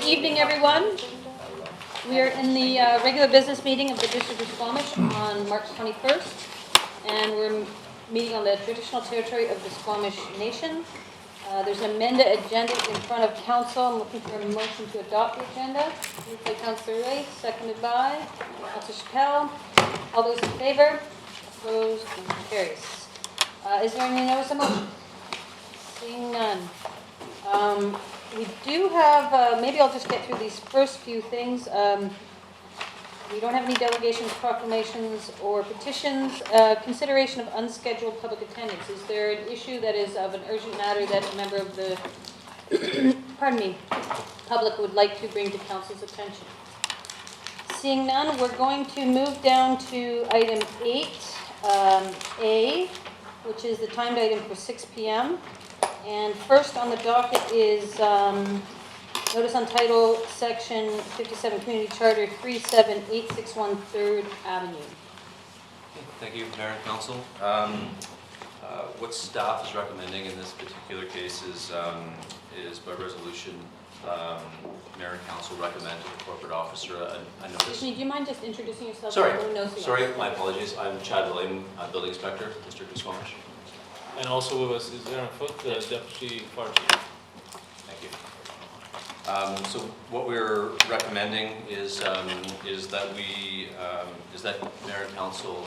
evening, everyone. We are in the regular business meeting of the District of Squamish on March 21st, and we're meeting on the traditional territory of the Squamish Nation. There's an amended agenda in front of council. I'm looking for a motion to adopt the agenda. Moved by Councillor Ray, seconded by Councillor Chappell. All those in favor? Opposed? Motion carries. Is there any notice of motion? Seeing none. We do have, maybe I'll just get through these first few things. We don't have any delegations, proclamations, or petitions. Consideration of unscheduled public attendance. Is there an issue that is of an urgent matter that a member of the public would like to bring to council's attention? Seeing none, we're going to move down to item 8A, which is the timed item for 6 p.m. And first on the docket is notice on title, section 57, Community Charter 37861 3rd Avenue. Thank you, Mayor and Council. What staff is recommending in this particular case is by resolution, Mayor and Council recommend to the corporate officer a notice. Excuse me, do you mind just introducing yourself? Sorry, my apologies. I'm Chad William, Building Inspector, District of Squamish. And also with us is Aaron Foote, the Deputy Fire Chief. Thank you. So what we're recommending is that Mayor and Council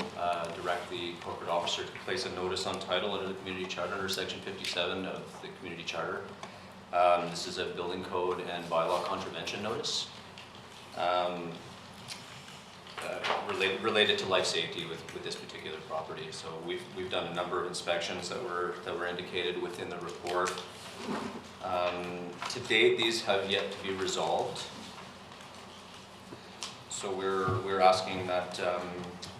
direct the corporate officer to place a notice on title under the Community Charter under Section 57 of the Community Charter. This is a building code and bylaw contravention notice related to life safety with this particular property. So we've done a number of inspections that were indicated within the report. To date, these have yet to be resolved. So we're asking that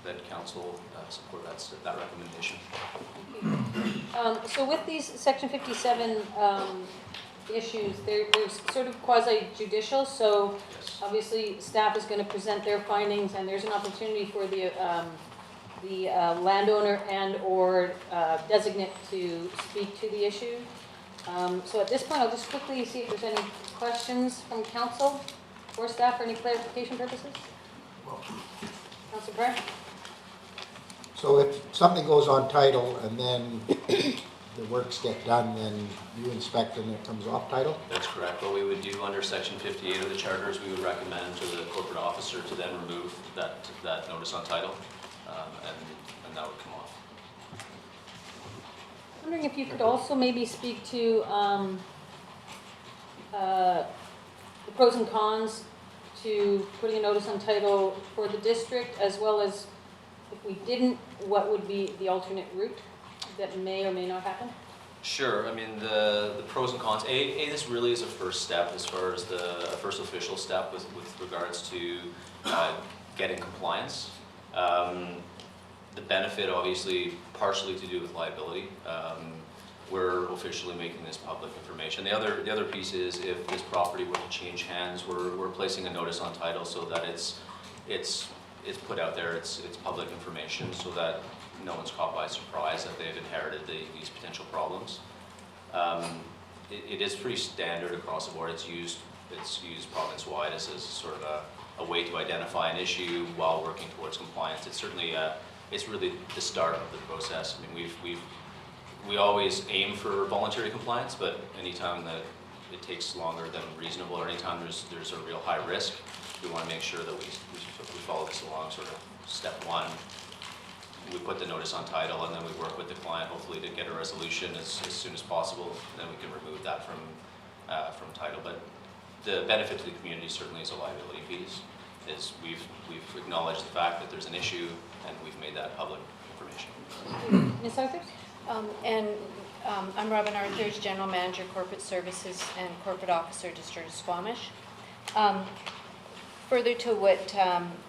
that council support that recommendation. So with these Section 57 issues, there's sort of quasi-judicial, so Yes. obviously staff is going to present their findings, and there's an opportunity for the landowner and or designate to speak to the issue. So at this point, I'll just quickly see if there's any questions from council or staff for any clarification purposes. Councilor Brett? So if something goes on title and then the works get done, then you inspect and it comes off title? That's correct. What we would do under Section 58 of the Charter is we would recommend to the corporate officer to then remove that notice on title, and that would come off. I'm wondering if you could also maybe speak to the pros and cons to putting a notice on title for the district, as well as if we didn't, what would be the alternate route that may or may not happen? Sure. I mean, the pros and cons. This really is a first step as far as the first official step with regards to getting compliance. The benefit, obviously, partially to do with liability. We're officially making this public information. The other piece is if this property were to change hands, we're placing a notice on title so that it's put out there. It's public information so that no one's caught by surprise that they've inherited these potential problems. It is pretty standard across the board. It's used province-wide as sort of a way to identify an issue while working towards compliance. It's certainly it's really the start of the process. I mean, we always aim for voluntary compliance, but anytime that it takes longer than reasonable, or anytime there's a real high risk, we want to make sure that we follow this along. Sort of step one, we put the notice on title, and then we work with the client, hopefully, to get a resolution as soon as possible. Then we can remove that from title. But the benefit to the community certainly is a liability piece. Is we've acknowledged the fact that there's an issue, and we've made that public information. Ms. Arthurs? I'm Robin Arthurs, General Manager, Corporate Services and Corporate Officer, District of Squamish. Further to what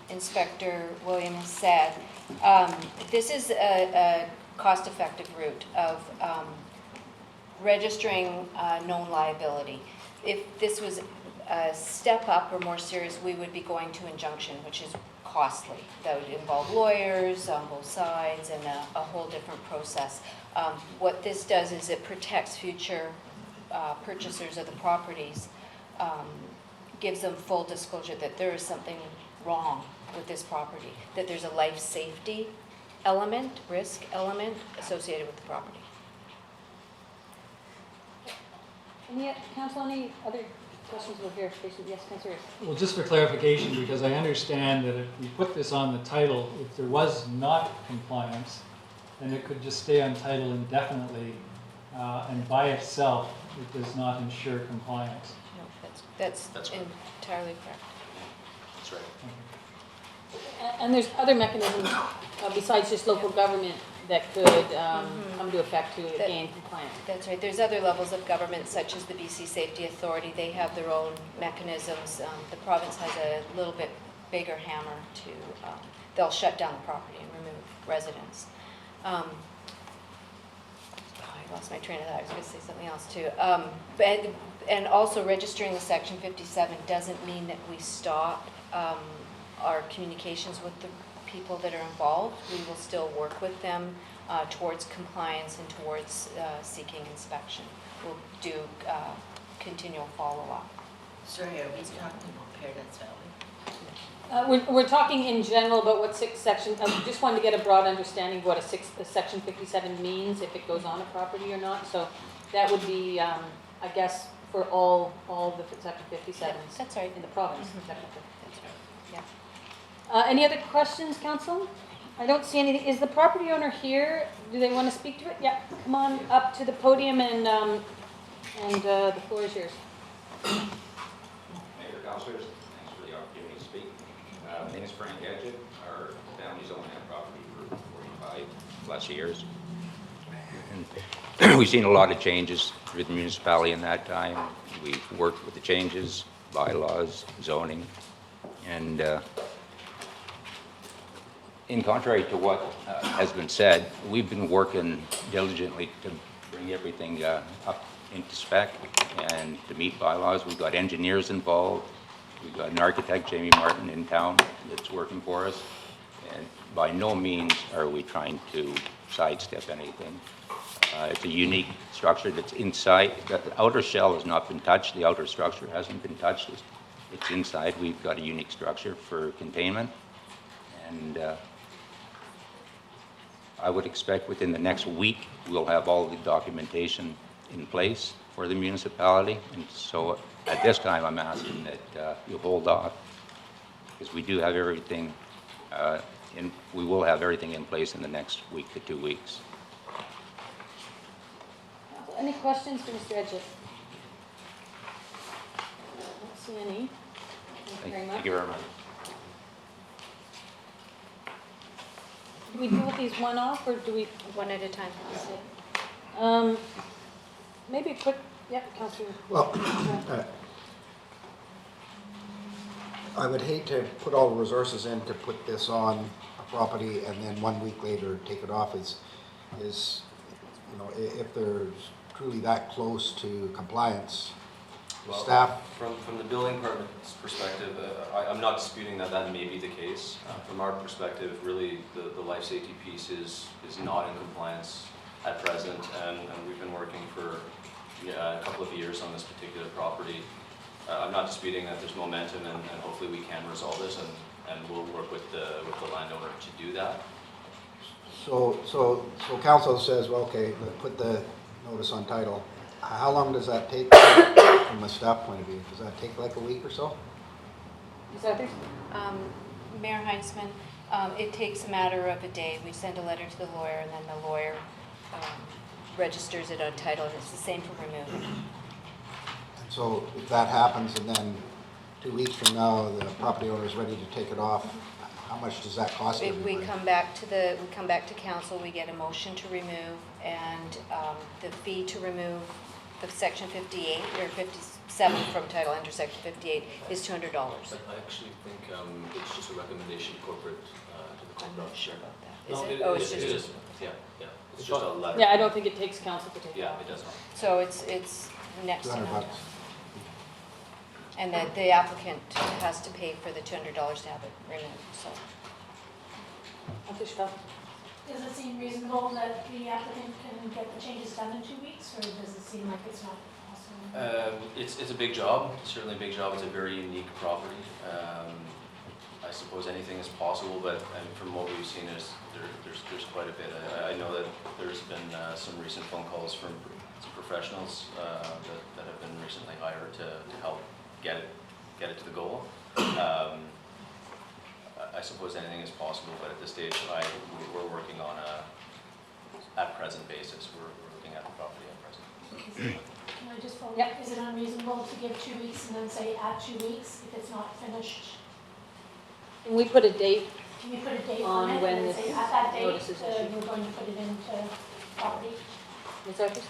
Inspector Williams said, this is a cost-effective route of registering known liability. If this was a step up or more serious, we would be going to injunction, which is costly. That would involve lawyers on both sides and a whole different process. What this does is it protects future purchasers of the properties gives them full disclosure that there is something wrong with this property, that there's a life safety element, risk element associated with the property. Council, any other questions over here? Yes, Councillor. Well, just for clarification, because I understand that if we put this on the title, if there was not compliance, then it could just stay on title indefinitely, and by itself, it does not ensure compliance. No, that's That's correct. entirely correct. That's right. And there's other mechanisms besides just local government that could come to effect to That- gain compliance. That's right. There's other levels of government, such as the BC Safety Authority. They have their own mechanisms. The province has a little bit bigger hammer to, they'll shut down the property and remove residents. I lost my train of thought. I was going to say something else too. And also registering the Section 57 doesn't mean that we stop our communications with the people that are involved. We will still work with them towards compliance and towards seeking inspection. We'll do continual follow-up. Sorry, are we talking about Paradise Valley? We're talking in general about what section, just wanted to get a broad understanding of what a Section 57 means, if it goes on a property or not. So that would be, I guess, for all the Section 57s That's right. in the province. Mhm. technically. That's right. Yeah. Any other questions, council? I don't see anything. Is the property owner here? Do they want to speak to it? Yeah, come on up to the podium and the floor is yours. Mayor, councillors, thanks for the opportunity to speak. My name is Frank Gadget. Our family's owned that property for 45 plus years. And we've seen a lot of changes with the municipality in that time. We've worked with the changes, bylaws, zoning, and in contrary to what has been said, we've been working diligently to bring everything up into spec and to meet bylaws. We've got engineers involved. We've got an architect, Jamie Martin, in town that's working for us. And by no means are we trying to sidestep anything. It's a unique structure that's inside. The outer shell has not been touched. The outer structure hasn't been touched. It's inside. We've got a unique structure for containment. And I would expect within the next week, we'll have all the documentation in place for the municipality. And so at this time, I'm asking that you hold off, because we do have everything, we will have everything in place in the next week to 2 weeks. Any questions for Mr. Edgett? I don't see any. Thank you very much. Thank you very much. Do we deal with these one off or do we? One at a time. Maybe a quick, yeah, Councillor. Well, I would hate to put all the resources in to put this on a property and then 1 week later take it off is, you know, if there's truly that close to compliance, the Well, staff, From the building department's perspective, I'm not disputing that that may be the case. From our perspective, really, the life safety piece is not in compliance at present, and we've been working for a couple of years on this particular property. I'm not disputing that there's momentum, and hopefully we can resolve this, and we'll work with the landowner to do that. so council says, well, okay, put the notice on title. How long does that take from a staff point of view? Does that take like a week or so? Is that Mayor Heinzman, it takes a matter of a day. We send a letter to the lawyer, and then the lawyer registers it on title, and it's the same for removal. So if that happens and then 2 weeks from now, the property owner is ready to take it off, how much does that cost If everybody? we come back to council, we get a motion to remove, and the fee to remove the Section 58 or 57 from title under Section 58 is $200. I actually think it's just a recommendation corporate to the I'm corporate. not sure about that. Is No, it? Oh, it's It just, is, yeah. It's just a letter. Yeah, I don't think it takes council to take it Yeah, off. it does not. so it's next to $200 nothing. bucks. And the applicant has to pay for the $200 to have it removed, so. Councillor Chappelle. Does it seem reasonable that the applicant can get the changes done in 2 weeks, or does it seem like it's not possible? It's a big job, certainly a big job. It's a very unique property. I suppose anything is possible, but from what we've seen, there's quite a bit. I know that there's been some recent phone calls from some professionals that have been recently hired to help get it to the goal. I suppose anything is possible, but at this stage, we're working on a at present basis. We're looking at the property at present. Can I just follow Yep. up? Is it unreasonable to give 2 weeks and then say at 2 weeks if it's not finished? Can we put a date? Can you put a date On on it when and this say at that date, notice is issued. you're going to put it into property? Ms. Arthurs?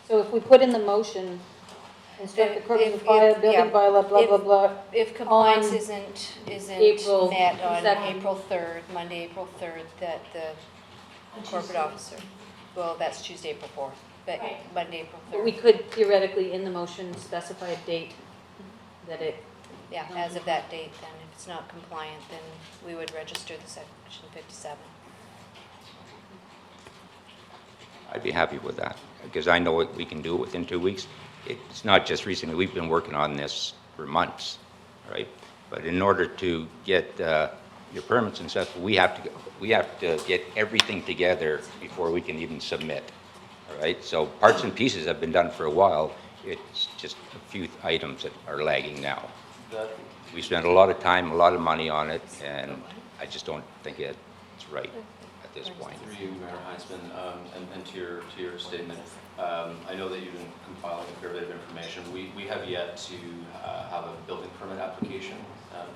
So if we put in the motion, instruct the clerk to file a building bylaw, blah, blah, blah. If compliance On isn't April met on 2nd. April 3rd, Monday, April 3rd, that the On corporate Tuesday? officer, well, that's Tuesday, April 4th, but Right. Monday, April But we 3rd. could theoretically, in the motion, specify a date that it, Yeah, as of that date, then if it's not compliant, then we would register the section 57. I'd be happy with that, because I know we can do it within 2 weeks. It's not just recently, we've been working on this for months, right? But in order to get your permits and stuff, we have to get everything together before we can even submit, all right? So parts and pieces have been done for a while, it's just a few items that are lagging now. We spent a lot of time, a lot of money on it, and I just don't think it's right at this point. Through you, Mayor Heinzman, and to your statement, I know that you've been compiling a fair bit of information. We have yet to have a building permit application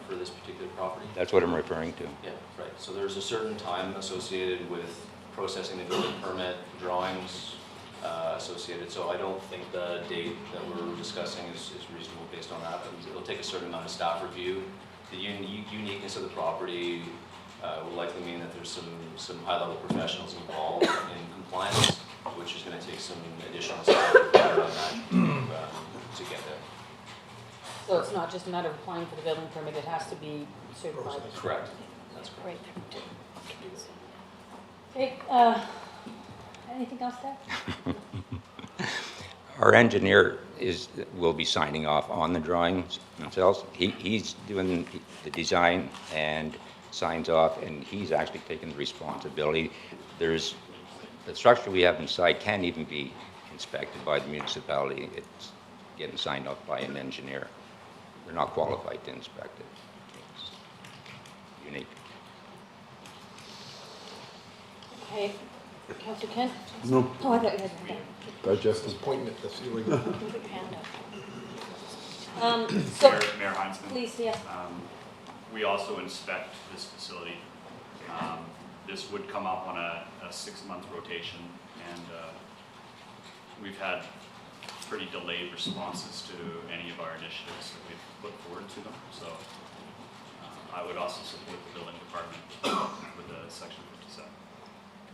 for this particular property. That's what I'm referring to. Yeah, right. So there's a certain time associated with processing the building permit, drawings associated. So I don't think the date that we're discussing is reasonable based on that. It'll take a certain amount of staff review. The uniqueness of the property will likely mean that there's some high-level professionals involved in compliance, which is going to take some additional staff to get there. so it's not just a matter of applying for the building permit, it has to be certified. Correct. That's correct. Right there, too. Okay, anything else there? Our engineer will be signing off on the drawings themselves. He's doing the design and signs off, and he's actually taking the responsibility. The structure we have inside can't even be inspected by the municipality. It's getting signed off by an engineer. They're not qualified to inspect it. It's unique. Okay, Councillor Kent? No, Oh, I thought you had your hand digest Just is pointing at the ceiling. Put your hand up. So, Mayor Heinzman. please, yes. We also inspect this facility. This would come up on a 6-month rotation, and we've had pretty delayed responses to any of our initiatives that we've put forward to them. So I would also support the building department with the section 57.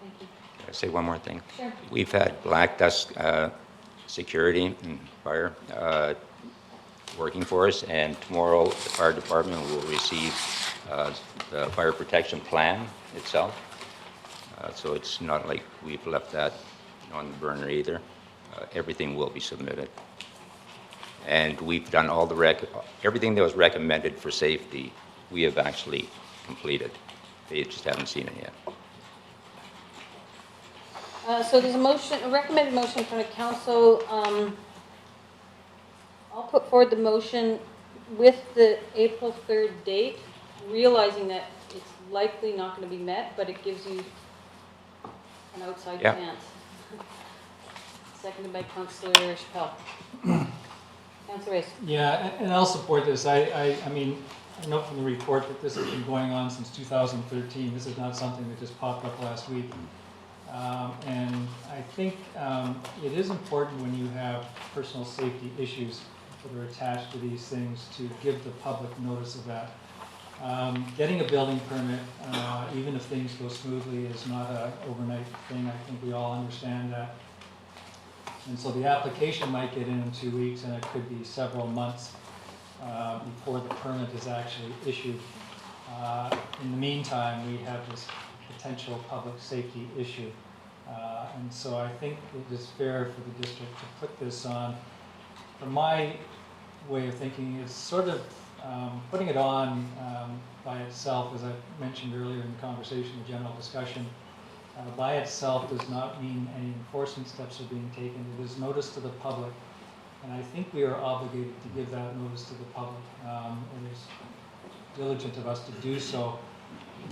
Thank you. Can I say one more thing? Sure. We've had Black Dusk Security and Fire working for us, and tomorrow the fire department will receive the fire protection plan itself. So it's not like we've left that on the burner either. Everything will be submitted. And we've done all everything that was recommended for safety, we have actually completed. They just haven't seen it yet. So there's a recommended motion from the council. I'll put forward the motion with the April 3rd date, realizing that it's likely not going to be met, but it gives you an outside Yeah. chance. Seconded by Councillor Chappelle. Councillor Race. Yeah, and I'll support this. I mean, I know from the report that this has been going on since 2013. This is not something that just popped up last week. And I think it is important when you have personal safety issues that are attached to these things to give the public notice of that. Getting a building permit, even if things go smoothly, is not an overnight thing. I think we all understand that. And so the application might get in 2 weeks, and it could be several months before the permit is actually issued. In the meantime, we have this potential public safety issue. And so I think it is fair for the district to put this on. From my way of thinking, is sort of putting it on by itself, as I mentioned earlier in the conversation, the general discussion, by itself does not mean any enforcement steps are being taken. It is notice to the public, and I think we are obligated to give that notice to the public. It is diligent of us to do so.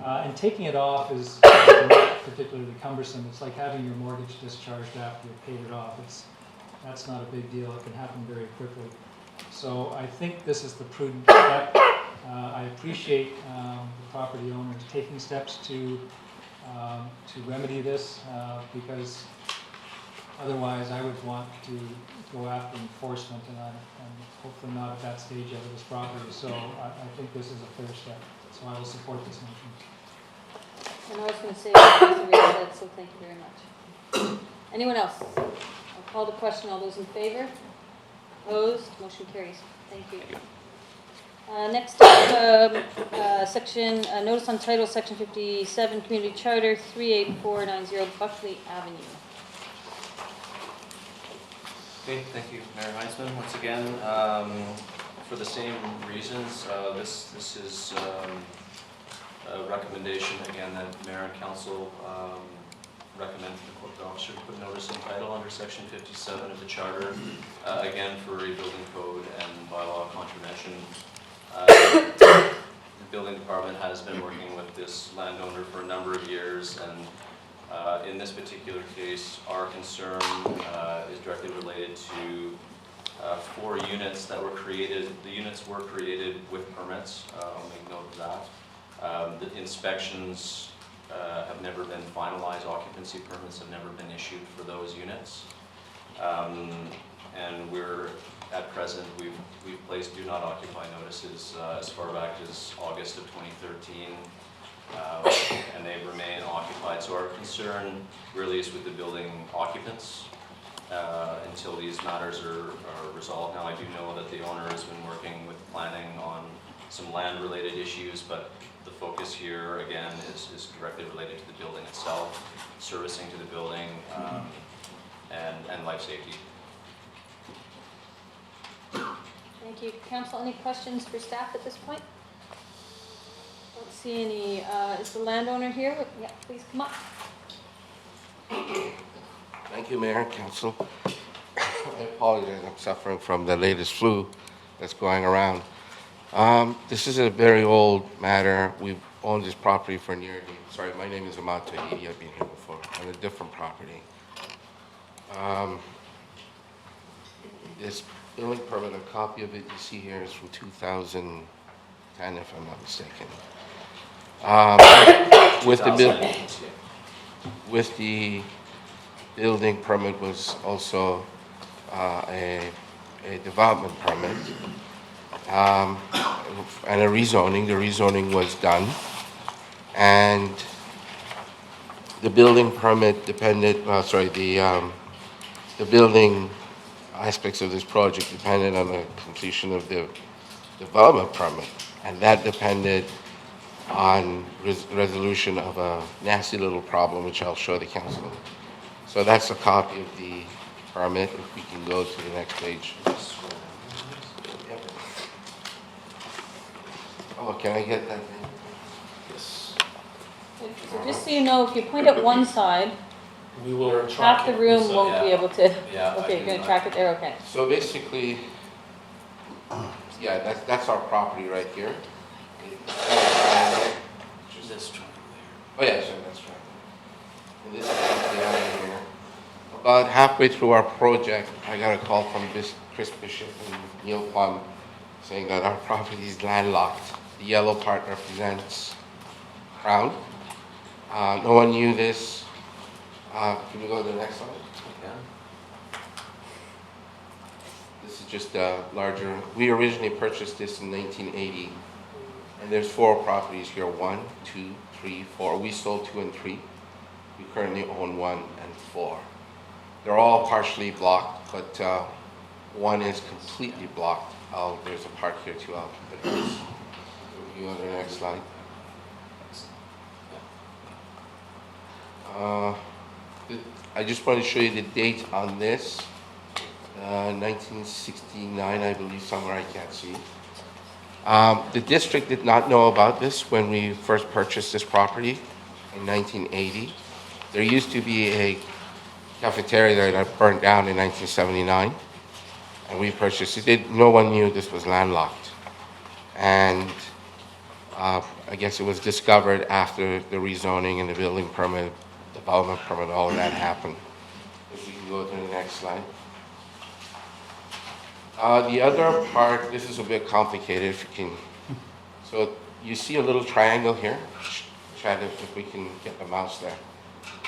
And taking it off is not particularly cumbersome. It's like having your mortgage discharged after you've paid it off. That's not a big deal. It can happen very quickly. So I think this is the prudent step. I appreciate the property owners taking steps to remedy this, because otherwise I would want to go after enforcement, and I'm hopefully not at that stage of this property. So I think this is a fair step. So I will support this motion. And I was going to say, so thank you very much. Anyone else? I'll call the question. All those in favor? Opposed? Motion carries. Thank you. Next up, section, notice on title, section 57, Community Charter, 38490 Buckley Avenue. Okay, thank you, Mayor Heinzman. Once again, for the same reasons, this is a recommendation, again, that Mayor and Council recommend the corporate officer to put notice in title under section 57 of the Charter, again, for a building code and bylaw contravention. The building department has been working with this landowner for a number of years, and in this particular case, our concern is directly related to 4 units that were created. The units were created with permits. I'll make note of that. The inspections have never been finalized. Occupancy permits have never been issued for those units. And we're, at present, we've placed do not occupy notices as far back as August of 2013. And they remain occupied. So our concern really is with the building occupants until these matters are resolved. Now, I do know that the owner has been working with planning on some land-related issues, but the focus here, again, is directly related to the building itself, servicing to the building, and life safety. Thank you. Council, any questions for staff at this point? Don't see any. Is the landowner here? Yeah, please come up. Thank you, Mayor and Council. I apologize, I'm suffering from the latest flu that's going around. This is a very old matter. We've owned this property for nearly, sorry, my name is Ahmad Tahidi. I've been here before on a different property. This building permit, a copy of it you see here is from 2010, if I'm not mistaken. With the building permit was also a development permit and a rezoning. The rezoning was done, and the building permit depended. The building aspects of this project depended on the completion of the development permit, and that depended on resolution of a nasty little problem, which I'll show the council. So that's a copy of the permit. If we can go to the next page. Oh, can I get that? Yes. So just so you know, if you point at one side, We will half the room So, won't be able to. Yeah, Okay, you're going to track it there. Okay. So basically, yeah, that's our property right here. This triangle Oh yeah, sorry, that's right. And this is the area here. About halfway through our project, I got a call from Chris Bishop and Neil Plum saying that our property is landlocked. The yellow part represents Crown. No one knew this. Can we go to the next slide? Yeah. This is just a larger, we originally purchased this in 1980. And there's 4 properties here, 1, 2, 3, 4. We sold 2 and 3. We currently own 1 and 4. They're all partially blocked, but 1 is completely blocked. There's a part here too. I'll put it. You go to the next slide. I just want to show you the date on this. 1969, I believe, somewhere, I can't see. The district did not know about this when we first purchased this property in 1980. There used to be a cafeteria there that burned down in 1979, and we purchased it. No one knew this was landlocked. And I guess it was discovered after the rezoning and the building permit, development permit, all of that happened. If we can go to the next slide. The other part, this is a bit complicated, if you can. So you see a little triangle here. Try to, if we can get the mouse there.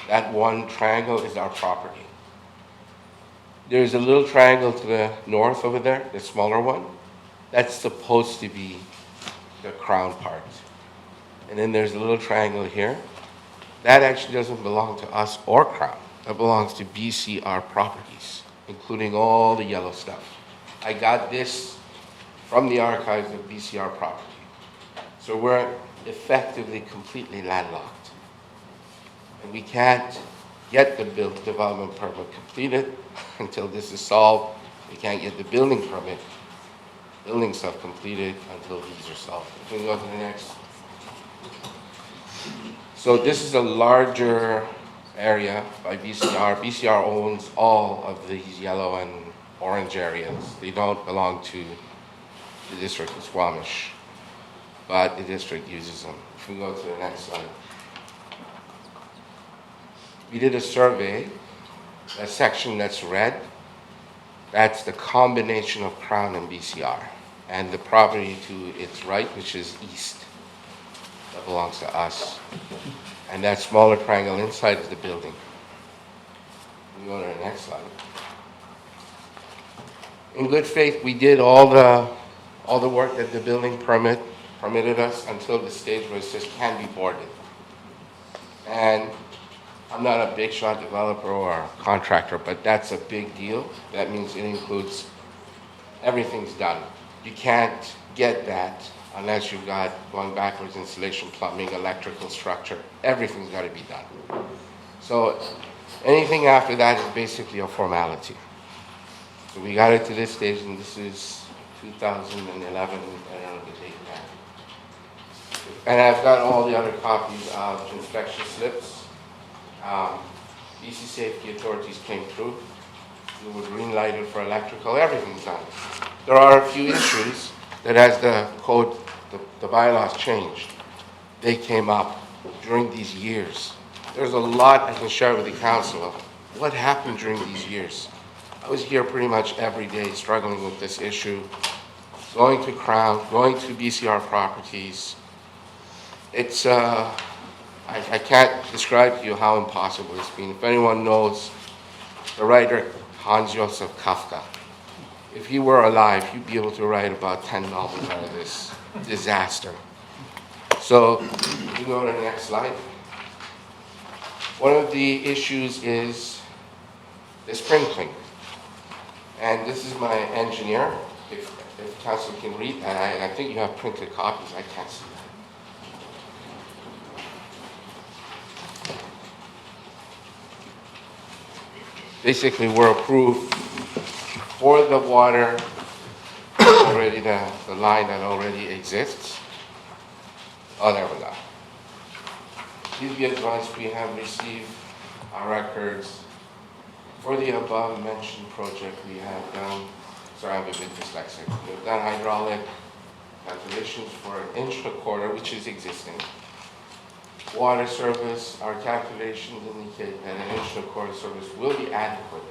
That one triangle is our property. There's a little triangle to the north over there, the smaller one. That's supposed to be the crown part. And then there's a little triangle here. That actually doesn't belong to us or Crown. That belongs to BCR Properties, including all the yellow stuff. I got this from the archives of BCR Property. So we're effectively completely landlocked. And we can't get the development permit completed until this is solved. We can't get the building permit, building stuff completed until these are solved. If we go to the next. So this is a larger area by BCR. BCR owns all of these yellow and orange areas. They don't belong to the district of Squamish, but the district uses them. If we go to the next slide. We did a survey, a section that's red, that's the combination of Crown and BCR. And the property to its right, which is east, that belongs to us. And that smaller triangle inside is the building. We go to the next slide. In good faith, we did all the work that the building permitted us until the stage where it says can be boarded. And I'm not a big shot developer or contractor, but that's a big deal. That means it includes everything's done. You can't get that unless you've got going backwards installation, plumbing, electrical structure. Everything's got to be done. So anything after that is basically a formality. So we got it to this stage, and this is 2011. I don't know the date now. And I've got all the other copies of inspection slips. BC Safety Authorities came through. We were green lighted for electrical. Everything's done. There are a few issues that as the code, the bylaws changed, they came up during these years. There's a lot I can share with the council of what happened during these years. I was here pretty much every day struggling with this issue, going to Crown, going to BCR Properties. It's, I can't describe to you how impossible it's been. If anyone knows the writer Hans Josef Kafka, if he were alive, he'd be able to write about 10 novels out of this disaster. So, we go to the next slide. One of the issues is the sprinkling. And this is my engineer. If council can read that, I think you have printed copies. I can't see that. Basically, we're approved for the water, already the line that already exists. Oh, there we go. Please be advised we have received our records for the above mentioned project. We have done, sorry, I'm a bit dyslexic. We've done hydraulic calculations for an inch and a quarter, which is existing. Water service, our calculations indicate that an inch and a quarter service will be adequate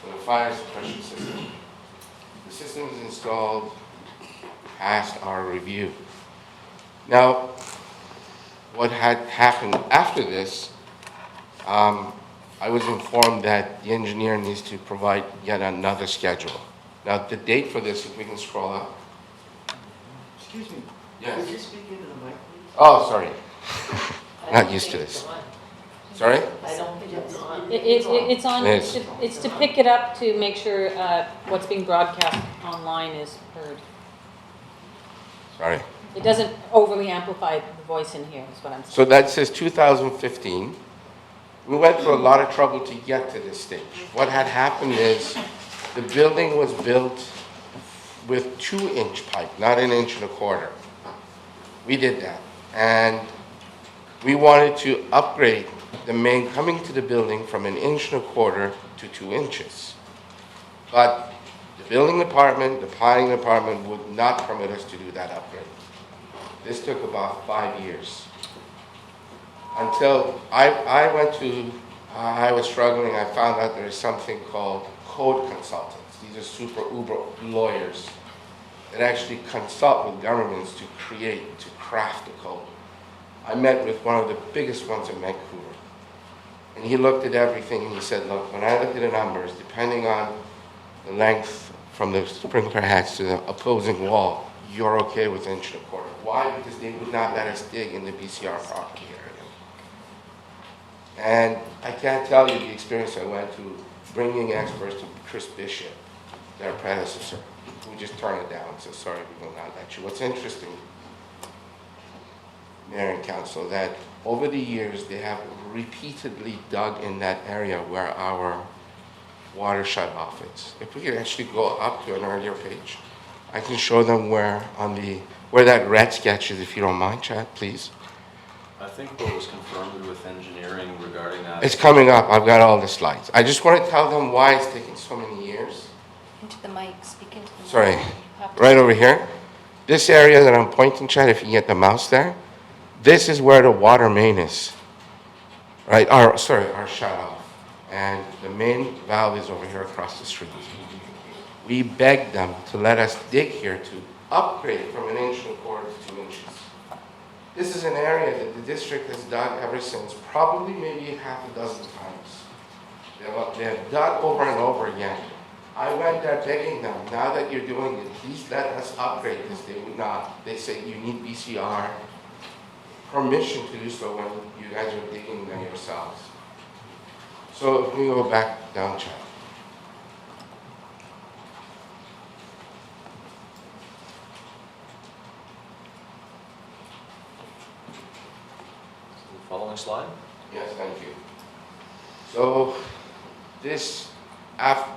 for the fire suppression system. The system is installed, passed our review. Now, what had happened after this, I was informed that the engineer needs to provide yet another schedule. Now, the date for this, if we can scroll up. Excuse me. Yes. Could you speak into the mic, please? Oh, sorry. Not used to this. Sorry? I don't think it's on. It's on, It is. it's to pick it up to make sure what's being broadcast online is heard. Sorry. It doesn't overly amplify the voice in here, is what I'm saying. So that says 2015. We went through a lot of trouble to get to this stage. What had happened is the building was built with 2-inch pipe, not 1 1/4 inch. We did that. And we wanted to upgrade the main coming to the building from 1 1/4 inch to 2 inches. But the building department, the planning department would not permit us to do that upgrade. This took about 5 years. Until I went to, I was struggling, I found out there is something called code consultants. These are super uber lawyers that actually consult with governments to create, to craft the code. I met with one of the biggest ones in Vancouver. And he looked at everything and he said, look, when I looked at the numbers, depending on the length from the sprinkler heads to the opposing wall, you're okay with 1 1/4 inch. Why? Because they would not let us dig in the BCR property area. And I can't tell you the experience I went to bringing experts to Chris Bishop, their predecessor, who just turned it down and said, sorry, we will not let you. What's interesting, Mayor and Council, that over the years they have repeatedly dug in that area where our water shut off is. If we could actually go up to an earlier page, I can show them where that red sketch is, if you don't mind, Chad, please. I think what was confirmed with engineering regarding that. It's coming up. I've got all the slides. I just want to tell them why it's taking so many years. Into the mic, speak into the mic. Sorry, You have to- right over here. This area that I'm pointing, Chad, if you get the mouse there, this is where the water main is. Right, our shut off. And the main valve is over here across the street. We begged them to let us dig here to upgrade from 1 1/4 inch to 2 inches. This is an area that the district has dug ever since, probably maybe half a dozen times. They have dug over and over again. I went there begging them, now that you're doing it, please let us upgrade this. They would not. They say you need BCR permission to do so when you guys are digging them yourselves. So if we go back down, Chad. Following slide. Yes, thank you. So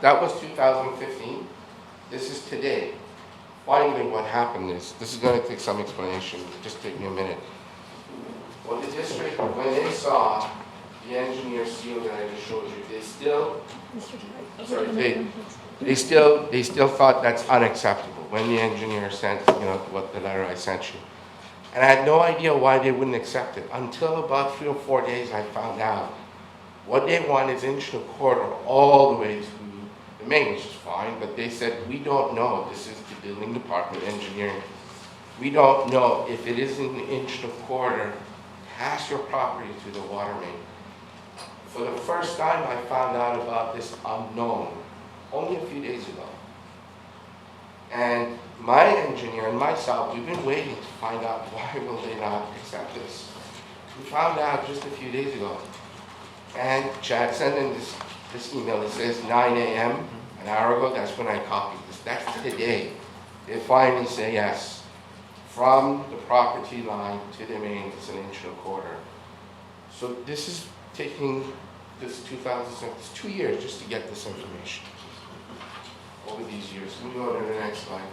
that was 2015. This is today. Finally, what happened is, this is going to take some explanation, just take me a minute. What the district, when they saw the engineer seal that I just showed you, they still thought that's unacceptable when the engineer sent, what the letter I sent you. And I had no idea why they wouldn't accept it. Until about 3 or 4 days, I found out what they want is 1 1/4 inch all the way to the main, which is fine, but they said, we don't know. This is the building department engineering. We don't know if it is 1 1/4 inch past your property to the water main. For the first time, I found out about this unknown only a few days ago. And my engineer and myself, we've been waiting to find out why will they not accept this. We found out just a few days ago. And Chad sent in this email. It says 9 a.m. an hour ago. That's when I copied this. That's today. They finally say yes. From the property line to the main, it's 1 1/4 inch. So this is taking this 2 years just to get this information. Over these years. Let me go to the next slide.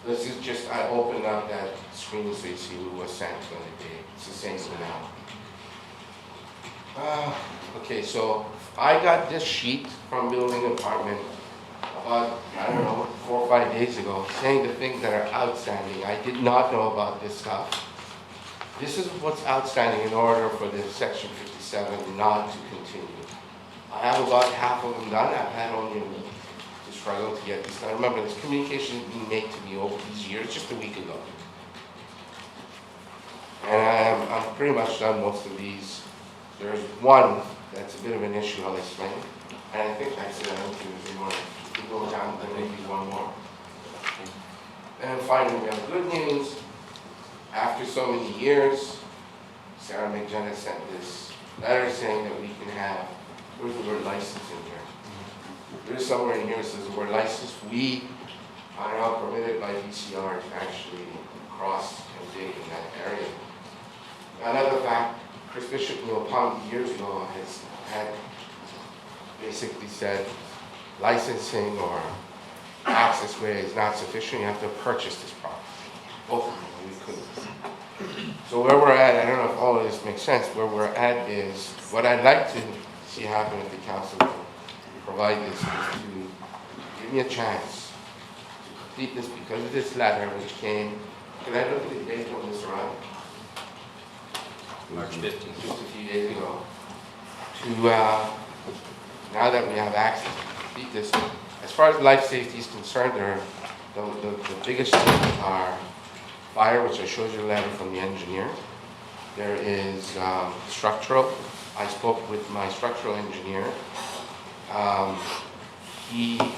This is just, I opened up that screen so you see who was sent on the day. It's the same now. Okay, so I got this sheet from building department about, 4 or 5 days ago, saying the things that are outstanding. I did not know about this stuff. This is what's outstanding in order for the Section 57 not to continue. I have about half of them done. I've had only a week to struggle to get this done. Remember, this communication is being made to me over these years, just a week ago. And I'm pretty much done most of these. There's one that's a bit of an issue, I'll explain. And I think that's it. I don't think there's any more. We go down, then maybe one more. And finally, we have good news. After so many years, Sarah McJenna sent this letter saying that we can have, where's the word license in here? There's somewhere in here that says the word license. We are now permitted by BCR to actually cross and date in that area. Another fact, Chris Bishop, Mill Pond years ago had basically said licensing or access way is not sufficient, you have to purchase this property. Both of them, we couldn't. So where we're at, I don't know if all of this makes sense, where we're at is, what I'd like to see happen if the council will provide this, is to give me a chance to complete this because of this letter which came, can I look at the date on this arrived? March 15th. Just a few days ago, to, now that we have access to complete this, as far as life safety is concerned, the biggest things are fire, which I showed you a letter from the engineer. There is structural. I spoke with my structural engineer.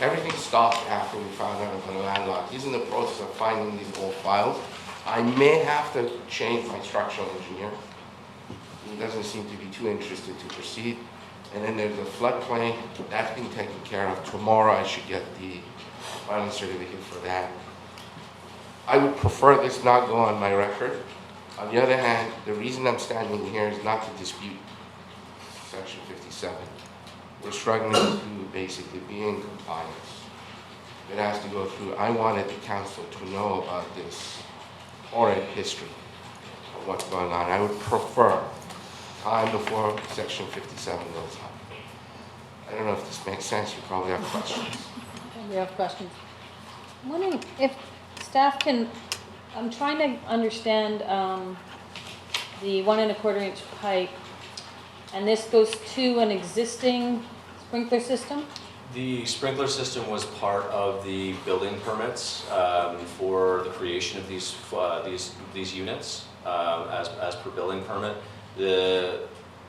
Everything stopped after we found out about the landlocked. He's in the process of finding these old files. I may have to change my structural engineer. He doesn't seem to be too interested to proceed. And then there's the floodplain. That's being taken care of. Tomorrow I should get the filing certificate for that. I would prefer this not go on my record. On the other hand, the reason I'm standing here is not to dispute Section 57. We're struggling to basically be in compliance. It has to go through. I wanted the council to know about this horrid history of what's going on. I would prefer time before Section 57 goes up. I don't know if this makes sense. You probably have questions. We have questions. I'm wondering if staff can, I'm trying to understand the 1 1/4 inch pipe, and this goes to an existing sprinkler system? The sprinkler system was part of the building permits for the creation of these units as per building permit.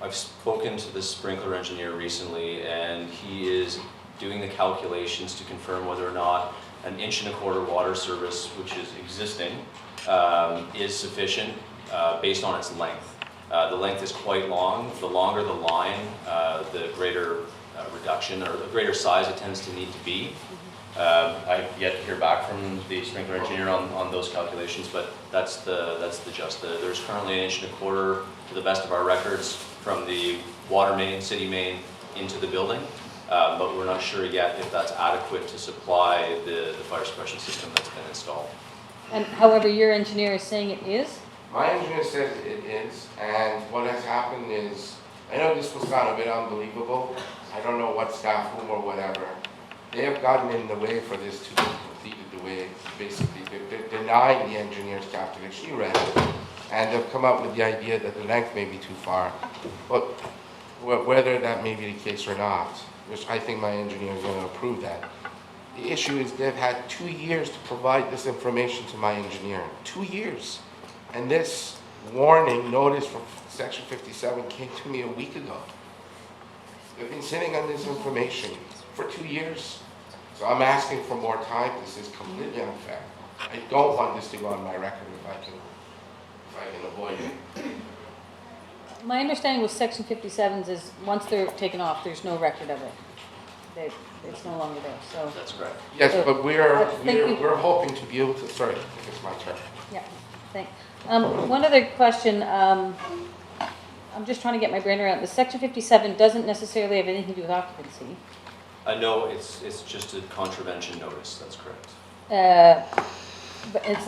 I've spoken to the sprinkler engineer recently, and he is doing the calculations to confirm whether or not an 1 1/4 water service, which is existing, is sufficient based on its length. The length is quite long. The longer the line, the greater reduction or the greater size it tends to need to be. I've yet to hear back from the sprinkler engineer on those calculations, but that's the gist. There's currently an 1 1/4, to the best of our records, from the water main, city main, into the building, but we're not sure yet if that's adequate to supply the fire suppression system that's been installed. And however, your engineer is saying it is? My engineer says it is, and what has happened is, I know this will sound a bit unbelievable. I don't know what staff room or whatever. They have gotten in the way for this to be completed the way, basically, they're denying the engineer's calculation. She read it, and they've come up with the idea that the length may be too far. But whether that may be the case or not, which I think my engineer is going to approve that. The issue is they've had 2 years to provide this information to my engineer. 2 years. And this warning notice from Section 57 came to me a week ago. They've been sitting on this information for 2 years. So I'm asking for more time. This is completely unfair. I don't want this to go on my record if I can avoid it. My understanding with Section 57s is once they're taken off, there's no record of it. It's no longer there, so. That's correct. Yes, So, but we're hoping to be able to, sorry, I think it's my turn. Yeah, thanks. One other question, I'm just trying to get my brain around, the Section 57 doesn't necessarily have anything to do with occupancy. No, it's just a contravention notice, that's correct. But it's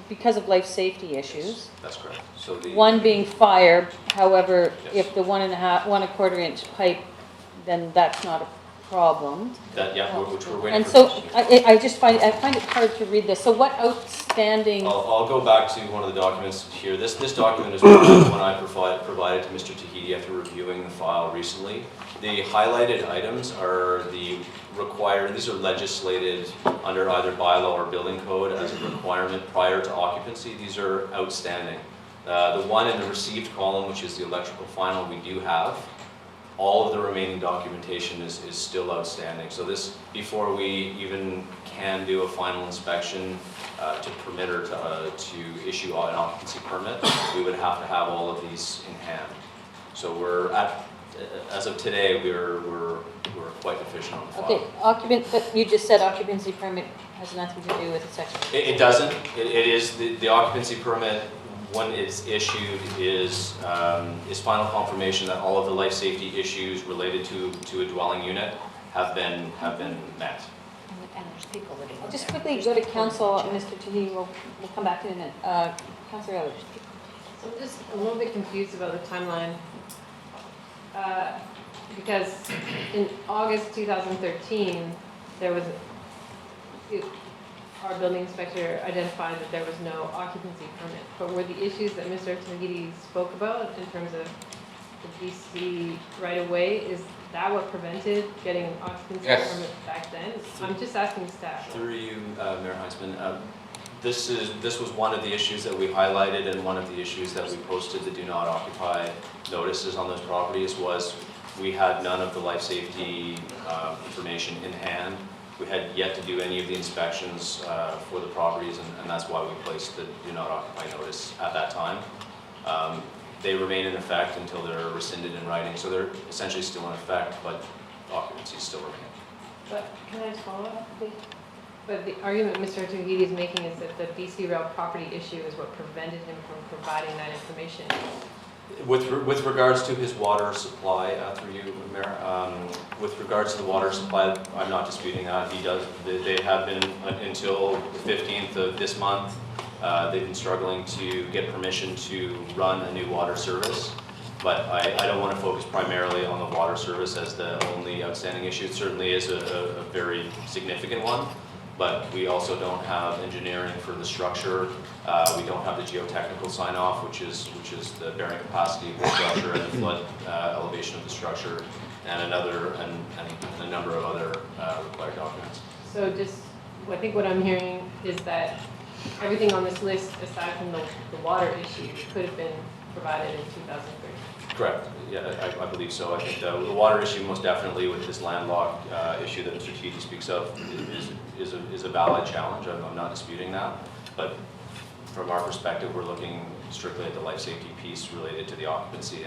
because of life safety issues. That's correct. So the One being fire, however, Yes. if the 1 1/4 inch pipe, then that's not a problem. which we're waiting And for. so I just find it hard to read this. So what outstanding, I'll go back to one of the documents here. This document is one I provided to Mr. Tahiti after reviewing the file recently. The highlighted items are the required, these are legislated under either bylaw or building code as a requirement prior to occupancy. These are outstanding. The one in the received column, which is the electrical final, we do have. All of the remaining documentation is still outstanding. So this, before we even can do a final inspection to permit or to issue an occupancy permit, we would have to have all of these in hand. So we're at as of today, we're quite deficient on the file. Okay, but you just said occupancy permit has nothing to do with the section. It doesn't. It is, the occupancy permit, when it's issued, is final confirmation that all of the life safety issues related to a dwelling unit have been met. And there's people living I'll in just there. quickly go to council, Mr. Tahiti, we'll come back to you in a minute. Councilor Ellis. So I'm just a little bit confused about the timeline. Because in August 2013, there was, our building inspector identified that there was no occupancy permit. But were the issues that Mr. Tagidi spoke about in terms of the BC right of way, is that what prevented getting an occupancy Yes. permit back then? I'm just asking staff. Through you, Mayor Heinzman, this was one of the issues that we highlighted, and one of the issues that we posted the do not occupy notices on those properties was we had none of the life safety information in hand. We had yet to do any of the inspections for the properties, and that's why we placed the do not occupy notice at that time. They remain in effect until they're rescinded in writing, so they're essentially still in effect, but occupancy still remains. But can I just follow up, please? But the argument Mr. Tagidi is making is that the BC Rail property issue is what prevented him from providing that information. With regards to his water supply, through you, Mayor, with regards to the water supply, I'm not disputing that. They have been until the 15th of this month. They've been struggling to get permission to run a new water service. But I don't want to focus primarily on the water service as the only outstanding issue. It certainly is a very significant one. But we also don't have engineering for the structure. We don't have the geotechnical sign-off, which is the bearing capacity of the structure and the flood elevation of the structure, and a number of other required documents. So just, I think what I'm hearing is that everything on this list, aside from the water issue, could have been provided in 2013. Correct. Yeah, I believe so. I think the water issue, most definitely, with this landlocked issue that Mr. Titi speaks of, is a valid challenge. I'm not disputing that. But from our perspective, we're looking strictly at the life safety piece related to the occupancy,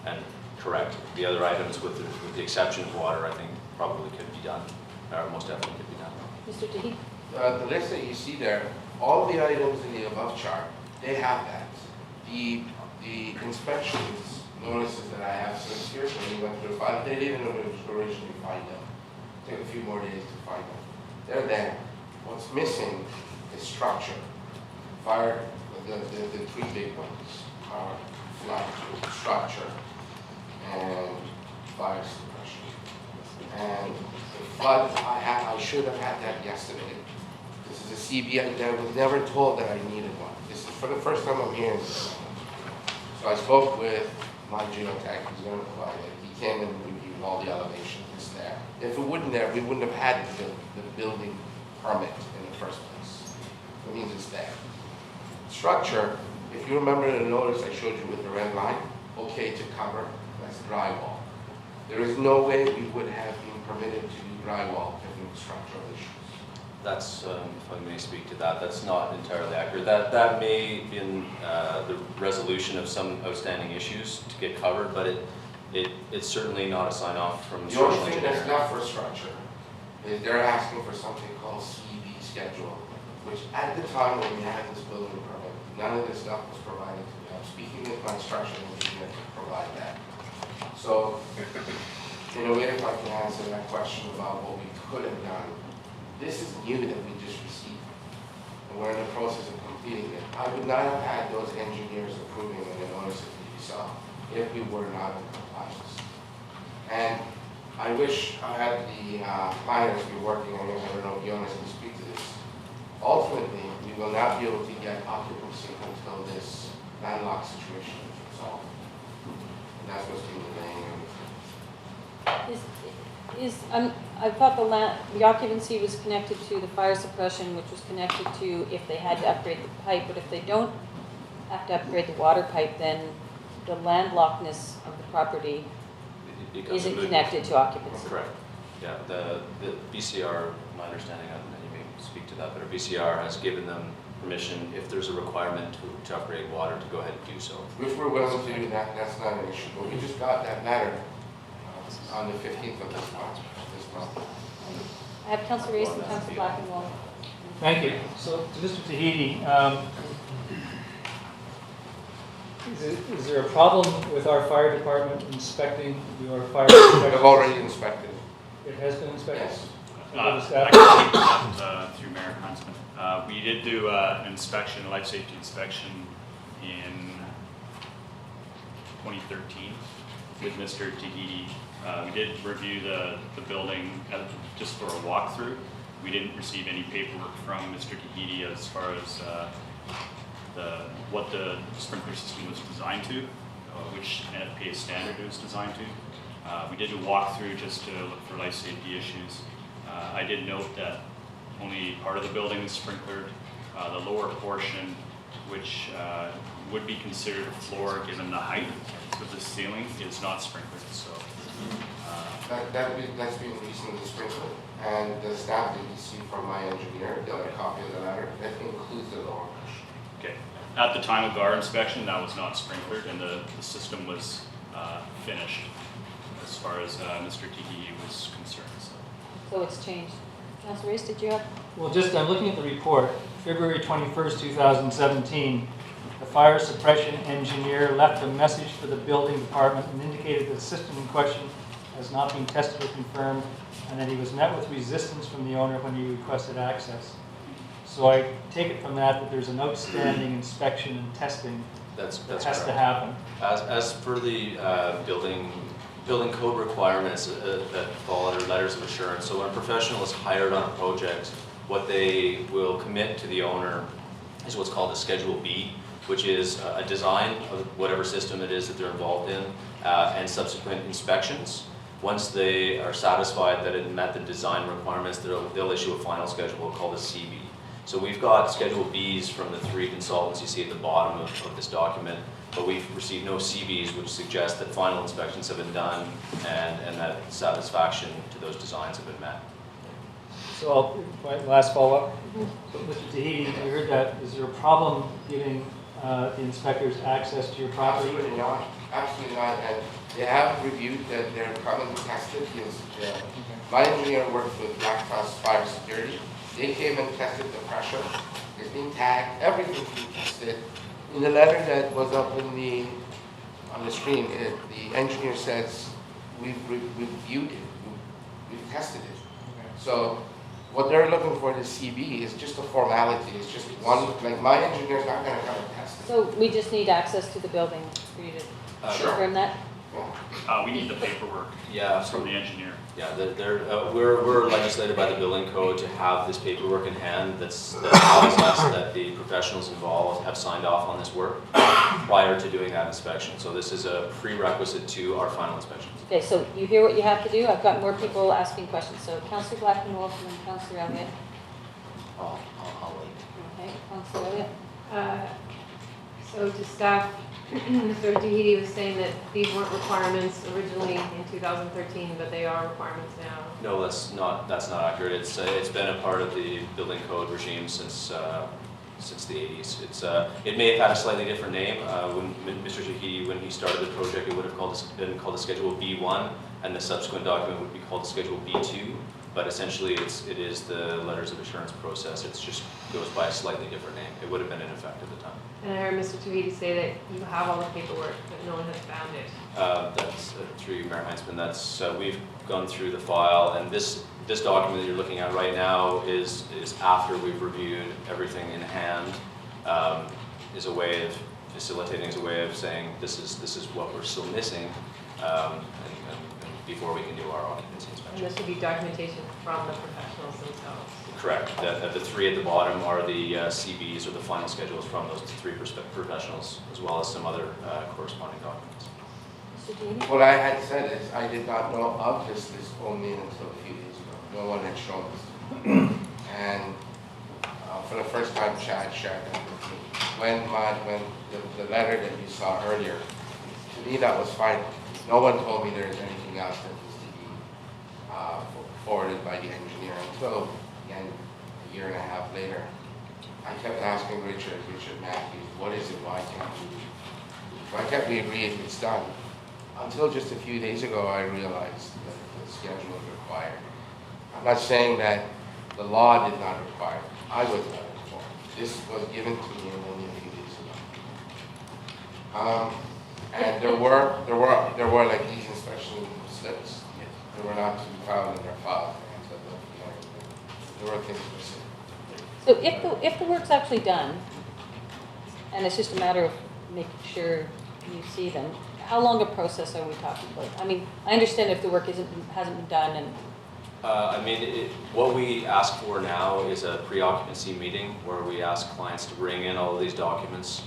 and correct. The other items, with the exception of water, I think probably could be done, or most definitely could be done. Mr. Tahiti? The list that you see there, all the items in the above chart, they have that. The inspections notices that I have since here, when we went through the file, they didn't even originally find them. Took a few more days to find them. They're there. What's missing is structure. Fire, the three big ones are flood, structure, and fire suppression. And the flood, I should have had that yesterday. This is a CBI, I was never told that I needed one. This is for the first time I'm hearing this. So I spoke with my geotech, he's going to provide it. He came and reviewed all the elevations, it's there. If it wasn't there, we wouldn't have had the building permit in the first place. It means it's there. Structure, if you remember the notice I showed you with the red line, okay to cover, that's drywall. There is no way we would have been permitted to do drywall given structural issues. That's, if I may speak to that, that's not entirely accurate. That may have been the resolution of some outstanding issues to get covered, but it's certainly not a sign-off from The structural only thing engineering. that's not for structure is they're asking for something called CB schedule, which at the time when we had this building permit, none of this stuff was provided to me. I'm speaking with my structural engineer to provide that. So, in a way, if I can answer that question about what we could have done, this is new that we just received, and we're in the process of completing it. I would not have had those engineers approving the notices that you saw if we were not in compliance. And I wish I had the planners be working on it. I don't know if Jonas can speak to this. Ultimately, we will not be able to get occupancy until this landlocked situation is resolved. And that's what's been delaying everything. I thought the occupancy was connected to the fire suppression, which was connected to if they had to upgrade the pipe, but if they don't have to upgrade the water pipe, then the landlockedness of the property It becomes a isn't moot- connected to occupancy. Correct. Yeah, the BCR, my understanding, and you may speak to that, but our BCR has given them permission, if there's a requirement to upgrade water, to go ahead and do so. Which we're willing to do that, that's not an issue. But we just got that letter On the 15th of this month. I have Councillor Race and Councillor Blackenwell. Thank you. So to Mr. Tahiti, is there a problem with our fire department inspecting your fire protection? I've already inspected it. It has been inspected? Yes. I can take that through Mayor Huntsman. We did do an inspection, a life safety inspection in 2013 with Mr. Tahiti. We did review the building just for a walkthrough. We didn't receive any paperwork from Mr. Tahiti as far as what the sprinkler system was designed to, which NFPA standard it was designed to. We did a walkthrough just to look for life safety issues. I did note that only part of the building is sprinklered. The lower portion, which would be considered a floor given the height of the ceiling, is not sprinkled. So That's been recently sprinkled, and the staff did receive from my engineer got a copy of the letter that includes the lower portion. okay. At the time of our inspection, that was not sprinklered, and the system was finished as far as Mr. Tahiti was concerned. So it's changed. Councillor Race, did you have? Well, just, I'm looking at the report, February 21st, 2017. The fire suppression engineer left a message for the building department and indicated that the system in question has not been tested or confirmed, and that he was met with resistance from the owner when he requested access. So I take it from that there's an outstanding inspection and testing That's that has to correct. happen. As per the building code requirements that fall under letters of assurance, so when a professional is hired on a project, what they will commit to the owner is what's called a Schedule B, which is a design of whatever system it is that they're involved in, and subsequent inspections. Once they are satisfied that it met the design requirements, they'll issue a final schedule called a CB. So we've got Schedule Bs from the 3 consultants you see at the bottom of this document, but we've received no CBs, which suggest that final inspections have been done and that satisfaction to those designs have been met. So my last follow-up. So Mr. Tahiti, you heard that. Is there a problem giving the inspectors access to your property? Absolutely not. Absolutely not. And they have reviewed that they're coming to test it. My engineer worked with Black Cross Fire Security. They came and tested the pressure. It's been tagged. Everything's been tested. In the letter that was up on the screen, the engineer says we've reviewed it. We've tested it. So what they're looking for, the CB, is just a formality. It's just one, like my engineer's not going to come and test it. So we just need access to the building for you to confirm that? We need the paperwork Yeah, from the engineer. Yeah, we're legislated by the building code to have this paperwork in hand that tells us that the professionals involved have signed off on this work prior to doing that inspection. So this is a prerequisite to our final inspections. Okay, so you hear what you have to do. I've got more people asking questions. So Councillor Blackman-Wolf and then Councillor Elliott. I'll wait. Okay, Councillor Elliott. So to staff, Mr. Tahiti was saying that these weren't requirements originally in 2013, but they are requirements now. No, that's not accurate. It's been a part of the building code regime since the 80s. It may have had a slightly different name. When Mr. Tahiti, when he started the project, it would have been called the Schedule B1, and the subsequent document would be called the Schedule B2. But essentially, it is the letters of assurance process. It just goes by a slightly different name. It would have been in effect at the time. And I heard Mr. Tahiti say that you have all the paperwork, but no one has found it. That's through you, Mayor Heinzman. That's we've gone through the file, and this document that you're looking at right now is after we've reviewed everything in hand. Is a way of facilitating, is a way of saying this is what we're still missing, and before we can do our occupancy inspection. And this would be documentation from the professionals themselves. Correct. The 3 at the bottom are the CBs, or the final schedules from those 3 professionals, as well as some other corresponding documents. Mr. Tahiti? What I had said is I did not know of this only until a few days ago. No one had shown us. And for the first time, Chad shared that with me. When the letter that you saw earlier, to me that was fine. No one told me there is anything else that needs to be forwarded by the engineer until, again, a year and a half later. I kept asking Richard Matthews, what is it, why can't we agree if it's done? until just a few days ago, I realized that the schedule is required. I'm not saying that the law did not require it. I was not informed. This was given to me only a few days ago. And there were like these inspection slips. They were not to be found in their file. There were things missing. So if the work's actually done, and it's just a matter of making sure you see them, how long a process are we talking about? I mean, I understand if the work hasn't been done and. What we ask for now is a pre-occupancy meeting where we ask clients to bring in all of these documents.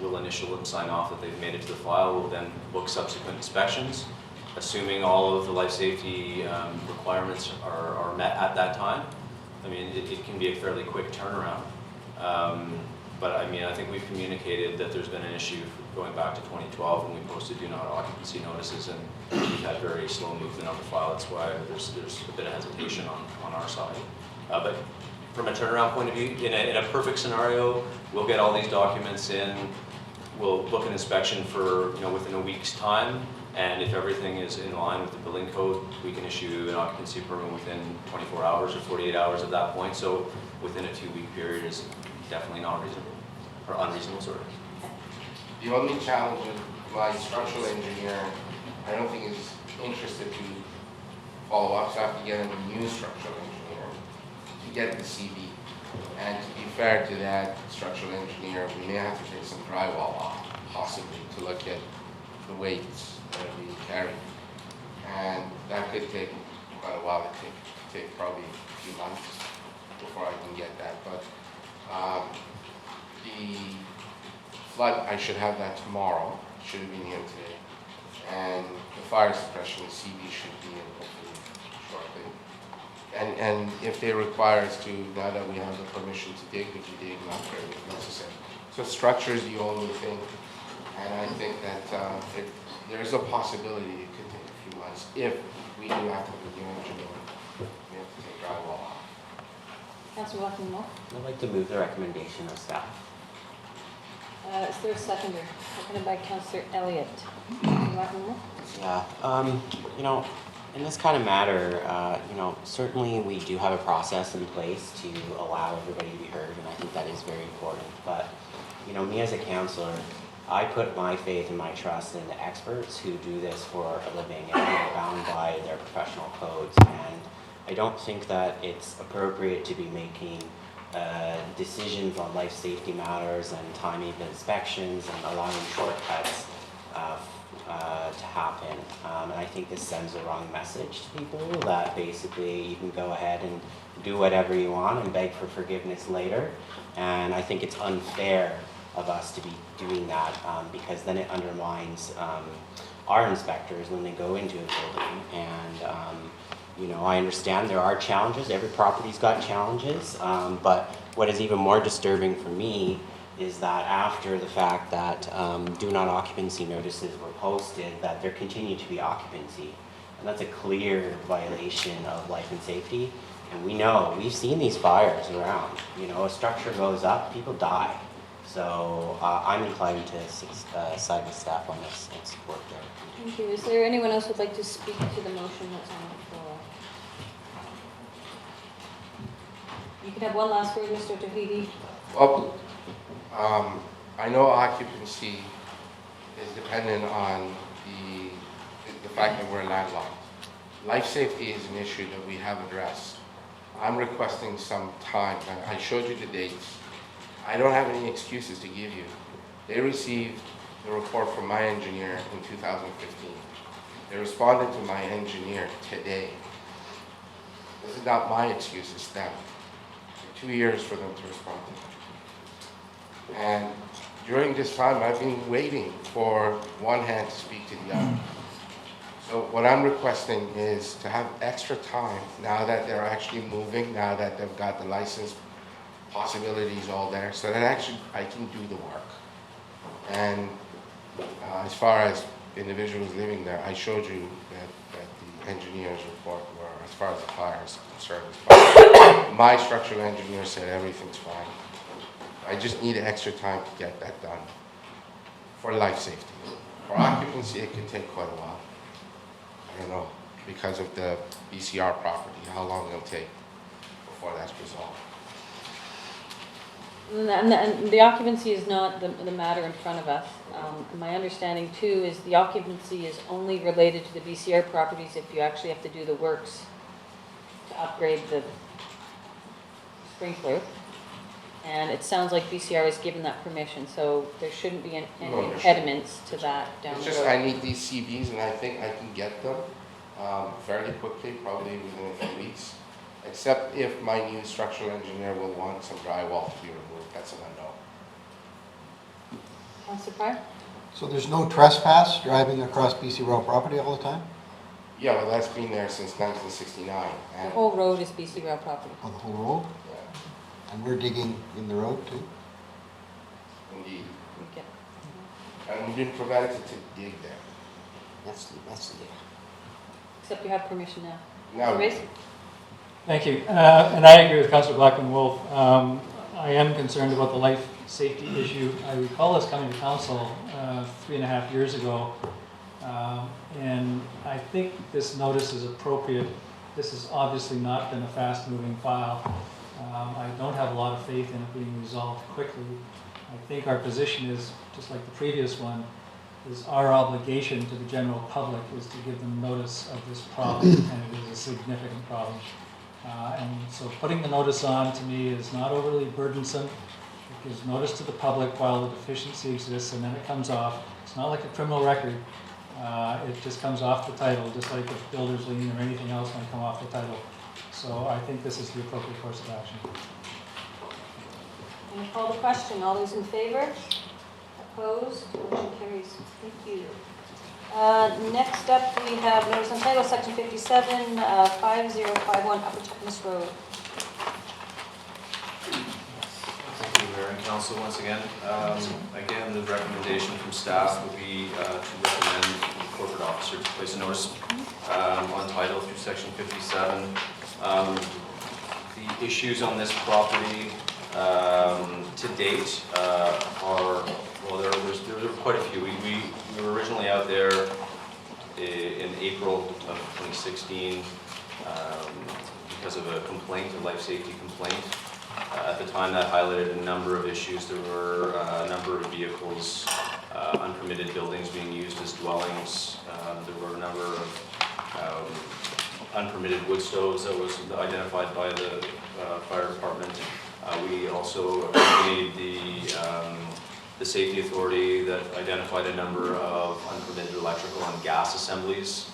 We'll initial them, sign off that they've made it to the file. We'll then book subsequent inspections, assuming all of the life safety requirements are met at that time. I mean, it can be a fairly quick turnaround. But I mean, I think we've communicated that there's been an issue going back to 2012 when we posted do not occupancy notices, and we've had very slow movement of the file. That's why there's a bit of hesitation on our side. But from a turnaround point of view, in a perfect scenario, we'll get all these documents in, we'll book an inspection for within a week's time, and if everything is in line with the building code, we can issue an occupancy permit within 24 hours or 48 hours at that point. So within a 2-week period is definitely not reasonable, or unreasonable, sorry. The only challenge with my structural engineer, I don't think is interested to follow up, so I have to get a new structural engineer to get the CV. And to be fair to that structural engineer, we may have to take some drywall off, possibly, to look at the weights that are being carried. And that could take quite a while. It could take probably a few months before I can get that. But the flood, I should have that tomorrow. Should have been here today. And the fire suppression, the CV should be in hopefully shortly. And if they require us to, now that we have the permission to dig, we can dig and upgrade if necessary. So structure is the only thing. And I think that there is a possibility it could take a few months if we do have to have a new engineer. We have to take drywall off. Councillor Rockland-Moore? I'd like to move the recommendation of staff. Is there a seconder? Seconded by Councillor Elliott. Rockland-Moore? Yeah, in this kind of matter, certainly we do have a process in place to allow everybody to be heard, and I think that is very important. But, me as a councillor, I put my faith and my trust in the experts who do this for a living and are bound by their professional codes. And I don't think that it's appropriate to be making decisions on life safety matters and timing of inspections and allowing shortcuts to happen. And I think this sends the wrong message to people that basically you can go ahead and do whatever you want and beg for forgiveness later. And I think it's unfair of us to be doing that because then it undermines our inspectors when they go into a building. And I understand there are challenges. Every property's got challenges. But what is even more disturbing for me is that after the fact that do not occupancy notices were posted, that there continued to be occupancy. And that's a clear violation of life and safety. And we've seen these fires around. A structure goes up, people die. So I'm inclined to side with staff on this and support that. Thank you. Is there anyone else who would like to speak to the motion that's on the floor? You can have one last word, Mr. Tahiti. Well, I know occupancy is dependent on the fact that we're landlocked. Life safety is an issue that we have addressed. I'm requesting some time. I showed you the dates. I don't have any excuses to give you. They received the report from my engineer in 2015. They responded to my engineer today. This is not my excuse, it's them. It took 2 years for them to respond to me. And during this time, I've been waiting for one hand to speak to the other. So what I'm requesting is to have extra time now that they're actually moving, now that they've got the license possibilities all there, so that actually I can do the work. And as far as individuals living there, I showed you that the engineer's report were, as far as the fire is concerned, my structural engineer said everything's fine. I just need extra time to get that done for life safety. For occupancy, it could take quite a while. I don't know, because of the BCR property, how long it'll take before that's resolved. And the occupancy is not the matter in front of us. My understanding too is the occupancy is only related to the BCR properties if you actually have to do the works to upgrade the sprinkler. And it sounds like BCR has given that permission, so there shouldn't be any impediments to that down It's the just, road. I need these CVs and I think I can get them fairly quickly, probably within a few weeks. Except if my new structural engineer will want some drywall to be removed, that's an unknown. Councillor Pryor? So there's no trespass driving across BC Road property all the time? Yeah, well, that's been there since 1969. The And, whole road is BC Rail property. On the whole road? yeah, And we're digging in the road too? indeed. We get- And we've been prevented to dig there. That's the deal. Except you have permission now. Now, Reyes? Thank you. And I agree with Councillor Blackman Wolf. I am concerned about the life safety issue. I recall us coming to council 3.5 years ago. And I think this notice is appropriate. This has obviously not been a fast-moving file. I don't have a lot of faith in it being resolved quickly. I think our position is, just like the previous one, is our obligation to the general public is to give them notice of this problem, and it is a significant problem. And so putting the notice on, to me, is not overly burdensome. It gives notice to the public while the deficiency exists, and then it comes off. It's not like a criminal record. It just comes off the title, just like if builder's lien or anything else might come off the title. So I think this is the appropriate course of action. Can I call the question? All those in favor? Opposed? Motion carries. Thank you. Next up, we have notice on title, section 57, 5051 Upper Tuckamus Road. Thank you, Mayor and Council, once again. Again, the recommendation from staff would be to recommend the corporate officer to place a notice on title through section 57. The issues on this property to date are, well, there were quite a few. We were originally out there in April of 2016 because of a complaint, a life safety complaint. At the time, that highlighted a number of issues. There were a number of vehicles, unpermitted buildings being used as dwellings. There were a number of unpermitted wood stoves that was identified by the fire department. We also accompanied the safety authority that identified a number of unpermitted electrical and gas assemblies.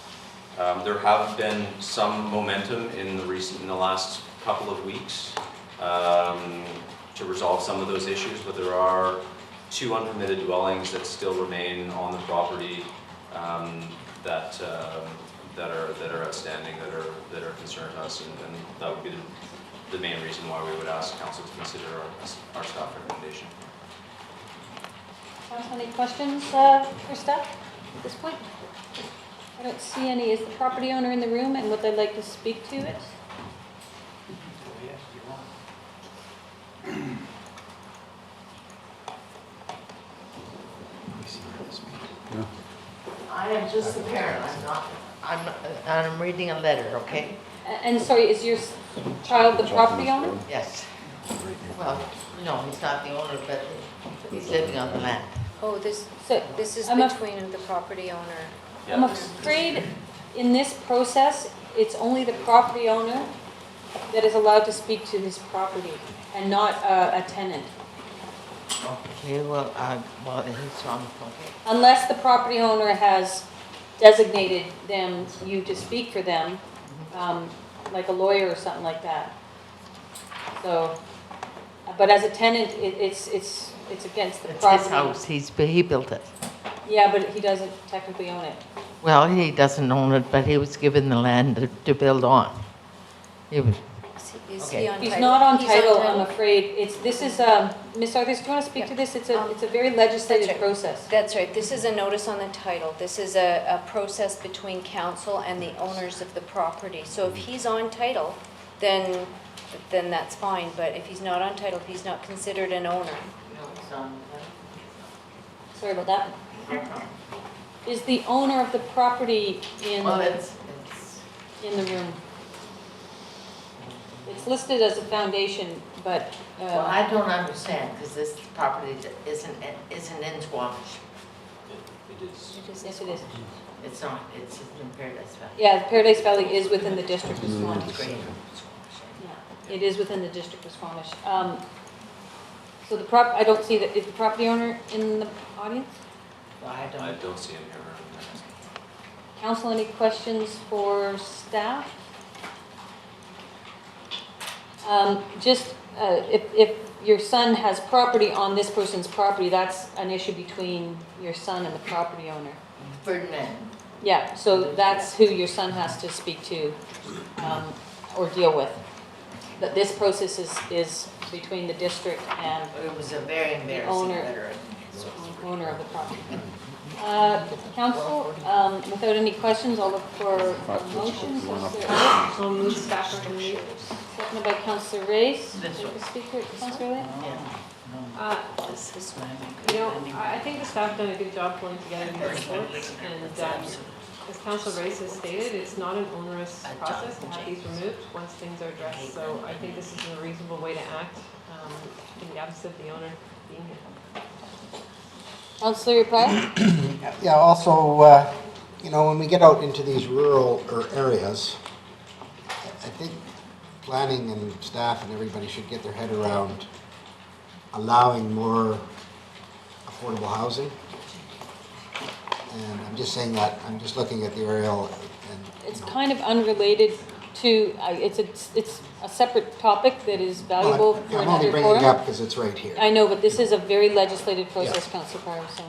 There have been some momentum in the last couple of weeks to resolve some of those issues, but there are 2 unpermitted dwellings that still remain on the property that are outstanding, that are concerned to us, and that would be the main reason why we would ask council to consider our staff recommendation. Council, any questions for staff at this point? I don't see any. Is the property owner in the room, and would they like to speak to it? I am just the parent, I'm reading a letter, okay? And sorry, is your child the property owner? Yes. Well, no, he's not the owner, but he's living on the land. Oh, this is I'm a- between the property owner. I'm afraid in this process, it's only the property owner that is allowed to speak to this property and not a tenant. Okay, well, he's on, okay. Unless the property owner has designated you to speak for them, like a lawyer or something like that. So, but as a tenant, it's against the It's property. his house, he built it. Yeah, but he doesn't technically own it. Well, he doesn't own it, but he was given the land to build on. He was, Is Okay. he on title? He's not on He's title, I'm afraid. This is, Ms. Arthurs, do you want to speak to this? It's a very legislative That's right. process. That's right, this is a notice on the title. This is a process between council and the owners of the property. So if he's on title, then that's fine, but if he's not on title, he's not considered an owner. Sorry about that. Is the owner of the property in, Well, in the room? It's listed as a foundation, but, well, I don't understand, because this property isn't in Squamish. It is. yes, it is. It's not, it's in Paradise Valley. Yeah, Paradise Valley is within the district of Squamish. Great. Yeah, it is within the district of Squamish. So the I don't see is the property owner in the audience? Well, I I don't, don't see him here. Council, any questions for staff? If your son has property on this person's property, that's an issue between your son and the property owner. Ferdinand. Yeah, so that's who your son has to speak to, or deal with. That this process is between the district and It was a very embarrassing owner. letter. owner of the property. Council, without any questions, I'll look for a motion. I'll move staff recommendation. Seconded by Councillor Race. This Take one. a speaker, Councillor Lane. Uh, This one. You know, I think the staff done a good job pulling together these reports, and as Council Race has stated, it's not an onerous process to have these removed once things are addressed, so I think this is a reasonable way to act in the absence of the owner being here. Councillor Pryor? Yeah, also, you know, when we get out into these rural areas, I think planning and staff and everybody should get their head around allowing more affordable housing. And I'm just saying that, I'm just looking at the aerial and. It's kind of unrelated to, it's a separate topic that is valuable for I'm only another bringing it forum. up because it's right here. I know, but this is a very legislative process, Yeah. Councillor Pryor, so.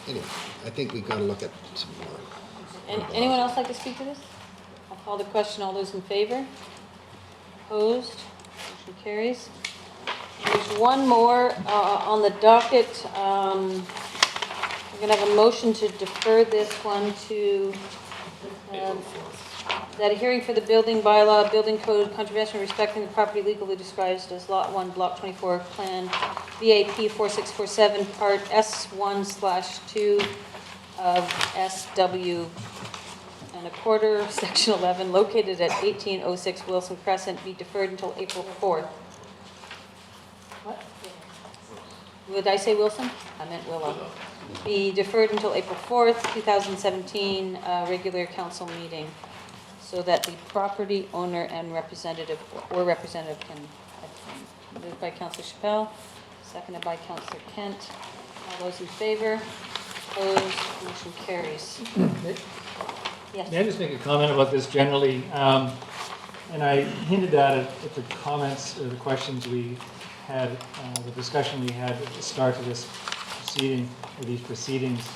Anyway, I think we've got to look at some more. Anyone else like to speak to this? I'll call the question. All those in favor? Opposed? Motion carries. There's one more on the docket. We're going to have a motion to defer this one to that a hearing for the building bylaw, building code contravention respecting the property legally described as Lot 1, Block 24, Plan VAP 4647, Part S1/2 of SW and a quarter, Section 11, located at 1806 Wilson Crescent, be deferred until April 4th. What? Would I say Wilson? I meant Willow. Be deferred until April 4th, 2017, regular council meeting, so that the property owner and representative can attend. Moved by Councillor Chappelle, seconded by Councillor Kent. All those in favor? Opposed? Motion carries. Yes. May I just make a comment about this generally? And I hinted at it at the comments or the questions we had, the discussion we had at the start of this proceeding, or these proceedings.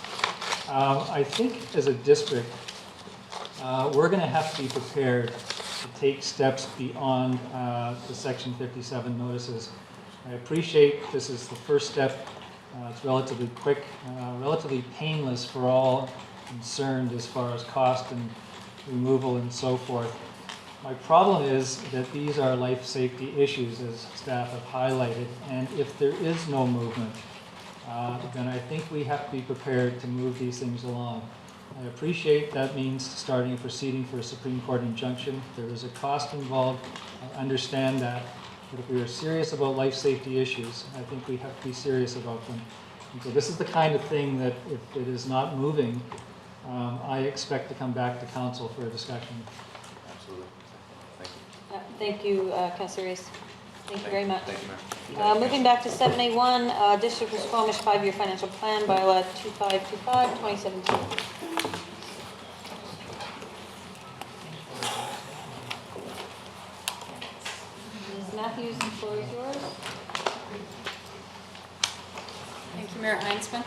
I think as a district, we're going to have to be prepared to take steps beyond the Section 57 notices. I appreciate this is the first step. It's relatively quick, relatively painless for all concerned as far as cost and removal and so forth. My problem is that these are life safety issues, as staff have highlighted, and if there is no movement, then I think we have to be prepared to move these things along. I appreciate that means starting a proceeding for a Supreme Court injunction. There is a cost involved. I understand that. But if we are serious about life safety issues, I think we have to be serious about them. And so this is the kind of thing that if it is not moving, I expect to come back to council for a discussion. Absolutely. Thank you. Thank you, Councillor Race. Thank you very much. Thank you, Mayor. Moving back to 7A1, District of Squamish 5-year financial plan, bylaw 2525, 2017. Ms. Matthews, the floor is yours. Thank you, Mayor Heinzman.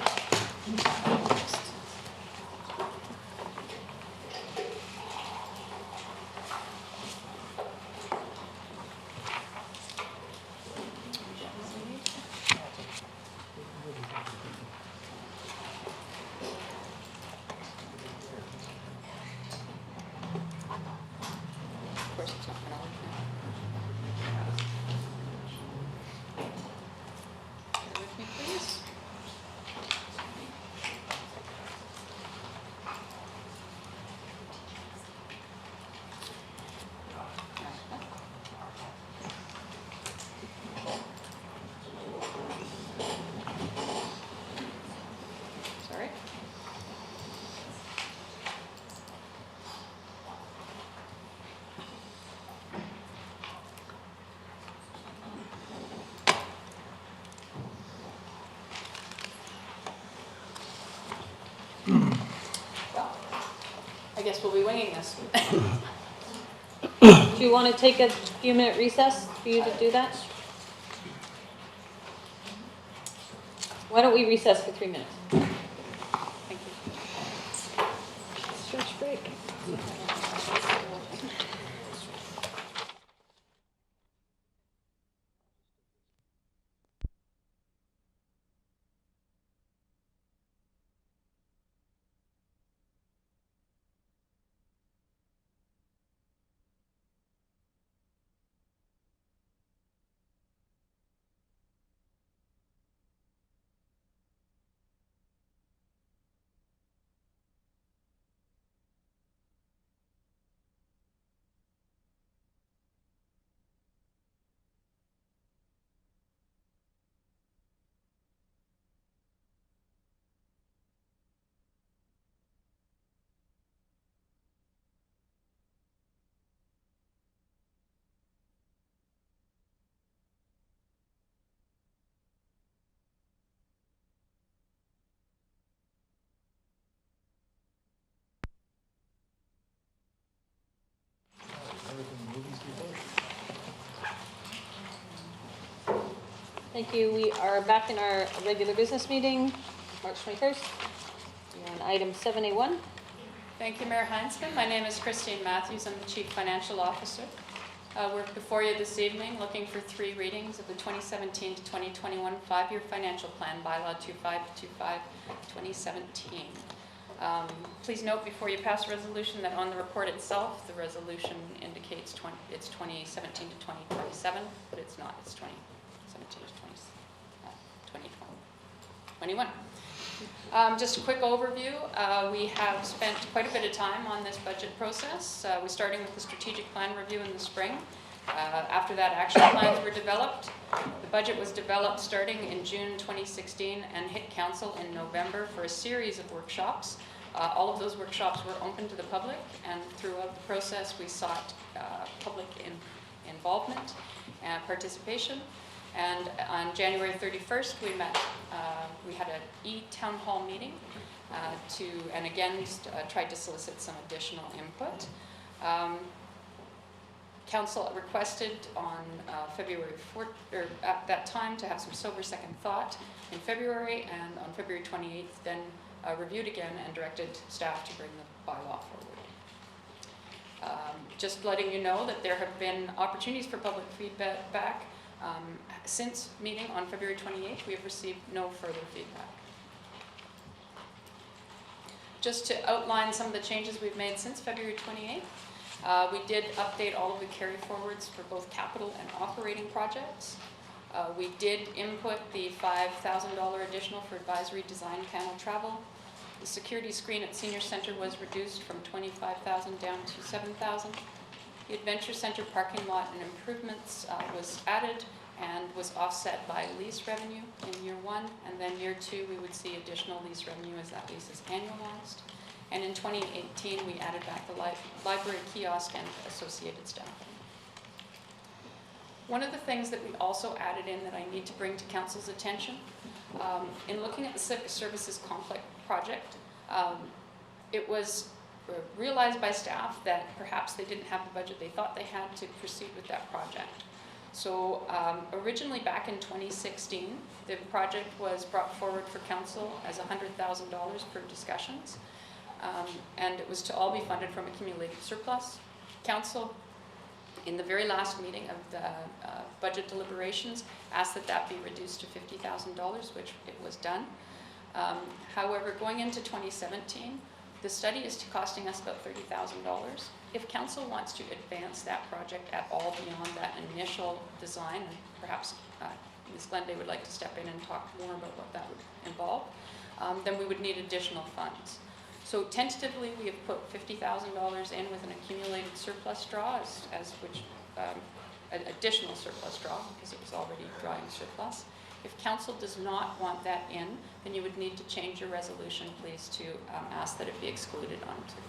Of course, it's not gonna work now. Bear with me, please. guess we'll be winging this. Do you want to take a few minute recess for you to do that? Why don't we recess for 3 minutes? Thank you. Stretch break. Thank you. We are back in our regular business meeting, March 21st. We're on item 7A1. Thank you, Mayor Heinzman. My name is Christine Matthews. I'm the Chief Financial Officer. We're before you this evening looking for 3 readings of the 2017 to 2021 5-year financial plan, Bylaw 2525, 2017. Please note before you pass a resolution that on the report itself, the resolution indicates it's 2017 to 2027, but it's not. It's 2017 to 2021. Just a quick overview. We have spent quite a bit of time on this budget process. We're starting with the strategic plan review in the spring. After that, action plans were developed. The budget was developed starting in June 2016 and hit council in November for a series of workshops. All of those workshops were open to the public, and throughout the process we sought public involvement and participation. And on January 31st, we met. We had an e-town hall meeting and again tried to solicit some additional input. Council requested on February 4th, or at that time, to have some sober second thought in February, and on February 28th, then reviewed again and directed staff to bring the bylaw forward. Just letting you know that there have been opportunities for public feedback. Since meeting on February 28th, we have received no further feedback. Just to outline some of the changes we've made since February 28th, we did update all of the carry forwards for both capital and operating projects. We did input the $5,000 additional for advisory design panel travel. The security screen at Senior Center was reduced from $25,000 down to $7,000. The Adventure Center parking lot and improvements was added and was offset by lease revenue in year 1, and then year 2 we would see additional lease revenue as that lease is annualized. And in 2018 we added back the library kiosk and associated staffing. One of the things that we also added in that I need to bring to council's attention, in looking at the Civic Services Conflict project, it was realized by staff that perhaps they didn't have the budget they thought they had to proceed with that project. So originally back in 2016, the project was brought forward for council as $100,000 for discussions, and it was to all be funded from accumulated surplus. Council, in the very last meeting of the budget deliberations, asked that that be reduced to $50,000, which it was done. However, going into 2017, the study is costing us about $30,000. If council wants to advance that project at all beyond that initial design, and perhaps Ms. Glende would like to step in and talk more about what that would involve, then we would need additional funds. So tentatively, we have put $50,000 in with an accumulated surplus draw, an additional surplus draw, because it was already drawing surplus. If council does not want that in, then you would need to change your resolution, please, to ask that it be excluded on third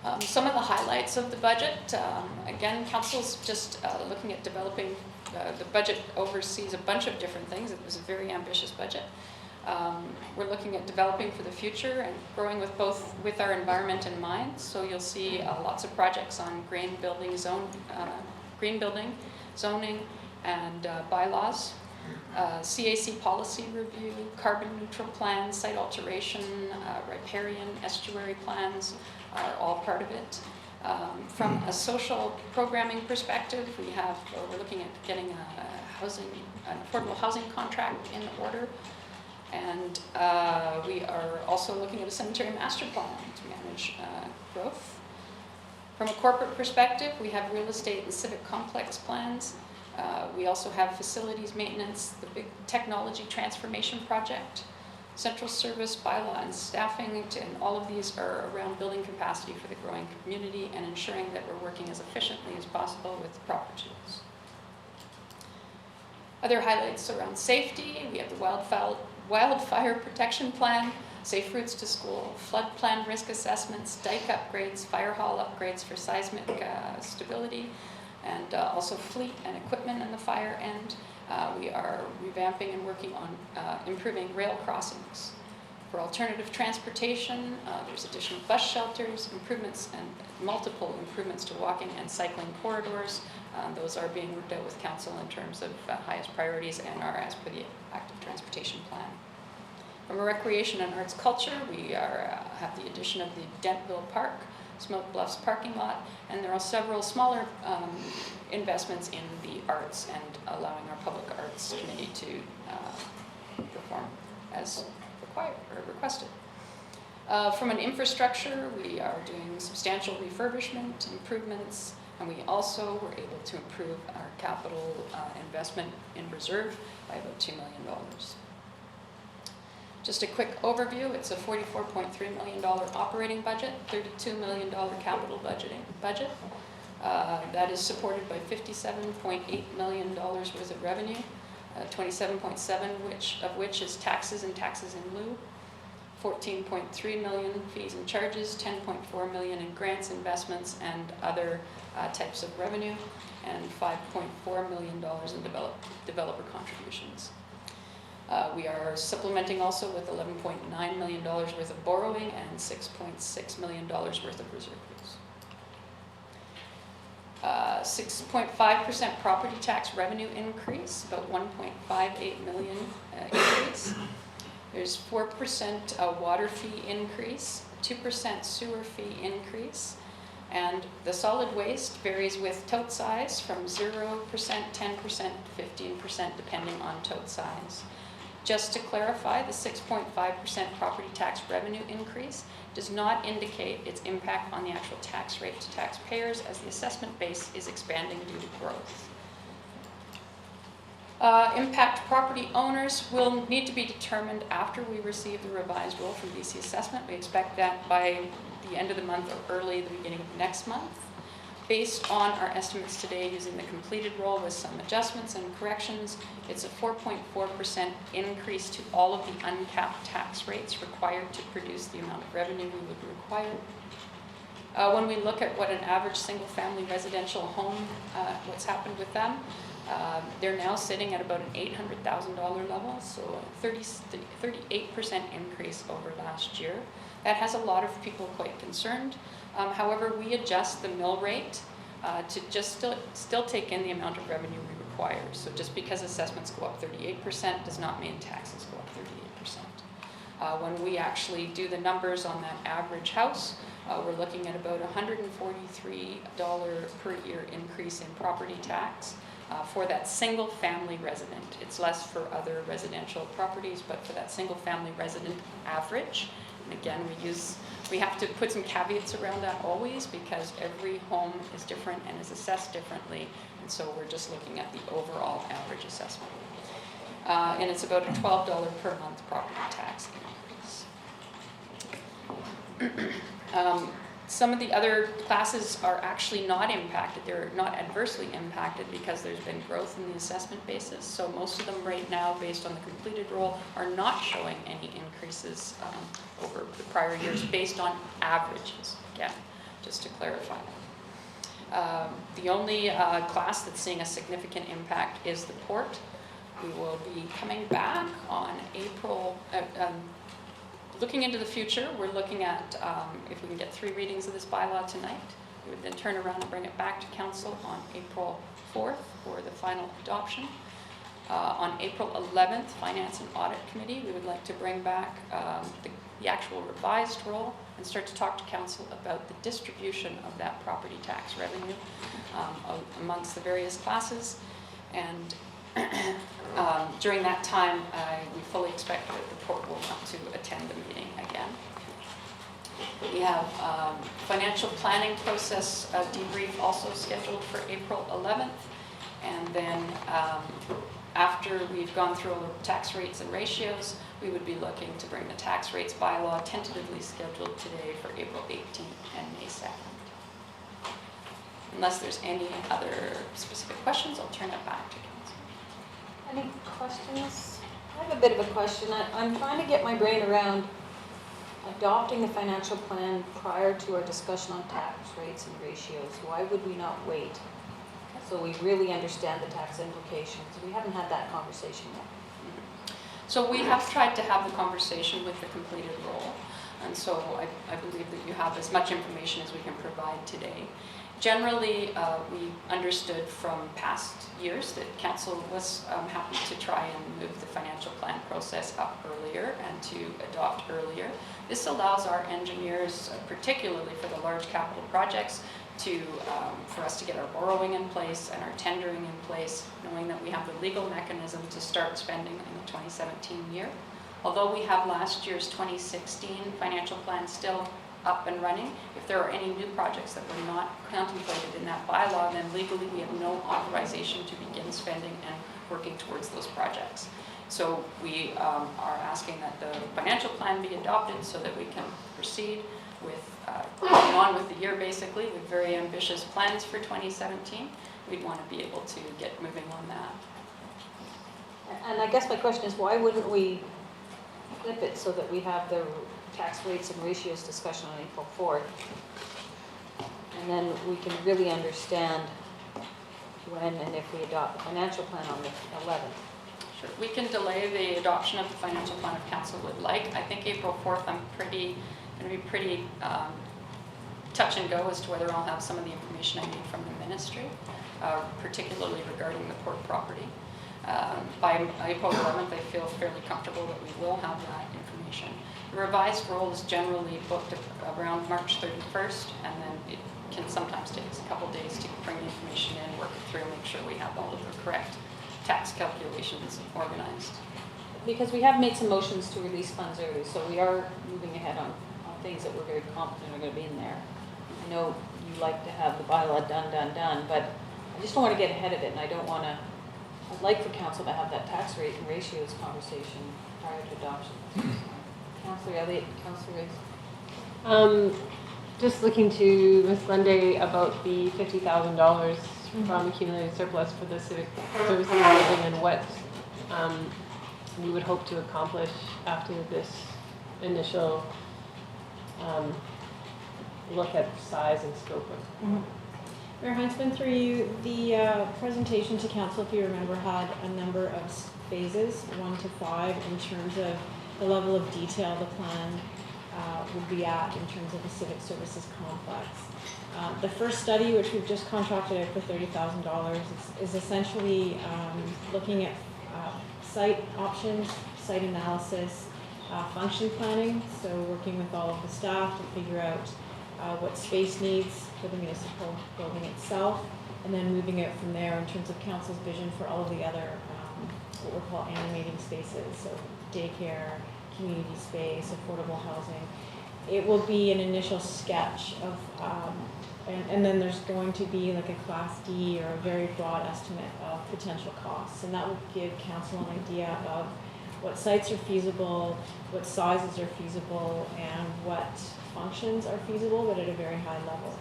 reading. Some of the highlights of the budget. Again, council's just looking at developing, the budget oversees a bunch of different things. It was a very ambitious budget. we're looking at developing for the future and growing with our environment in mind. So you'll see lots of projects on green building zoning and bylaws. CAC policy review, carbon neutral plans, site alteration, riparian, estuary plans are all part of it. From a social programming perspective, we're looking at getting an affordable housing contract in order. And we are also looking at a cemetery master plan to manage growth. From a corporate perspective, we have real estate and civic complex plans. We also have facilities maintenance, the big technology transformation project, central service bylaw and staffing, and all of these are around building capacity for the growing community and ensuring that we're working as efficiently as possible with proper tools. Other highlights around safety, we have the wildfire protection plan, safe routes to school, flood plan risk assessments, dike upgrades, fire hall upgrades for seismic stability, and also fleet and equipment in the fire end. We are revamping and working on improving rail crossings. For alternative transportation, there's additional bus shelters, improvements and multiple improvements to walking and cycling corridors. Those are being worked out with council in terms of highest priorities and are as per the active transportation plan. From a recreation and arts culture, we have the addition of the Dentville Park, Smoke Bluffs parking lot, and there are several smaller investments in the arts and allowing our public arts committee to perform as required or requested. From an infrastructure, we are doing substantial refurbishment improvements, and we also were able to improve our capital investment in reserve by about $2 million. Just a quick overview, it's a $44.3 million operating budget, $32 million capital budget. That is supported by $57.8 million worth of revenue, 27.7 of which is taxes and taxes in lieu, 14.3 million fees and charges, 10.4 million in grants, investments, and other types of revenue, and $5.4 million in developer contributions. We are supplementing also with $11.9 million worth of borrowing and $6.6 million worth of reserve use. 6.5% property tax revenue increase, about 1.58 million increase. There's 4% water fee increase, 2% sewer fee increase, and the solid waste varies with tote size from 0%, 10%, 15% depending on tote size. Just to clarify, the 6.5% property tax revenue increase does not indicate its impact on the actual tax rate to taxpayers, as the assessment base is expanding due to growth. Impact property owners will need to be determined after we receive the revised roll from BC Assessment. We expect that by the end of the month or early the beginning of next month. Based on our estimates today using the completed roll with some adjustments and corrections, it's a 4.4% increase to all of the uncapped tax rates required to produce the amount of revenue we would require. When we look at what an average single-family residential home, what's happened with them, they're now sitting at about an $800,000 level, so a 38% increase over last year. That has a lot of people quite concerned. However, we adjust the mill rate to just still take in the amount of revenue we require. So just because assessments go up 38% does not mean taxes go up 38%. When we actually do the numbers on that average house, we're looking at about $143 per year increase in property tax for that single family resident. It's less for other residential properties, but for that single family resident average. And again, we have to put some caveats around that always, because every home is different and is assessed differently. And so we're just looking at the overall average assessment. And it's about a $12 per month property tax increase. Some of the other classes are actually not impacted. They're not adversely impacted because there's been growth in the assessment basis. So most of them right now, based on the completed roll, are not showing any increases over the prior years based on averages, again, just to clarify. The only class that's seeing a significant impact is the port. We will be coming back on Looking into the future, we're looking at if we can get 3 readings of this bylaw tonight. We would then turn around and bring it back to council on April 4th for the final adoption. On April 11th, Finance and Audit Committee, we would like to bring back the actual revised roll and start to talk to council about the distribution of that property tax revenue amongst the various classes. And during that time, we fully expect that the port will want to attend the meeting again. We have financial planning process debrief also scheduled for April 11th. And then after we've gone through all the tax rates and ratios, we would be looking to bring the tax rates bylaw tentatively scheduled today for April 18th and May 2nd. Unless there's any other specific questions, I'll turn it back to council. Any questions? I have a bit of a question. I'm trying to get my brain around adopting the financial plan prior to our discussion on tax rates and ratios. Why would we not wait so we really understand the tax implications? We haven't had that conversation yet. So we have tried to have the conversation with the completed roll, and so I believe that you have as much information as we can provide today. Generally, we understood from past years that council was happy to try and move the financial plan process up earlier and to adopt earlier. This allows our engineers, particularly for the large capital projects, for us to get our borrowing in place and our tendering in place, knowing that we have the legal mechanism to start spending in the 2017 year. Although we have last year's 2016 financial plan still up and running, if there are any new projects that were not contemplated in that bylaw, then legally we have no authorization to begin spending and working towards those projects. So we are asking that the financial plan be adopted so that we can proceed with going on with the year basically with very ambitious plans for 2017. We'd want to be able to get moving on that. And I guess my question is, why wouldn't we flip it so that we have the tax rates and ratios discussion on April 4th? And then we can really understand when and if we adopt the financial plan on the 11th. Sure. We can delay the adoption of the financial plan if council would like. I think April 4th, I'm going to be pretty touch and go as to whether I'll have some of the information I need from the ministry, particularly regarding the port property. By April 11th, I feel fairly comfortable that we will have that information. The revised roll is generally booked around March 31st, and then it can sometimes take us a couple days to bring the information in, work it through, make sure we have all of the correct tax calculations organized. Because we have made some motions to release funds early, so we are moving ahead on things that we're very confident are going to be in there. I know you like to have the bylaw done, but I just don't want to get ahead of it, and I don't want to. I'd like for council to have that tax rate and ratios conversation prior to adoption. Councillor Elliott, Councillor Race. Just looking to Ms. Glende about the $50,000 from accumulated surplus for the civic services building and what we would hope to accomplish after this initial look at size and scope of. Mayor Heinzman, through you, the presentation to council, if you remember, had a number of phases, 1 to 5, in terms of the level of detail the plan would be at in terms of the civic services complex. The first study, which we've just contracted out for $30,000, is essentially looking at site options, site analysis, function planning, so working with all of the staff to figure out what space needs for the municipal building itself, and then moving out from there in terms of council's vision for all of the other what we'll call animating spaces, so daycare, community space, affordable housing. It will be an initial sketch of, and then there's going to be like a Class D or a very broad estimate of potential costs, and that will give council an idea of what sites are feasible, what sizes are feasible, and what functions are feasible, but at a very high level.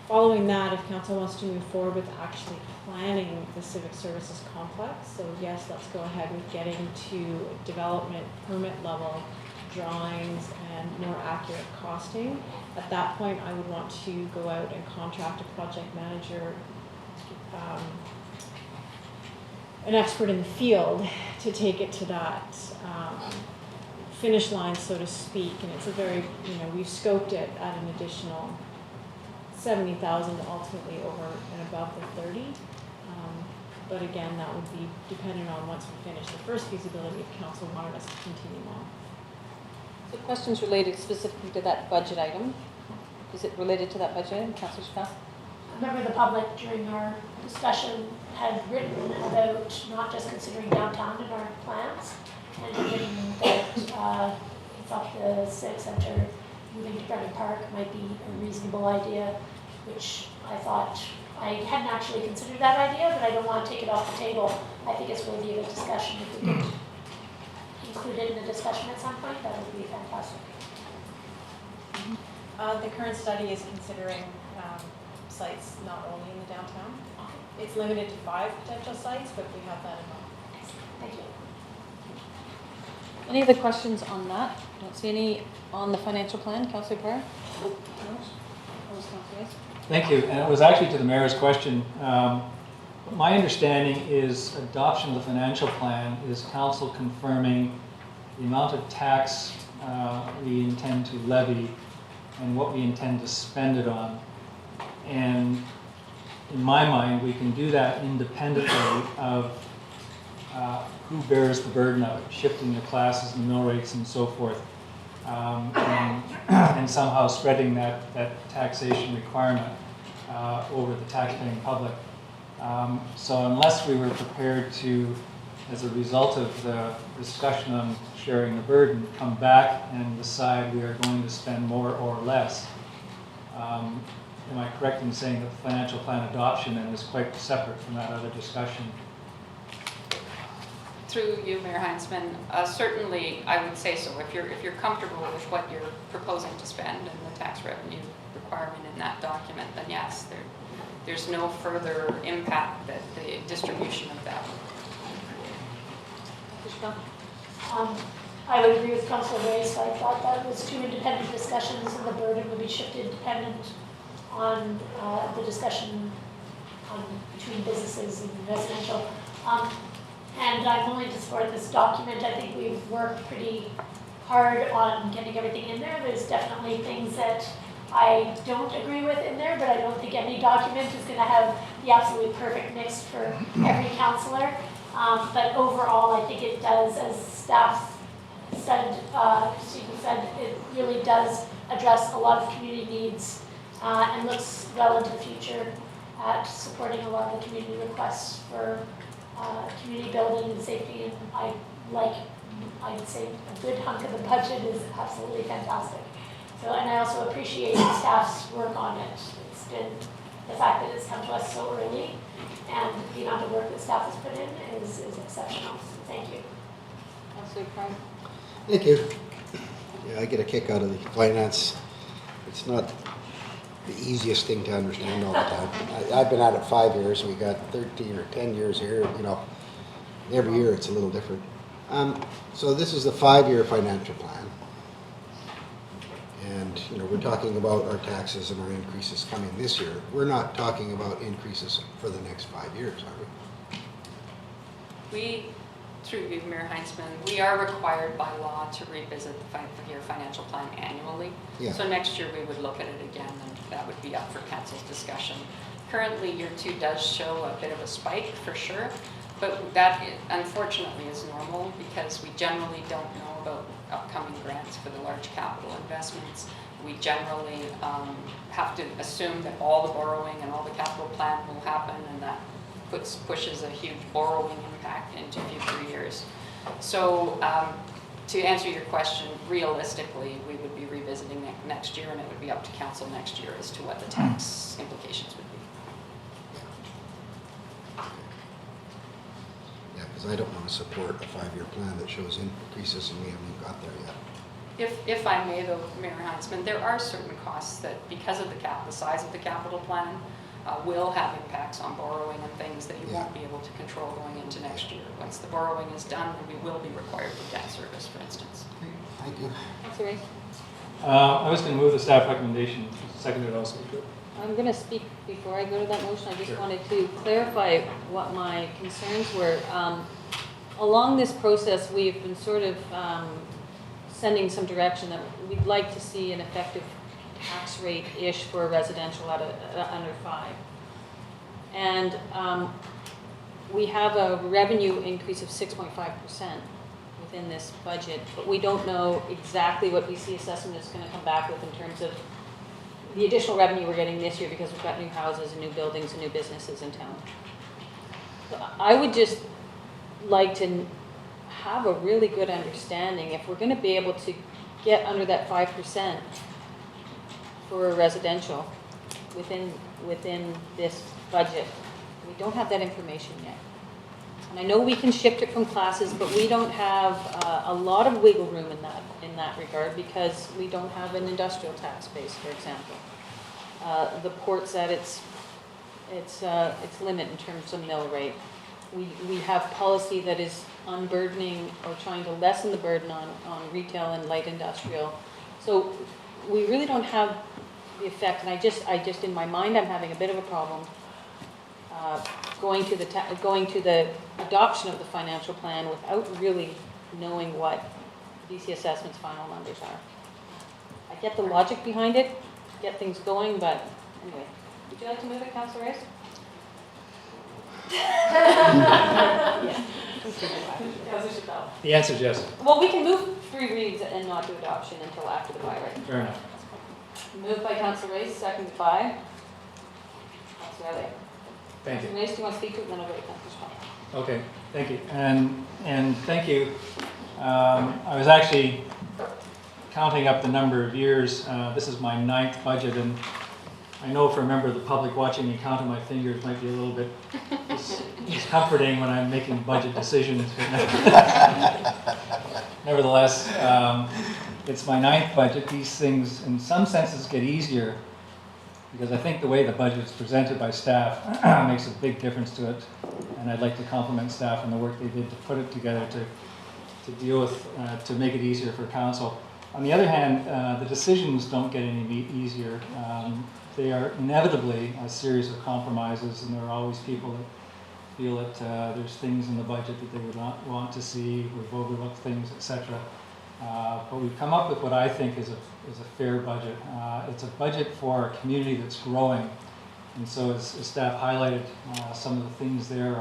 Following that, if council wants to move forward with actually planning the civic services complex, so yes, let's go ahead with getting to development permit level drawings and more accurate costing. At that point, I would want to go out and contract a project manager, an expert in the field, to take it to that finish line, so to speak, and it's a very, we've scoped it at an additional 70,000 ultimately over and above the 30. But again, that would be dependent on once we finish the first feasibility if council wanted us to continue on. So questions related specifically to that budget item? Is it related to that budget item, Councillor Scott? A member of the public during our discussion had written about not just considering downtown in our plans, and had written that he thought the civic centre moving to Brennan Park might be a reasonable idea, which I thought, I hadn't actually considered that idea, but I don't want to take it off the table. I think it's worthy of a discussion. If we could include it in the discussion at some point, that would be fantastic. The current study is considering sites not only in the downtown. It's limited to 5 potential sites, but we have that in mind. Thank you. Any other questions on that? I don't see any on the financial plan. Councillor Parr? No? Thank you. And it was actually to the mayor's question. My understanding is adoption of the financial plan is council confirming the amount of tax we intend to levy and what we intend to spend it on. And in my mind, we can do that independently of who bears the burden of it, shifting the classes and mill rates and so forth, and somehow spreading that taxation requirement over the taxpaying public. So unless we were prepared to, as a result of the discussion on sharing the burden, come back and decide we are going to spend more or less, am I correct in saying that the financial plan adoption then is quite separate from that other discussion? Through you, Mayor Heinzman, certainly I would say so. If you're comfortable with what you're proposing to spend and the tax revenue requirement in that document, then yes, there's no further impact that the distribution of that. I would agree with Councillor Race. I thought that was 2 independent discussions and the burden would be shifted dependent on the discussion between businesses and residential. And I'm willing to support this document. I think we've worked pretty hard on getting everything in there. There's definitely things that I don't agree with in there, but I don't think any document is going to have the absolutely perfect mix for every councillor. But overall, I think it does, as staff said, Stephen said, it really does address a lot of community needs and looks well into the future at supporting a lot of the community requests for community building and safety. And I'd say a good hunk of the budget is absolutely fantastic. So, and I also appreciate staff's work on it. It's been the fact that it's come to us so early, and the amount of work that staff has put in is exceptional. So thank you. Councillor Parr? Thank you. Yeah, I get a kick out of the finance. It's not the easiest thing to understand all the time. I've been at it 5 years. We got 13 or 10 years here. Every year it's a little different. So this is the 5-year financial plan. And, we're talking about our taxes and our increases coming this year. We're not talking about increases for the next 5 years, are we? Through you, Mayor Heinzman, we are required by law to revisit the 5-year financial plan annually. Yeah. So next year we would look at it again, and that would be up for council's discussion. Currently, year 2 does show a bit of a spike for sure, but that unfortunately is normal because we generally don't know about upcoming grants for the large capital investments. We generally have to assume that all the borrowing and all the capital plan will happen, and that pushes a huge borrowing impact into future years. So to answer your question, realistically, we would be revisiting it next year, and it would be up to council next year as to what the tax implications would be. Yeah, because I don't want to support a 5-year plan that shows increases and we haven't even got there yet. If I may though, Mayor Heinzman, there are certain costs that, because of the size of the capital plan, will have impacts on borrowing and things that you won't be able to control going into next year. Once the borrowing is done, we will be required for debt service, for instance. Thank you. Councillor Race? I was going to move the staff recommendation, seconded also. I'm going to speak before I go to that motion. I just wanted to clarify what my concerns were. Along this process, we've been sort of sending some direction that we'd like to see an effective tax rate-ish for a residential at under 5. And we have a revenue increase of 6.5% within this budget, but we don't know exactly what BC assessment is going to come back with in terms of the additional revenue we're getting this year because we've got new houses and new buildings and new businesses in town. So I would just like to have a really good understanding if we're going to be able to get under that 5% for a residential within this budget. We don't have that information yet. And I know we can shift it from classes, but we don't have a lot of wiggle room in that regard because we don't have an industrial tax base, for example. The port's at its limit in terms of mill rate. We have policy that is unburdening or trying to lessen the burden on retail and light industrial. So we really don't have the effect, and I just in my mind I'm having a bit of a problem going to the adoption of the financial plan without really knowing what BC Assessment's final numbers are. I get the logic behind it, get things going, but anyway. Would you like to move it, Councillor Rice? Yeah. The answer is yes. Well, we can move 3 reads and not do adoption until after the by right. Fair enough. Moved by Councillor Rice, seconded by Councillor Elliott. Thank you. Councillor Rice, do you want to speak to it? Then I'll go to Councillor Scott. Okay, thank you. And thank you. I was actually counting up the number of years. This is my 9th budget, and I know for a member of the public watching me counting my fingers might be a little bit discomforting when I'm making budget decisions. Nevertheless, it's my 9th budget. These things, in some senses, get easier because I think the way the budget is presented by staff makes a big difference to it. And I'd like to compliment staff on the work they did to put it together to deal with, to make it easier for council. On the other hand, the decisions don't get any easier. They are inevitably a series of compromises, and there are always people that feel that there's things in the budget that they would not want to see, we've overlooked things, etc. But we've come up with what I think is a fair budget. It's a budget for a community that's growing, and so as staff highlighted, some of the things there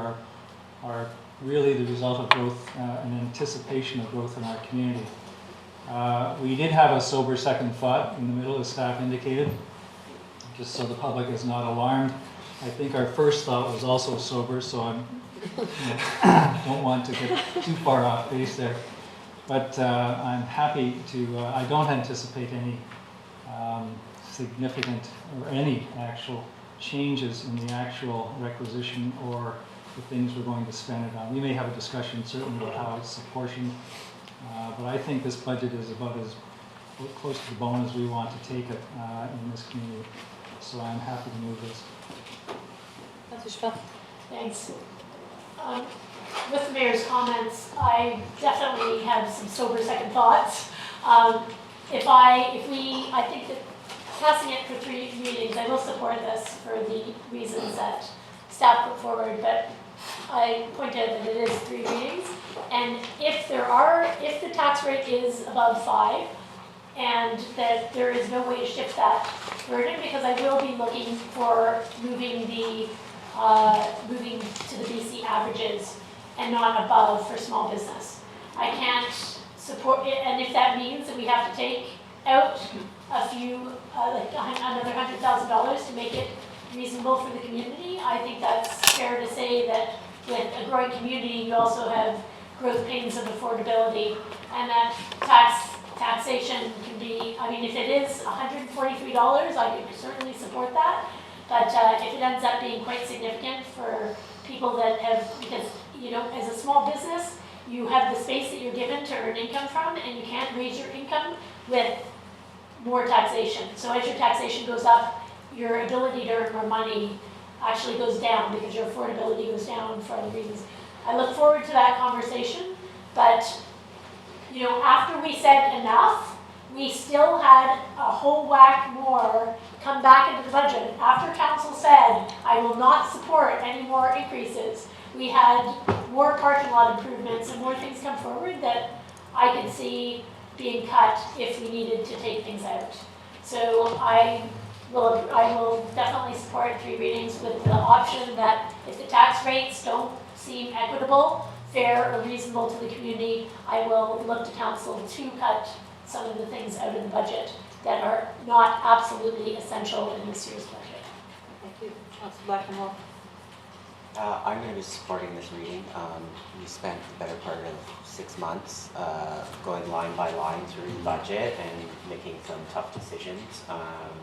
are really the result of growth and anticipation of growth in our community. We did have a sober second thought in the middle, as staff indicated, just so the public is not alarmed. I think our first thought was also sober, so I don't want to get too far off base there. But I'm happy to, I don't anticipate any significant or any actual changes in the actual requisition or the things we're going to spend it on. We may have a discussion certainly about how it's apportioned, but I think this budget is about as close to the bone as we want to take it in this community. So I'm happy to move this. Councillor Chappell. Thanks. With the mayor's comments, I definitely have some sober second thoughts. I think that passing it for 3 meetings, I will support this for the reasons that staff put forward, but I point out that it is 3 readings, and if the tax rate is above 5, and that there is no way to shift that burden, because I will be looking for moving to the BC averages and not above for small business. I can't support it, and if that means that we have to take out a few, like another $100,000 to make it reasonable for the community, I think that's fair to say that with a growing community, you also have growth pains of affordability, and that taxation can be, I mean, if it is $143, I could certainly support that. But if it ends up being quite significant for people that have, because, you know, as a small business, you have the space that you're given to earn income from, and you can't raise your income with more taxation. So as your taxation goes up, your ability to earn more money actually goes down because your affordability goes down for other reasons. I look forward to that conversation, but, you know, after we said enough, we still had a whole whack more come back into the budget. After council said, I will not support any more increases, we had more parking lot improvements and more things come forward that I could see being cut if we needed to take things out. So I will definitely support 3 readings with the option that if the tax rates don't seem equitable, fair, or reasonable to the community, I will look to council to cut some of the things out of the budget that are not absolutely essential in this year's budget. Thank you. Councillor Blackenhall. I'm going to be supporting this reading. We spent the better part of 6 months going line by line through the budget and making some tough decisions.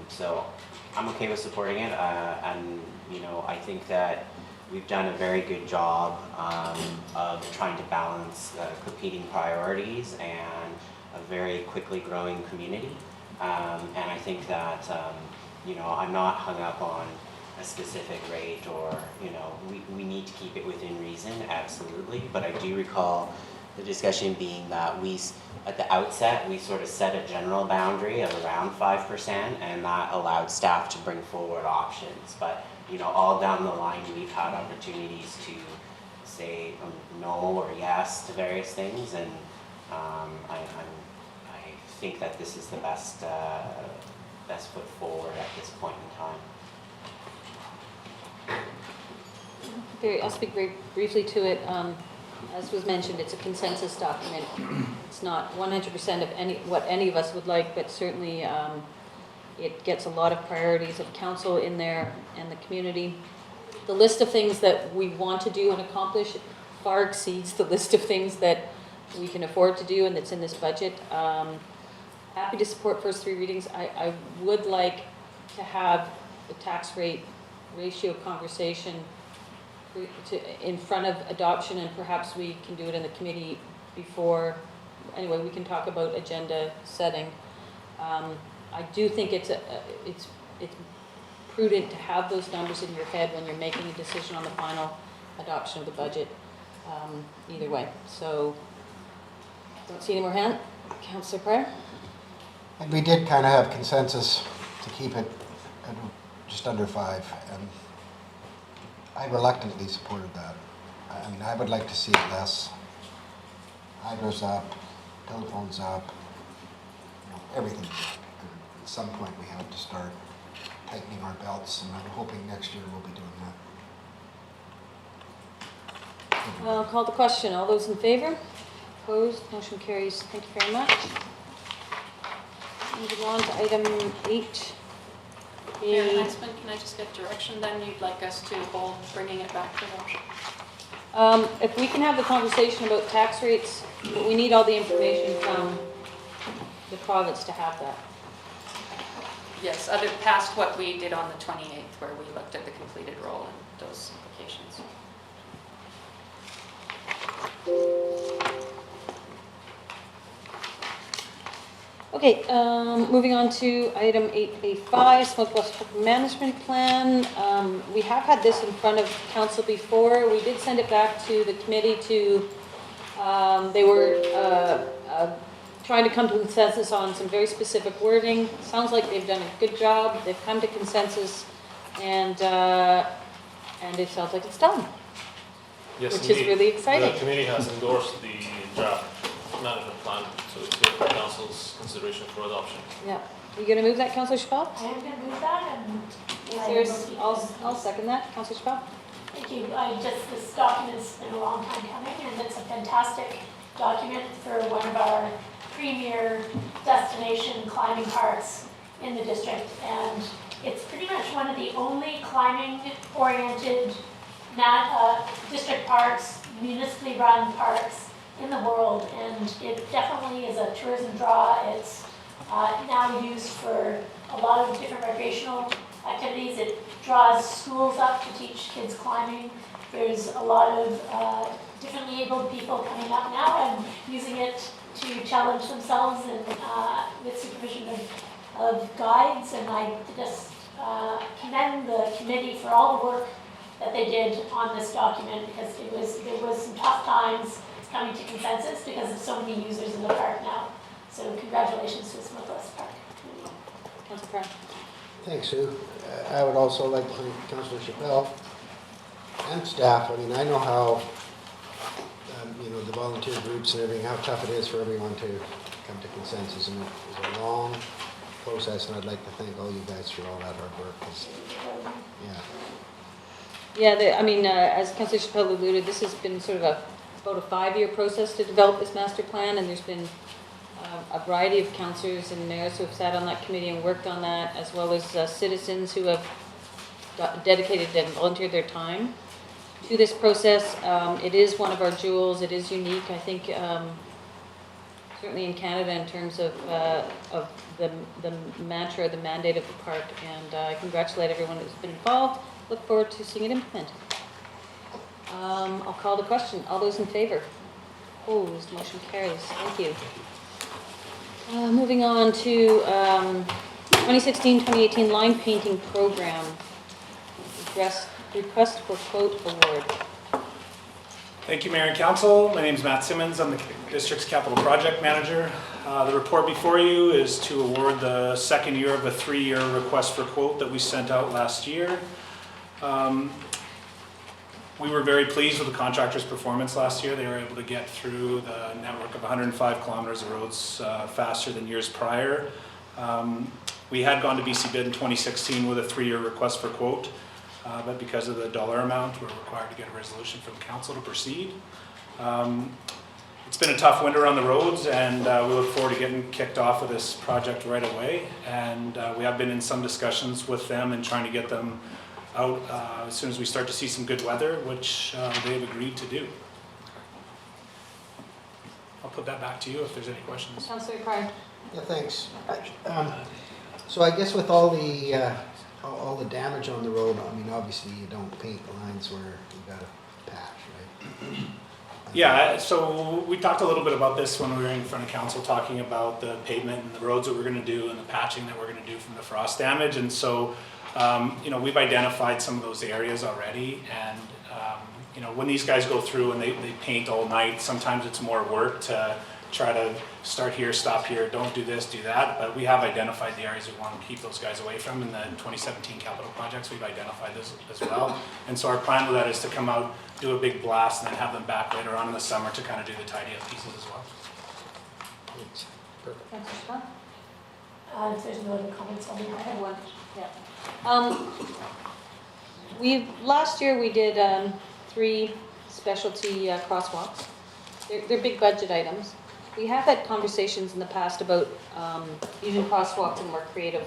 So I'm okay with supporting it, and you know, I think that we've done a very good job of trying to balance competing priorities and a very quickly growing community. And I think that you know, I'm not hung up on a specific rate, or you know, we need to keep it within reason, absolutely. But I do recall the discussion being that at the outset we sort of set a general boundary of around 5%, and that allowed staff to bring forward options. But you know, all down the line we've had opportunities to say no or yes to various things, and I think that this is the best foot forward at this point in time. I'll speak very briefly to it. As was mentioned, it's a consensus document. It's not 100% of what any of us would like, but certainly it gets a lot of priorities of council in there and the community. The list of things that we want to do and accomplish far exceeds the list of things that we can afford to do and that's in this budget. Happy to support first 3 readings. I would like to have the tax rate ratio conversation in front of adoption, and perhaps we can do it in the committee before. Anyway, we can talk about agenda setting. I do think it's prudent to have those numbers in your head when you're making a decision on the final adoption of the budget, either way. So, don't see any more hand. Councillor Pryor? And we did kind of have consensus to keep it at just under 5, and I reluctantly supported that. I mean, I would like to see it less. Hydro's up, telephone's up, you know, everything's up. And at some point we have to start tightening our belts, and I'm hoping next year we'll be doing that. I'll call the question. All those in favor? Opposed? Motion carries. Thank you very much. Moving on to item 8. Mayor Heinzman, can I just get direction then? You'd like us to hold bringing it back to them? If we can have the conversation about tax rates, but we need all the information from the province to have that. Yes, past what we did on the 28th, where we looked at the completed roll and those applications. Okay, moving on to item 8A5, Smoke Loss Management Plan. We have had this in front of council before. We did send it back to the committee to, they were trying to come to consensus on some very specific wording. Sounds like they've done a good job. They've come to consensus, and it sounds like it's done. Yes, which indeed. is really exciting. The committee has endorsed the draft management plan, so it's here for council's consideration for adoption. Yeah. Are you going to move that, Councillor Chappelle? I am going to move that, and I'll second that. Councillor Chappelle? thank you. This document's been a long time coming, and it's a fantastic document for one of our premier destination climbing parks in the district. And it's pretty much one of the only climbing-oriented district parks, municipally run parks in the world, and it definitely is a tourism draw. It's now used for a lot of different recreational activities. It draws schools up to teach kids climbing. There's a lot of differently abled people coming up now and using it to challenge themselves and with supervision of guides. And I just commend the committee for all the work that they did on this document, because there was some tough times coming to consensus because of so many users in the park now. So congratulations to the Smoke Loss Park community. Councillor Pryor. Thanks, Sue. I would also like to thank Councillor Chappelle and staff. I mean, I know how, you know, the volunteer groups and everything, how tough it is for everyone to come to consensus, and it was a long process, and I'd like to thank all you guys for all that hard work, 'cause, yeah. Yeah, as Councillor Chappelle alluded, this has been sort of about a 5-year process to develop this master plan, and there's been a variety of councillors and mayors who have sat on that committee and worked on that, as well as citizens who have dedicated and volunteered their time to this process. It is one of our jewels. It is unique, I think, certainly in Canada in terms of the mantra, the mandate of the park, and I congratulate everyone who's been involved. Look forward to seeing it implemented. I'll call the question. All those in favor? Opposed? Motion carries. Thank you. Moving on to 2016-2018 line painting program. Request for quote award. Thank you, Mayor and Council. My name is Matt Simmons. I'm the district's capital project manager. The report before you is to award the second year of a 3-year request for quote that we sent out last year. We were very pleased with the contractor's performance last year. They were able to get through the network of 105 kilometers of roads faster than years prior. We had gone to BC Bid in 2016 with a 3-year request for quote, but because of the dollar amount, we're required to get a resolution from council to proceed. It's been a tough winter on the roads, and we look forward to getting kicked off with this project right away. And we have been in some discussions with them and trying to get them out as soon as we start to see some good weather, which they've agreed to do. I'll put that back to you if there's any questions. Councillor Carr. Yeah, thanks. So I guess with all the damage on the road, I mean, obviously you don't paint the lines where you got a patch, right? Yeah, so we talked a little bit about this when we were in front of council talking about the pavement and the roads that we're going to do and the patching that we're going to do from the frost damage. And so, we've identified some of those areas already. And, when these guys go through and they paint all night, sometimes it's more work to try to start here, stop here, don't do this, do that. But we have identified the areas we want to keep those guys away from. In the 2017 capital projects, we've identified this as well. And so our plan with that is to come out, do a big blast, and then have them back later on in the summer to kind of do the tidy up pieces as well. Thanks. Perfect. Councillor Chappelle. If there's no other comments, I'll be I have one. Yeah. Last year we did 3 specialty crosswalks. They're big budget items. We have had conversations in the past about using crosswalks in a more creative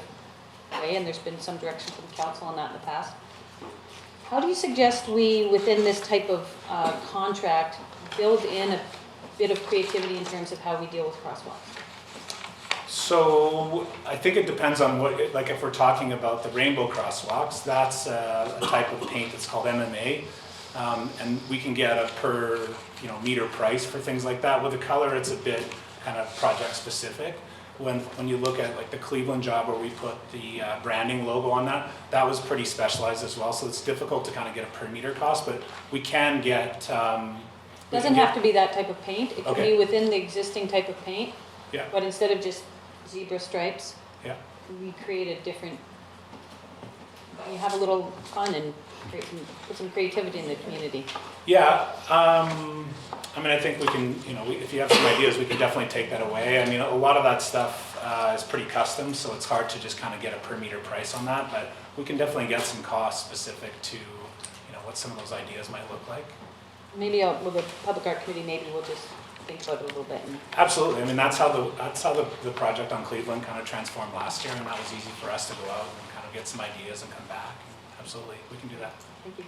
way, and there's been some direction from council on that in the past. How do you suggest we, within this type of contract, build in a bit of creativity in terms of how we deal with crosswalks? So I think it depends on what, like if we're talking about the rainbow crosswalks, that's a type of paint that's called MMA. And we can get a per meter price for things like that. With the color, it's a bit kind of project specific. When you look at like the Cleveland job where we put the branding logo on that, that was pretty specialized as well. So it's difficult to kind of get a per meter cost, but we can get. Doesn't have to be that type of paint. It can Okay. be within the existing type of paint. Yeah. But instead of just zebra stripes, Yeah. we create a different. You have a little fun and put some creativity in the community. Yeah, I mean, I think we can, if you have some ideas, we can definitely take that away. I mean, a lot of that stuff is pretty custom, so it's hard to just kind of get a per meter price on that, but we can definitely get some costs specific to, what some of those ideas might look like. Maybe with the public art committee, maybe we'll just think about it a little bit. Absolutely. I mean, that's how the project on Cleveland kind of transformed last year, and that was easy for us to go out and kind of get some ideas and come back. Absolutely, we can do that. Thank you.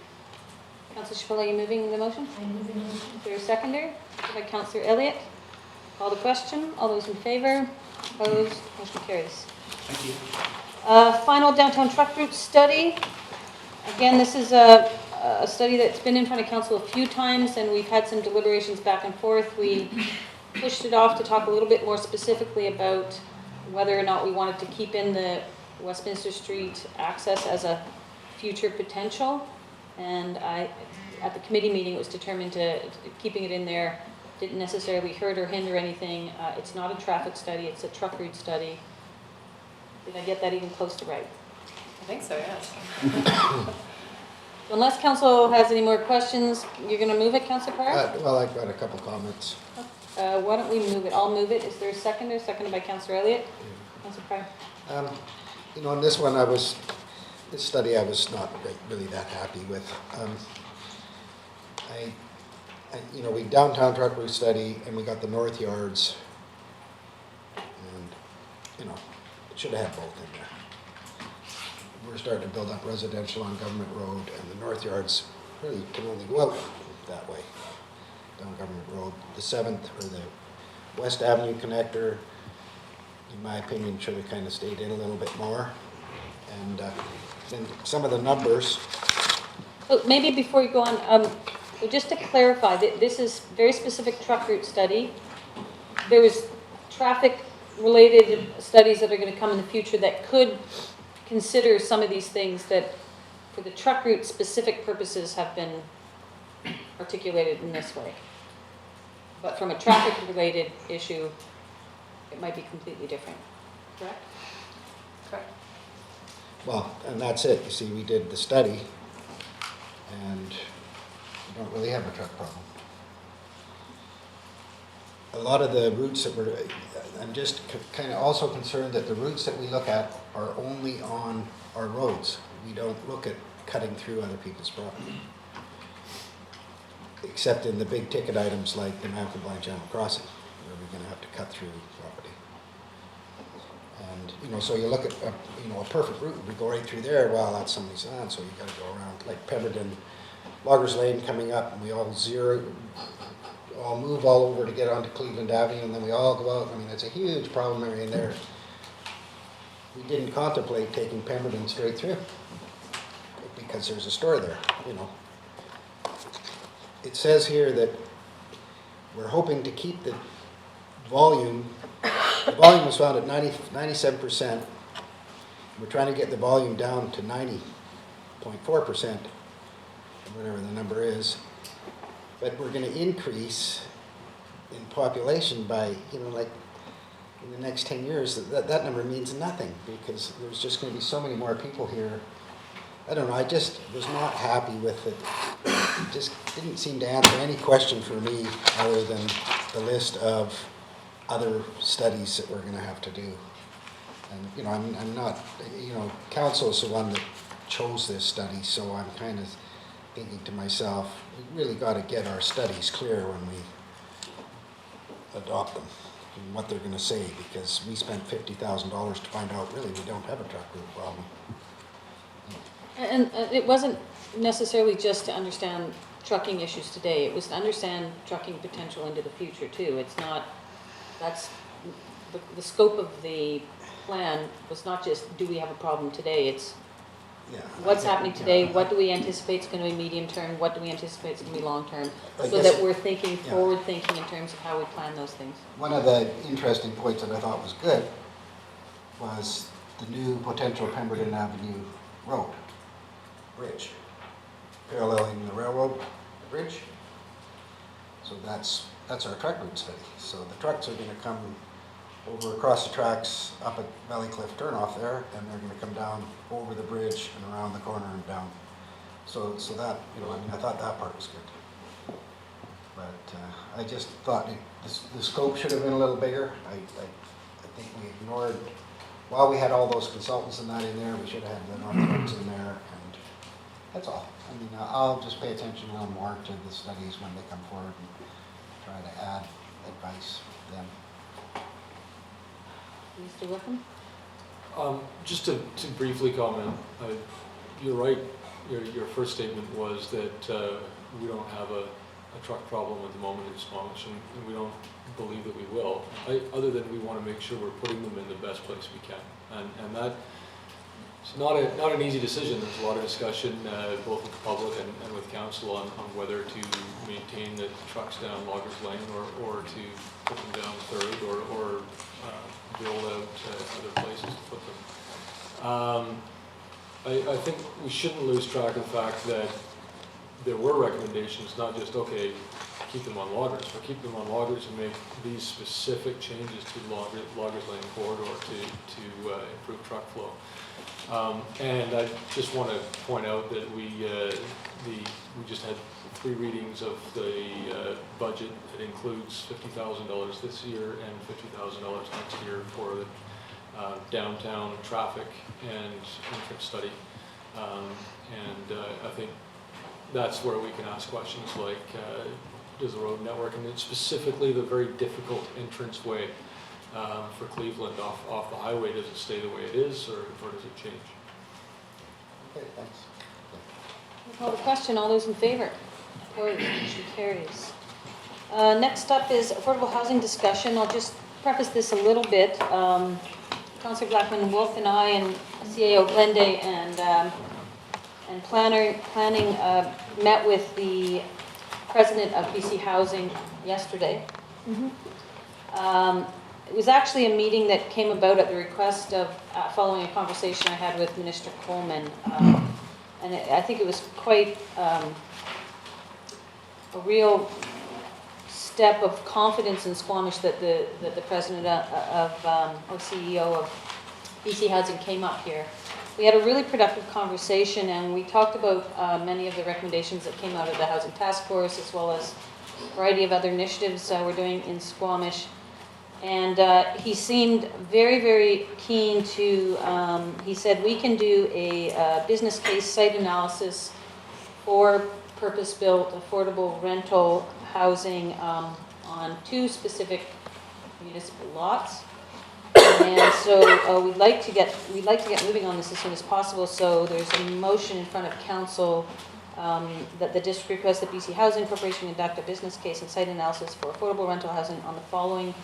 Councillor Chappelle, are you moving the motion? I'm moving the motion. Is there a seconder? Seconded by Councillor Elliott. Call the question. All those in favour? Opposed? Motion carries. Thank you. Final downtown truck route study. Again, this is a study that's been in front of council a few times, and we've had some deliberations back and forth. We pushed it off to talk a little bit more specifically about whether or not we wanted to keep in the Westminster Street access as a future potential. And at the committee meeting, it was determined to keeping it in there didn't necessarily hurt or hinder anything. It's not a traffic study, it's a truck route study. Did I get that even close to right? I think so, yes. Unless council has any more questions, you're going to move it, Councillor Carr? Well, I've got a couple comments. why don't we move it? I'll move it. Is there a seconder? Seconded by Councillor Elliott. Councillor Pryor. You know, in this one, this study I was not really that happy with. You know, we downtown truck route study, and we got the north yards, and, you know, it should have had both in there. We're starting to build up residential on Government Road, and the north yards really can only go out that way, down Government Road. The 7th, or the West Avenue connector, in my opinion, should have kind of stayed in a little bit more. And then some of the numbers. Oh, maybe before you go on, just to clarify, this is very specific truck route study. There was traffic-related studies that are going to come in the future that could consider some of these things that, for the truck route specific purposes, have been articulated in this way. But from a traffic-related issue, it might be completely different. Correct? Correct. Well, and that's it. You see, we did the study, and we don't really have a truck problem. A lot of the routes that I'm just kind of also concerned that the routes that we look at are only on our roads. We don't look at cutting through other people's property. Except in the big ticket items like the Mountain Blind Channel Crossing, where we're going to have to cut through property. And, you know, so you look at, a perfect route, we go right through there, well, that's somebody's land, so you got to go around, like Pemberton, Loggers Lane coming up, and we all move all over to get onto Cleveland Avenue, and then we all go out. I mean, it's a huge problem area in there. We didn't contemplate taking Pemberton straight through, because there's a store there, you know. It says here that we're hoping to keep the volume. The volume was found at 97%. We're trying to get the volume down to 90.4%, whatever the number is. But we're going to increase in population by, like in the next 10 years, that number means nothing, because there's just going to be so many more people here. I don't know, I just was not happy with it. It just didn't seem to answer any question for me other than the list of other studies that we're going to have to do. And, I'm not, council is the one that chose this study, so I'm kind of thinking to myself, we really got to get our studies clear when we adopt them and what they're going to say, because we spent $50,000 to find out really we don't have a truck route problem. And it wasn't necessarily just to understand trucking issues today. It was to understand trucking potential into the future too. It's not, that's, the scope of the plan was not just, do we have a problem today? It's what's happening today, what do we anticipate is going to be medium term, what do we anticipate is going to be long term, so that we're thinking, forward thinking in terms of how we plan those things. One of the interesting points that I thought was good was the new potential Pemberton Avenue road, bridge, paralleling the railroad bridge. So that's our truck route study. So the trucks are going to come over across the tracks up at Valley Cliff turnoff there, and they're going to come down over the bridge and around the corner and down. So that, I thought that part was good. But I just thought the scope should have been a little bigger. I think we ignored, while we had all those consultants and that in there, we should have had the North in there, and that's all. I'll just pay attention a little more to the studies when they come forward and try to add advice to them. Mr. Wickham? Just to briefly comment, you're right. Your first statement was that we don't have a truck problem at the moment in Squamish, and we don't believe that we will. Other than we want to make sure we're putting them in the best place we can, and that it's not an easy decision. There's a lot of discussion both with the public and with council on whether to maintain the trucks down Loggers Lane or to put them down Third or build out other places to put them. I think we shouldn't lose track of the fact that there were recommendations, not just, okay, keep them on loggers, but keep them on loggers and make these specific changes to Loggers Lane corridor to improve truck flow. And I just want to point out that we just had 3 readings of the budget. It includes $50,000 this year and $50,000 next year for the downtown traffic and entrance study. I think that's where we can ask questions like, does the road network, and it's specifically the very difficult entrance way for Cleveland off the highway, does it stay the way it is, or does it change? Okay, thanks. We'll call the question. All those in favor? Opposed? Motion carries. Next up is affordable housing discussion. I'll just preface this a little bit. Councillor Blackman Wolf and I and CAO Glende and planning met with the president of BC Housing yesterday. It was actually a meeting that came about at the request of, following a conversation I had with Minister Coleman. And I think it was quite a real step of confidence in Squamish that the president or CEO of BC Housing came up here. We had a really productive conversation, and we talked about many of the recommendations that came out of the Housing Task Force, as well as a variety of other initiatives we're doing in Squamish. And he seemed very, very keen to, he said, we can do a business case site analysis for purpose-built affordable rental housing on 2 specific municipal lots. And so we'd like to get moving on this as soon as possible. So there's a motion in front of council that the district requests that BC Housing Corporation conduct a business case and site analysis for affordable rental housing on the following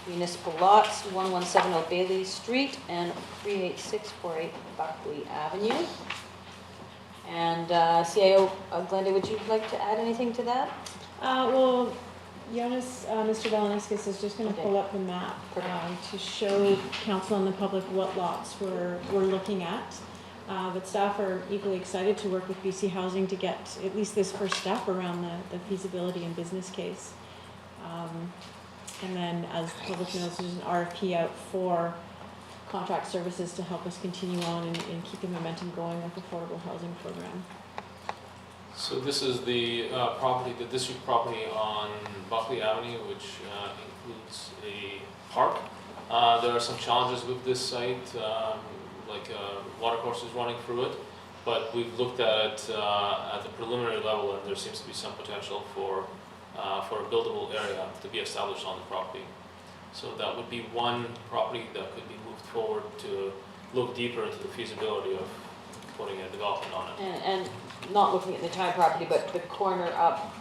municipal lots: 1170 Bailey Street and 38648 Buckley Avenue. And CAO Glenda, would you like to add anything to that? Well, Jonas, Mr. Valeniskis is just going to pull up the map to show council and the public what lots we're looking at. But staff are equally excited to work with BC Housing to get at least this first step around the feasibility and business case. And then, as the public knows, there's an RFP out for contract services to help us continue on and keep the momentum going with the affordable housing program. So this is the property, the district property on Buckley Avenue, which includes a park. There are some challenges with this site, like water courses running through it, but we've looked at it at the preliminary level, and there seems to be some potential for a buildable area to be established on the property. So that would be one property that could be moved forward to look deeper into the feasibility of putting a development on it. And not looking at the entire property, but the corner up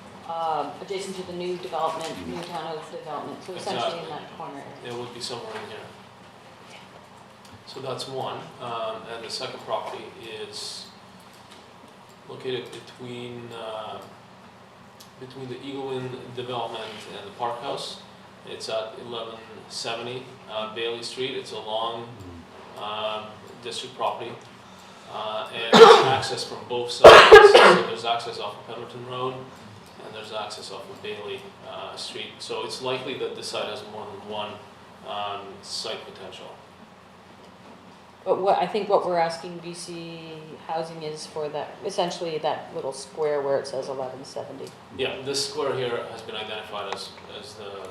adjacent to the new development, new townhouse development. So essentially in that corner. It would be somewhere in here. So that's one. And the second property is located between the Eagle Inn development and the Park House. It's at 1170 Bailey Street. It's a long district property. And there's access from both sides. So there's access off of Pemberton Road, and there's access off of Bailey Street. So it's likely that this site has more than one site potential. But I think what we're asking BC Housing is for that, essentially that little square where it says 1170. Yeah, this square here has been identified as the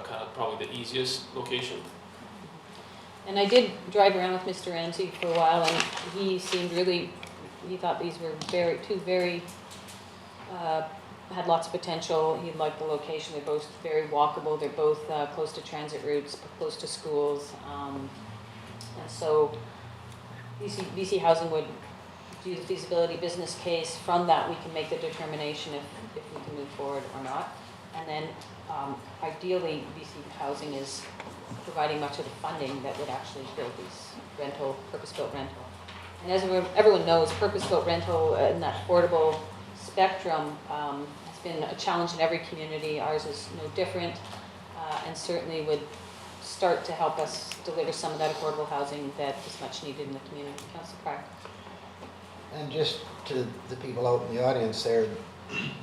kind of probably the easiest location. And I did drive around with Mr. Ramsey for a while, and he seemed really, he thought these were had lots of potential. He liked the location. They're both very walkable. They're both close to transit routes, close to schools. And so BC Housing would do the feasibility business case. From that, we can make the determination if we can move forward or not. And then ideally, BC Housing is providing much of the funding that would actually build these purpose-built rental. And as everyone knows, purpose-built rental in that affordable spectrum has been a challenge in every community. Ours is no different, and certainly would start to help us deliver some of that affordable housing that is much needed in the community. Councillor Pratt. And just to the people out in the audience there,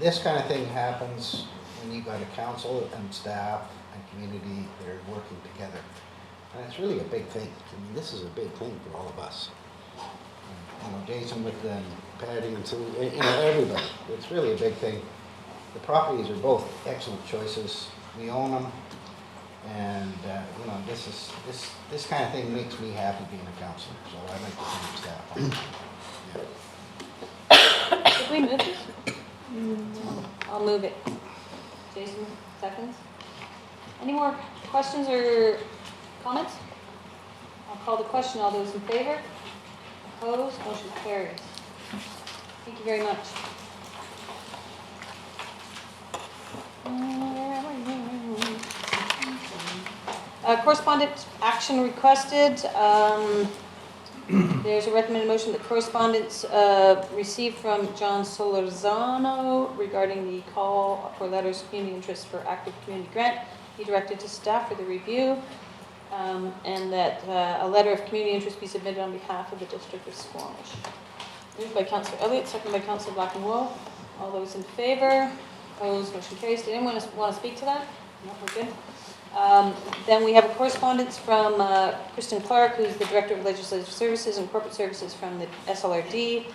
this kind of thing happens when you've got a council and staff and community that are working together. And it's really a big thing. I mean, this is a big thing for all of us. you know, Jason with the padding and Sue, you know, everybody. It's really a big thing. The properties are both excellent choices. We own them. And, you know, this kind of thing makes me happy being a counselor, so I'd like to thank staff. Did we move this? I'll move it. Jason, seconds. Any more questions or comments? I'll call the question. All those in favor? Opposed? Motion carries. Thank you very much. Correspondence action requested. There's a recommended motion that correspondence received from John Solorzano regarding the call for letters of community interest for active community grant be directed to staff for the review, and that a letter of community interest be submitted on behalf of the District of Squamish. Moved by Councillor Elliott, seconded by Councillor Black and Wolf. All those in favor? Opposed? Motion carries. Did anyone want to speak to that? No, we're good. Then we have a correspondence from Kristen Clark, who's the Director of Legislative Services and Corporate Services from the SLRD.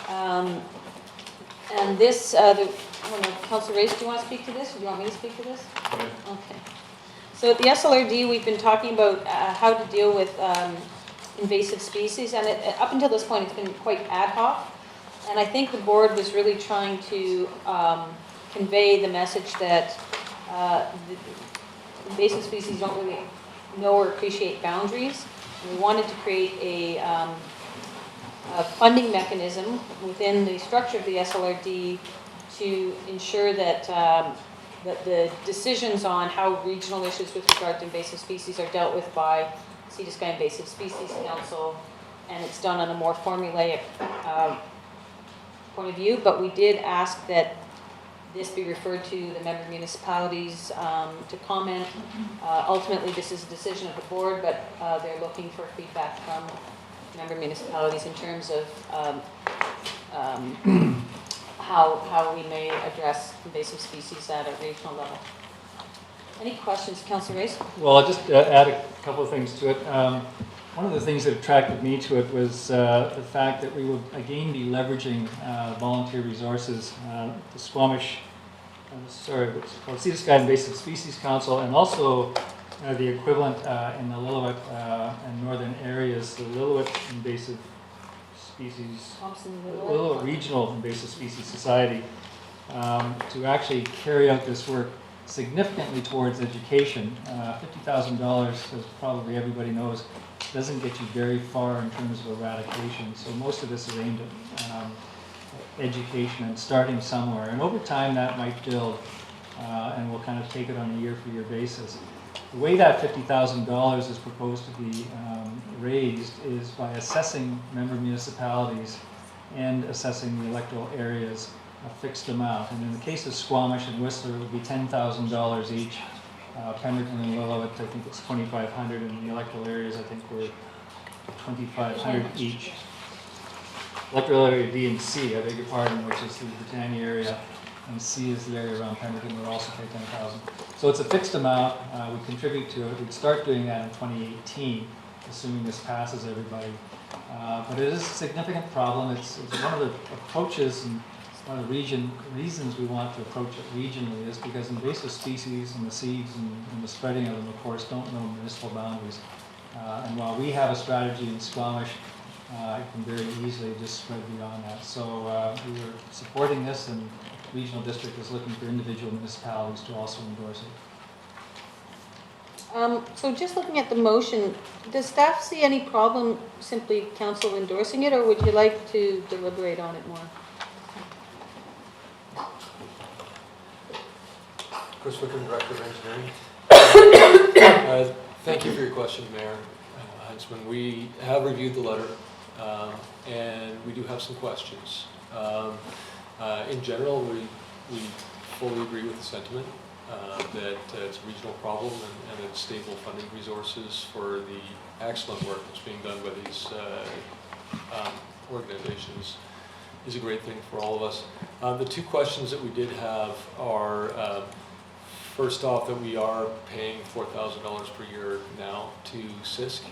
And this, I don't know, Councillor Race, do you want to speak to this, or do you want me to speak to this? Okay. So at the SLRD, we've been talking about how to deal with invasive species, and up until this point, it's been quite ad hoc. And I think the board was really trying to convey the message that invasive species don't really know or appreciate boundaries. And we wanted to create a funding mechanism within the structure of the SLRD to ensure that that the decisions on how regional issues with regard to invasive species are dealt with by Sea to Sky Invasive Species Council, and it's done on a more formulaic point of view. But we did ask that this be referred to the member municipalities to comment. Ultimately, this is a decision of the board, but they're looking for feedback from member municipalities in terms of how we may address invasive species at a regional level. Any questions, Councillor Race? Well, I'll just add a couple of things to it. One of the things that attracted me to it was the fact that we would again be leveraging volunteer resources. The Squamish, what's called Sea to Sky Invasive Species Council, and also the equivalent in the Lillooet and northern areas, the Lillooet Invasive Species, Lillooet Regional Invasive Species Society, to actually carry out this work significantly towards education. $50,000, as probably everybody knows, doesn't get you very far in terms of eradication. So most of this is aimed at education and starting somewhere. And over time that might build, and we'll kind of take it on a year-for-year basis. The way that $50,000 is proposed to be raised is by assessing member municipalities and assessing the electoral areas a fixed amount. And in the case of Squamish and Whistler, it would be $10,000 each. Pemberton and Lillooet, I think it's $2,500, and the electoral areas, I think, were $2,500 each. Electoral area B and C, I beg your pardon, which is the Britannia area, and C is the area around Pemberton, we'll also pay $10,000. So it's a fixed amount, we contribute to it. We'd start doing that in 2018, assuming this passes everybody. But it is a significant problem. It's one of the approaches and one of the reasons we want to approach it regionally is because invasive species and the seeds and the spreading of them, of course, don't know municipal boundaries. And while we have a strategy in Squamish, it can very easily just spread beyond that. So we were supporting this, and the regional district is looking for individual municipalities to also endorse it. So just looking at the motion, does staff see any problem simply council endorsing it, or would you like to deliberate on it more? Chris Wickham, Director of Engineering. Thank you for your question, Mayor Huntsman. We have reviewed the letter, and we do have some questions. In general, we fully agree with the sentiment that it's a regional problem, and that stable funding resources for the excellent work that's being done by these organizations is a great thing for all of us. The two questions that we did have are, first off, that we are paying $4,000 per year now to SISC,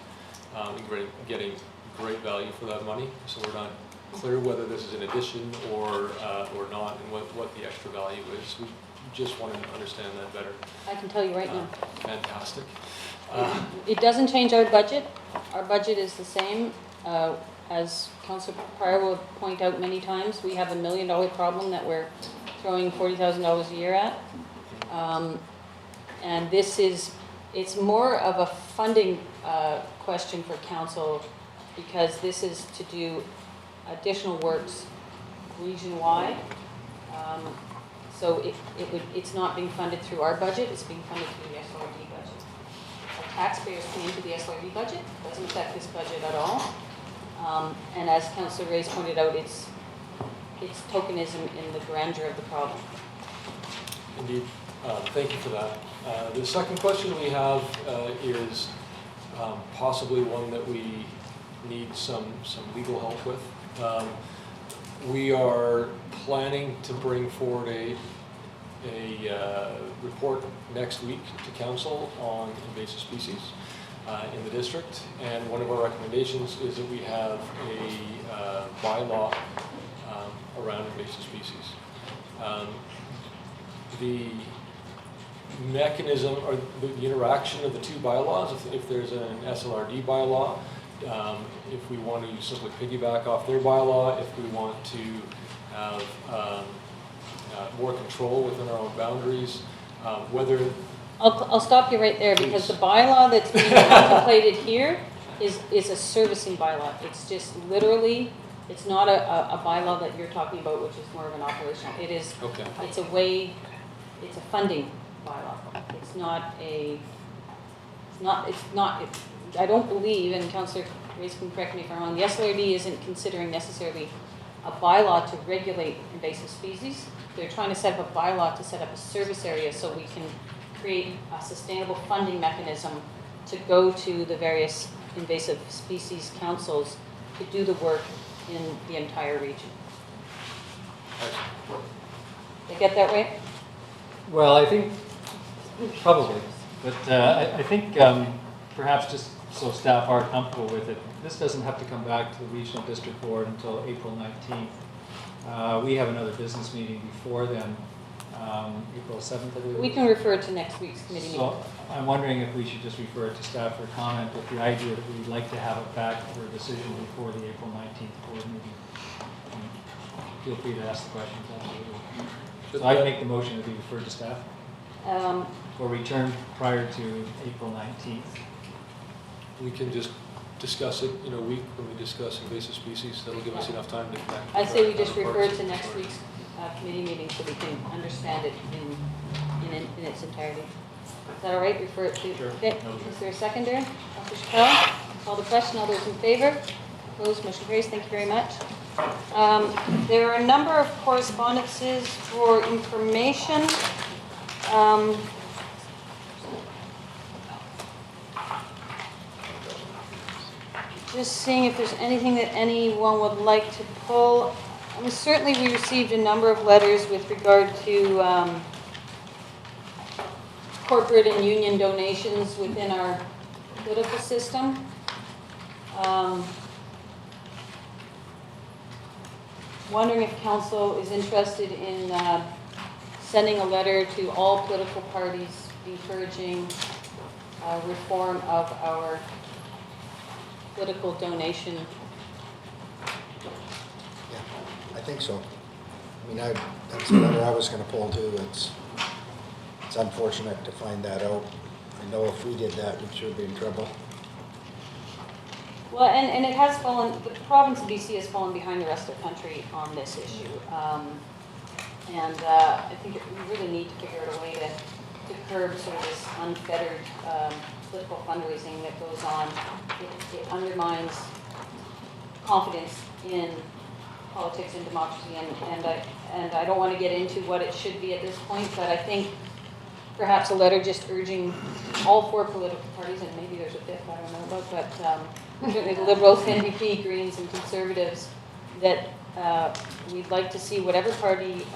getting great value for that money, so we're not clear whether this is an addition or not, and what the extra value is. We just want to understand that better. I can tell you right now. Fantastic. It doesn't change our budget. Our budget is the same. As Councillor Pryor will point out many times, we have $1 million problem that we're throwing $40,000 a year at. And it's more of a funding question for council, because this is to do additional works region-wide. So it's not being funded through our budget, it's being funded through the SLRD budget. Our taxpayers pay into the SLRD budget, doesn't affect this budget at all. And as Councillor Reyes pointed out, it's tokenism in the grandeur of the problem. Indeed. Thank you for that. The second question we have is possibly one that we need some legal help with. We are planning to bring forward a report next week to council on invasive species in the district, and one of our recommendations is that we have a bylaw around invasive species. The mechanism or the interaction of the two bylaws, if there's an SLRD bylaw, if we want to simply piggyback off their bylaw, if we want to have more control within our own boundaries, whether... I'll stop you right there, because the bylaw that's being contemplated here is a servicing bylaw. It's just literally, it's not a bylaw that you're talking about, which is more of an operational. It is, okay. It's a funding bylaw. It's not I don't believe, and Councillor Reyes can correct me if I'm wrong, the SLRD isn't considering necessarily a bylaw to regulate invasive species. They're trying to set up a bylaw to set up a service area so we can create a sustainable funding mechanism to go to the various invasive species councils to do the work in the entire region. Did I get that right? Well, I think, probably, but I think perhaps just so staff are comfortable with it, this doesn't have to come back to the Regional District Board until April 19th. We have another business meeting before then, April 7th, I believe. We can refer it to next week's committee meeting. So I'm wondering if we should just refer it to staff for comment with the idea that we'd like to have it back for a decision before the April 19th board meeting. Feel free to ask the questions, absolutely. So I'd make the motion to be referred to staff or return prior to April 19th. We can just discuss it in a week when we discuss invasive species. That'll give us enough time to connect. I say we just refer it to next week's committee meeting so we can understand it in its entirety. Is that all right? Refer it to. Sure. Okay. Is there a seconder? Dr. Chappelle? Call the question. All those in favor? Opposed? Motion carries. Thank you very much. There are a number of correspondences for information. Just seeing if there's anything that anyone would like to pull. I mean, certainly we received a number of letters with regard to corporate and union donations within our political system. Wondering if council is interested in sending a letter to all political parties encouraging reform of our political donation. Yeah, I think so. I mean, that's the letter I was going to pull too. It's unfortunate to find that out. I know if we did that, we should be in trouble. Well, and it has fallen, the province of BC has fallen behind the rest of the country on this issue. I think we really need to figure out a way to curb sort of this unfettered political fundraising that goes on. It undermines confidence in politics and democracy, and I don't want to get into what it should be at this point, but I think perhaps a letter just urging all four political parties, and maybe there's a fifth I don't know about, but certainly the Liberals, NDP, Greens, and Conservatives, that we'd like to see whatever party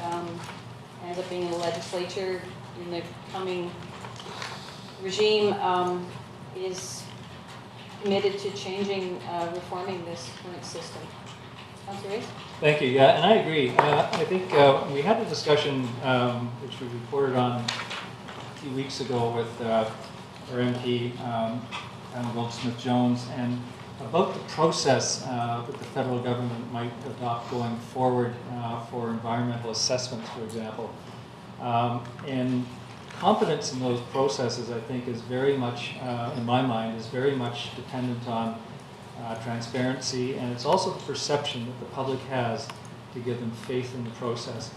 ends up being in the legislature in the coming regime is committed to changing, reforming this current system. Councillor Race? Thank you. Yeah, and I agree. I think we had a discussion, which we reported on a few weeks ago with our MP, Pamela Goldsmith-Jones, and about the process that the federal government might adopt going forward for environmental assessments, for example. And confidence in those processes, I think, is very much, in my mind, is very much dependent on transparency, and it's also the perception that the public has to give them faith in the process.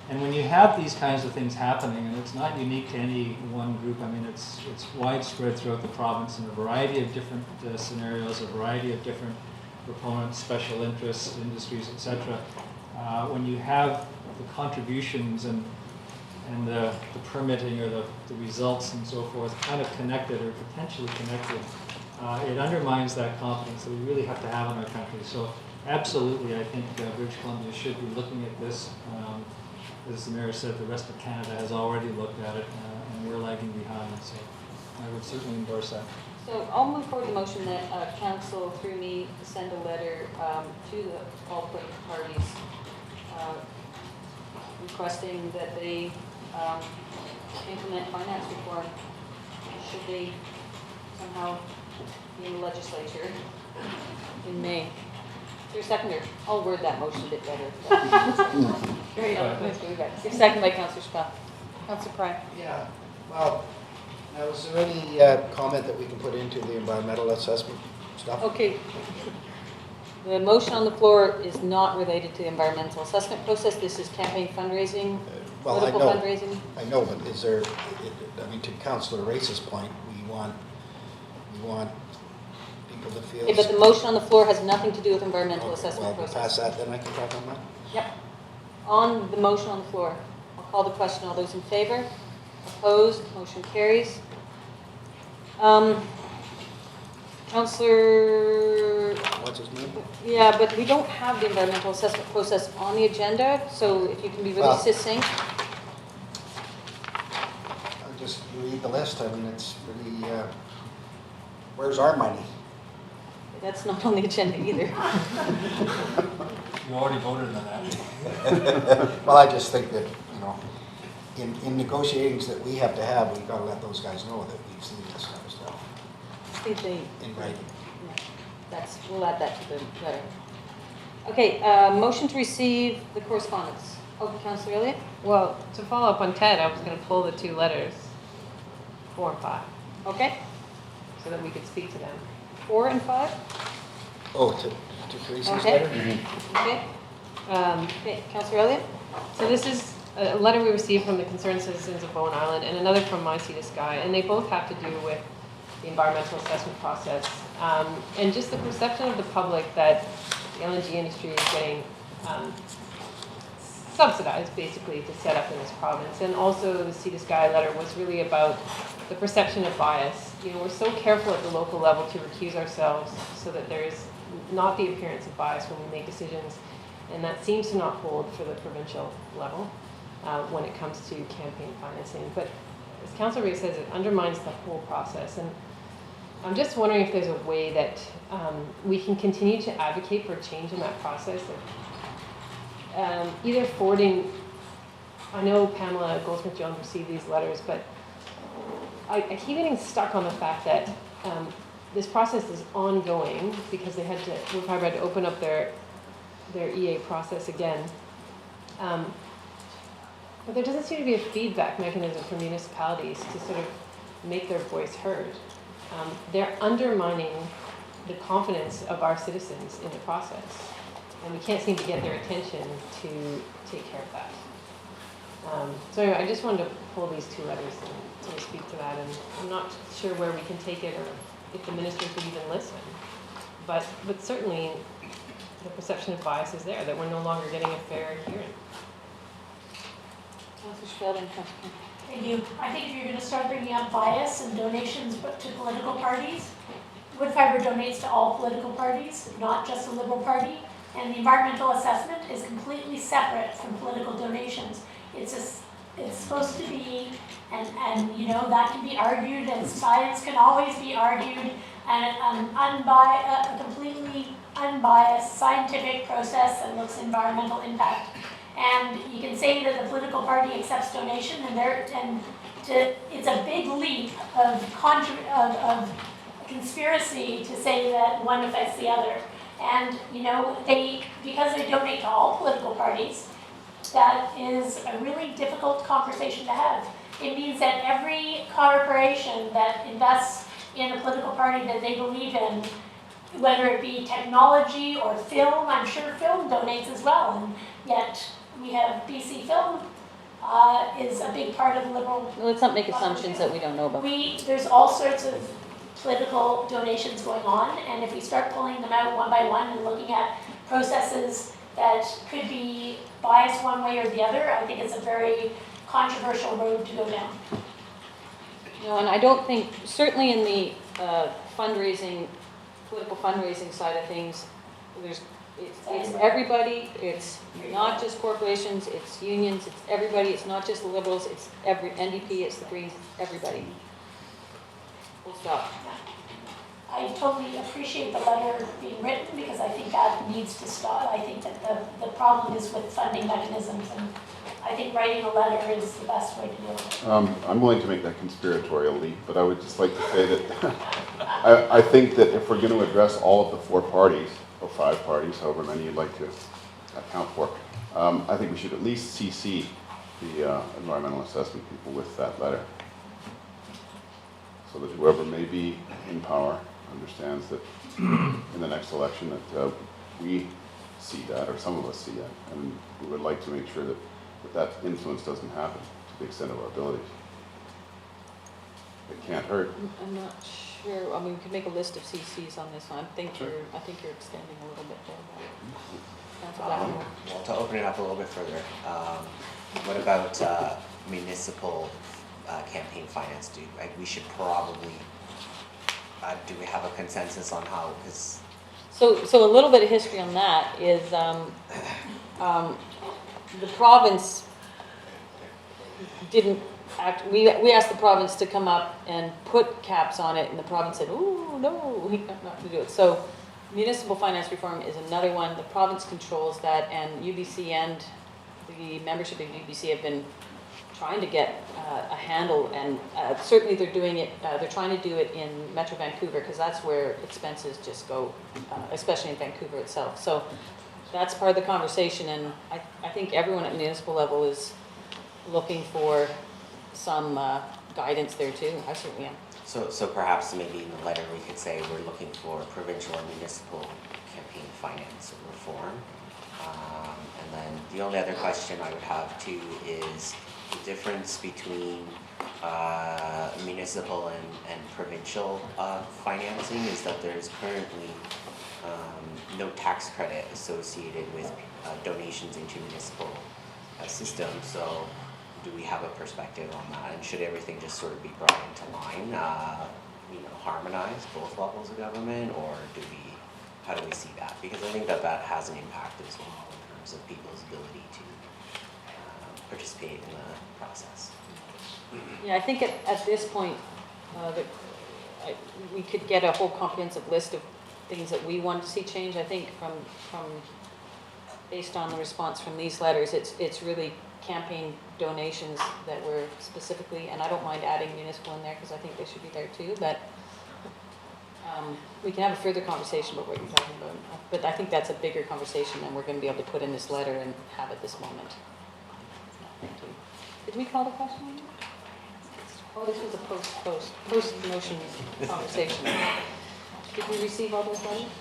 And when you have these kinds of things happening, and it's not unique to any one group, I mean, it's widespread throughout the province in a variety of different scenarios, a variety of different proponents, special interests, industries, etc. When you have the contributions and the permitting or the results and so forth kind of connected or potentially connected, it undermines that confidence that we really have to have in our country. So absolutely, I think British Columbia should be looking at this. As the Mayor said, the rest of Canada has already looked at it, and we're lagging behind, so I would certainly endorse that. So I'll move forward the motion that Council, through me, send a letter to all political parties requesting that they implement finance reform should they somehow be in the legislature in May. Is there a seconder? I'll word that motion a bit better. Very good. Second by Councillor Scott. Councillor Pryor. Yeah, well, now is there any comment that we can put into the environmental assessment stuff? Okay. The motion on the floor is not related to the environmental assessment process. This is campaign fundraising, Well, political fundraising. I know, but is there, I mean, to Councillor Race's point, we want people to feel. Okay, but the motion on the floor has nothing to do with environmental assessment Well, process. pass that, then I can talk on that. Yep. On the motion on the floor, I'll call the question. All those in favor? Opposed? Motion carries. Councillor... What's his name? Yeah, but we don't have the environmental assessment process on the agenda, so if you can be really Well- succinct. I'll just read the list. I mean, it's really, where's our money? That's not on the agenda either. You already voted on that. Well, I just think that, you know, in negotiations that we have to have, we've got to let those guys know that we've seen this kind of stuff I think they... in writing. We'll add that to the letter. Okay, motion to receive the correspondence. Oh, Councillor Elliott? Well, to follow up on Ted, I was going to pull the two letters, 4 and 5, Okay, so that we could speak to them. 4 and 5? Oh, to Teresa's Okay. letter? Okay. Okay, Councillor Elliott? So this is a letter we received from the Concerned Citizens of Bowen Island and another from My Sea to Sky, and they both have to do with the environmental assessment process and just the perception of the public that the LNG industry is getting subsidized basically to set up in this province. And also the Sea to Sky letter was really about the perception of bias. You know, we're so careful at the local level to recuse ourselves so that there is not the appearance of bias when we make decisions, and that seems to not hold for the provincial level when it comes to campaign financing. But as Councillor Ray says, it undermines the whole process. And I'm just wondering if there's a way that we can continue to advocate for change in that process. Either forwarding, I know Pamela Goldsmith-Jones received these letters, but I keep getting stuck on the fact that this process is ongoing because they had to, Woodfibre had to open up their EA process again. But there doesn't seem to be a feedback mechanism for municipalities to sort of make their voice heard. They're undermining the confidence of our citizens in the process, and we can't seem to get their attention to take care of that. So anyway, I just wanted to pull these two letters and sort of speak to that, and I'm not sure where we can take it or if the ministers would even listen. But certainly the perception of bias is there, that we're no longer getting a fair hearing. Councillor Spalding, Councillor. Thank you. I think if you're going to start bringing up bias and donations to political parties, Woodfibre donates to all political parties, not just the Liberal Party, and the environmental assessment is completely separate from political donations. It's supposed to be, and you know, that can be argued, and science can always be argued, a completely unbiased scientific process that looks environmental impact. And you can say that the political party accepts donation, it's a big leap of conspiracy to say that one affects the other. And because they donate to all political parties, that is a really difficult conversation to have. It means that every corporation that invests in a political party that they believe in, whether it be technology or film, I'm sure film donates as well, and yet we have BC Film is a big part of the Liberal. Let's not make assumptions that we don't know about. There's all sorts of political donations going on, and if we start pulling them out one by one and looking at processes that could be biased one way or the other, I think it's a very controversial road to go down. And I don't think, certainly in the political fundraising side of things, it's everybody, it's not just corporations, it's unions, it's everybody, it's not just the Liberals, it's every NDP, it's the Greens, it's everybody. Full stop. I totally appreciate the letter being written because I think that needs to stop. I think that the problem is with funding mechanisms, and I think writing a letter is the best way to do it. I'm willing to make that conspiratorial leap, but I would just like to say that I think that if we're going to address all of the 4 parties, or 5 parties, however many you'd like to account for, I think we should at least CC the environmental assessment people with that letter, so that whoever may be in power understands that in the next election that we see that, or some of us see that, and we would like to make sure that influence doesn't happen to the extent of our abilities. It can't hurt. I'm not sure. I mean, we could make a list of CCs on this one. I think you're extending a little bit there. Well, to open it up a little bit further, what about municipal campaign finance? We should probably, do we have a consensus on how, because... So a little bit of history on that is the province didn't act, we asked the province to come up and put caps on it, and the province said, "Ooh, no, we not to do it." So municipal finance reform is another one. The province controls that, and UBC and the membership of UBC have been trying to get a handle, and certainly they're doing it, they're trying to do it in Metro Vancouver, because that's where expenses just go, especially in Vancouver itself. So that's part of the conversation, and I think everyone at municipal level is looking for some guidance there too. I certainly am. So perhaps maybe in the letter we could say we're looking for provincial and municipal campaign finance reform. And then the only other question I would have too is the difference between municipal and provincial financing is that there's currently no tax credit associated with donations into municipal systems. So do we have a perspective on that? And should everything just sort of be brought into line, harmonize both levels of government, or how do we see that? Because I think that has an impact as well in terms of people's ability to participate in the process. Yeah, I think at this point, we could get a whole comprehensive list of things that we want to see change. I think from based on the response from these letters, it's really campaign donations that were specifically, and I don't mind adding municipal in there because I think they should be there too, but we can have a further conversation about what you're talking about. But I think that's a bigger conversation than we're going to be able to put in this letter and have at this moment. Thank you. Did we call the question? Oh, this was a post-motion conversation. Did we receive all those letters?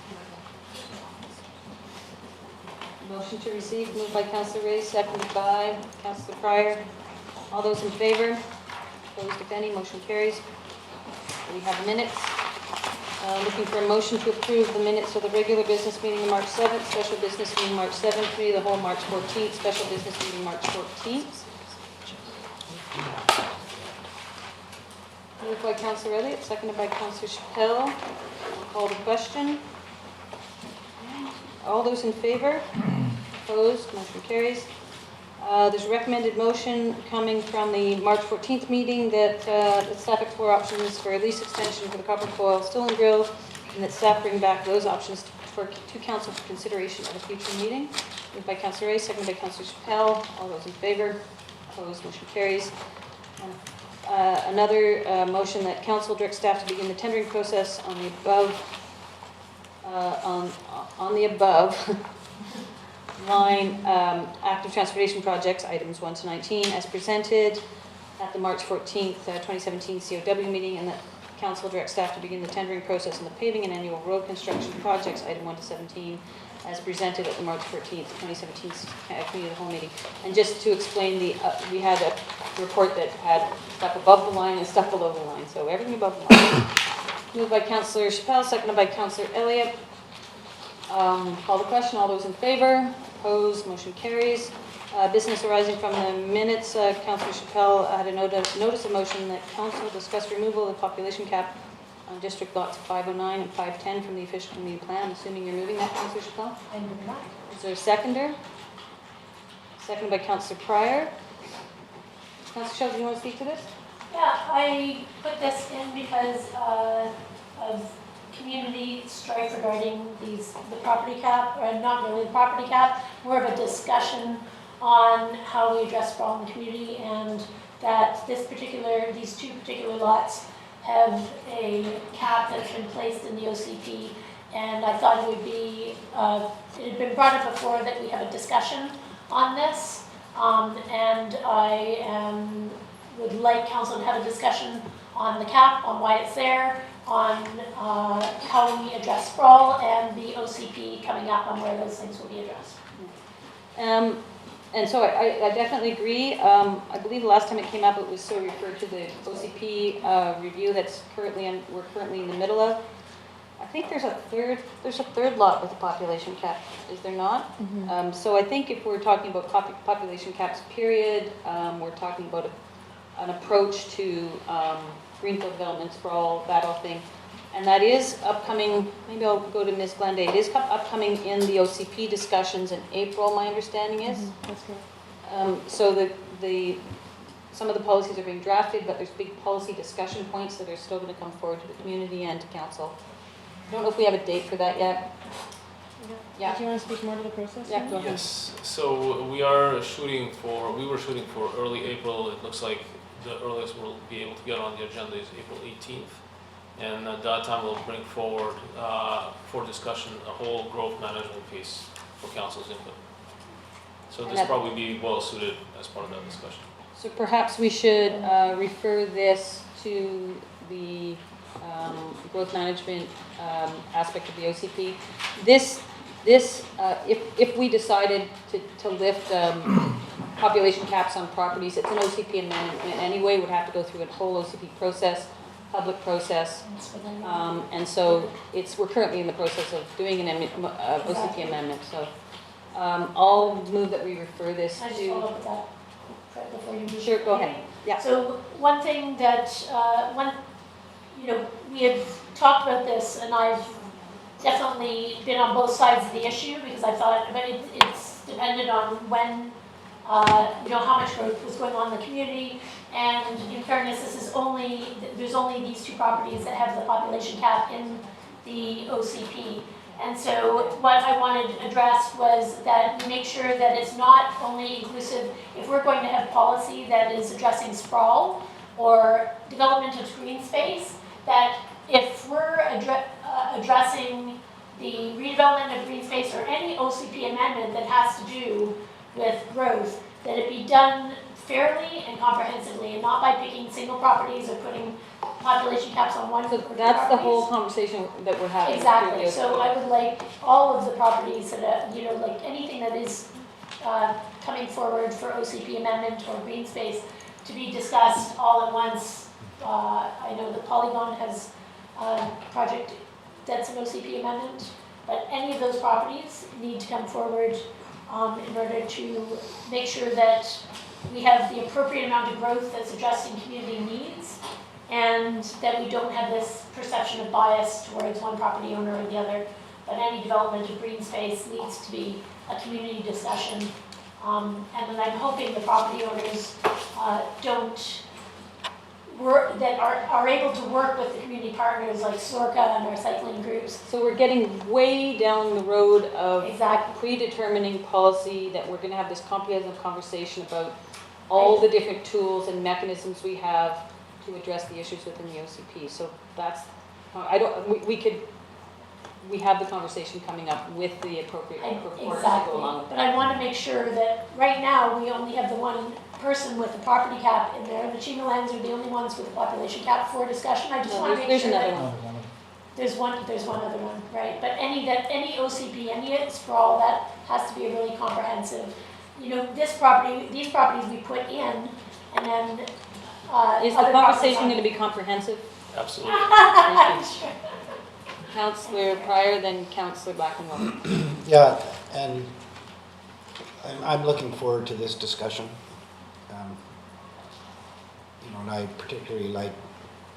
Motion to receive, moved by Councillor Ray, seconded by Councillor Pryor. All those in favor? Opposed, if any, motion carries. We have minutes. Looking for a motion to approve the minutes of the regular business meeting of March 7th, special business meeting March 7th, committee of the whole March 14th, special business meeting March 14th. Moved by Councillor Elliott, seconded by Councillor Chappelle. I'll call the question. All those in favor? Opposed? Motion carries. There's a recommended motion coming from the March 14th meeting that the staff explore options for a lease extension for the copper coil still and grill, and that staff bring back those options to council for consideration at a future meeting. Moved by Councillor Ray, seconded by Councillor Chappelle. All those in favor? Opposed? Motion carries. Another motion that council direct staff to begin the tendering process on the above line active transportation projects, items 1 to 19, as presented at the March 14th, 2017 COW meeting, and that council direct staff to begin the tendering process on the paving and annual road construction projects, item 1 to 17, as presented at the March 14th, 2017 committee of the whole meeting. And just to explain, we had a report that had stuff above the line and stuff below the line, so everything above the line. Moved by Councillor Chappelle, seconded by Councillor Elliott. Call the question. All those in favor? Opposed? Motion carries. Business arising from the minutes, Councillor Chappelle had a notice of motion that council discuss removal of the population cap on district lots 509 and 510 from the official community plan. I'm assuming you're moving that, Councillor Chappelle? I'm moving that. Is there a seconder? Seconded by Councillor Pryor. Councillor Chappelle, do you want to speak to this? Yeah, I put this in because of community strife regarding the property cap, or not really the property cap, more of a discussion on how we address sprawl in the community, and that these two particular lots have a cap that's been placed in the OCP, and I thought it would be, it had been brought up before that we have a discussion on this, and I would like council to have a discussion on the cap, on why it's there, on how we address sprawl, and the OCP coming up on where those things will be addressed. And so I definitely agree. I believe the last time it came up, it was so referred to the OCP review that's we're currently in the middle of. I think there's a third lot with a population cap, is there not? Mm-hmm. So I think if we're talking about population caps, period, we're talking about an approach to greenfield development, sprawl, that whole thing. And that is upcoming, maybe I'll go to Ms. Glende, it is upcoming in the OCP discussions in April, my understanding is. Mm-hmm. That's correct. So some of the policies are being drafted, but there's big policy discussion points that are still going to come forward to the community and to council. I don't know if we have a date for that yet. Yeah. Do you want to speak more to the process? Yeah, go ahead. Yes, so we were shooting for early April. It looks like the earliest we'll be able to get on the agenda is April 18th. And at that time, we'll bring forward for discussion a whole growth management piece for council's input. So this probably be well suited as part of that discussion. So perhaps we should refer this to the growth management aspect of the OCP. If we decided to lift population caps on properties, it's an OCP amendment anyway, would have to go through a whole OCP process, public process. And so we're currently in the process of doing an OCP amendment. So I'll move that we refer this I just to. follow up with that right before you move. Sure, go ahead. Yeah. So one thing that, we have talked about this, and I've definitely been on both sides of the issue, because I thought, but it's depended on when, how much growth was going on in the community. And in fairness, there's only these two properties that have the population cap in the OCP. And so what I wanted addressed was that we make sure that it's not only inclusive, if we're going to have policy that is addressing sprawl or development of green space, that if we're addressing the redevelopment of green space or any OCP amendment that has to do with growth, that it be done fairly and comprehensively, and not by picking single properties or putting population caps on one. So that's the whole conversation that we're having. Exactly. So I would like all of the properties that, like anything that is coming forward for OCP amendment or green space to be discussed all at once. I know that Polygon has a project that's an OCP amendment, but any of those properties need to come forward in order to make sure that we have the appropriate amount of growth that's addressing community needs, and that we don't have this perception of bias towards one property owner or the other. But any development of green space needs to be a community discussion And then I'm hoping the property owners that are able to work with the community partners like SORCA and our cycling groups. So we're getting way down the road of Exactly. predetermining policy, that we're gonna have this comprehensive conversation about all the different tools and mechanisms we have to address the issues within the OCP. So that's, we have the conversation coming up with the appropriate reports to go Exactly, along with but that. I want to make sure that right now, we only have the one person with the property cap in there. The Chino lands are the only ones with the population cap for discussion. I just No, want to make there's sure another that. one. There's one other one, right, but any OCP, any sprawl, that has to be a really comprehensive, you know, these properties we put in, and then, Is the other conversation properties gonna be comprehensive? Absolutely. Thank you. Councillor Pryor, then Councillor Blackman-Wolf. Yeah, and I'm looking forward to this discussion. You know, and I particularly like,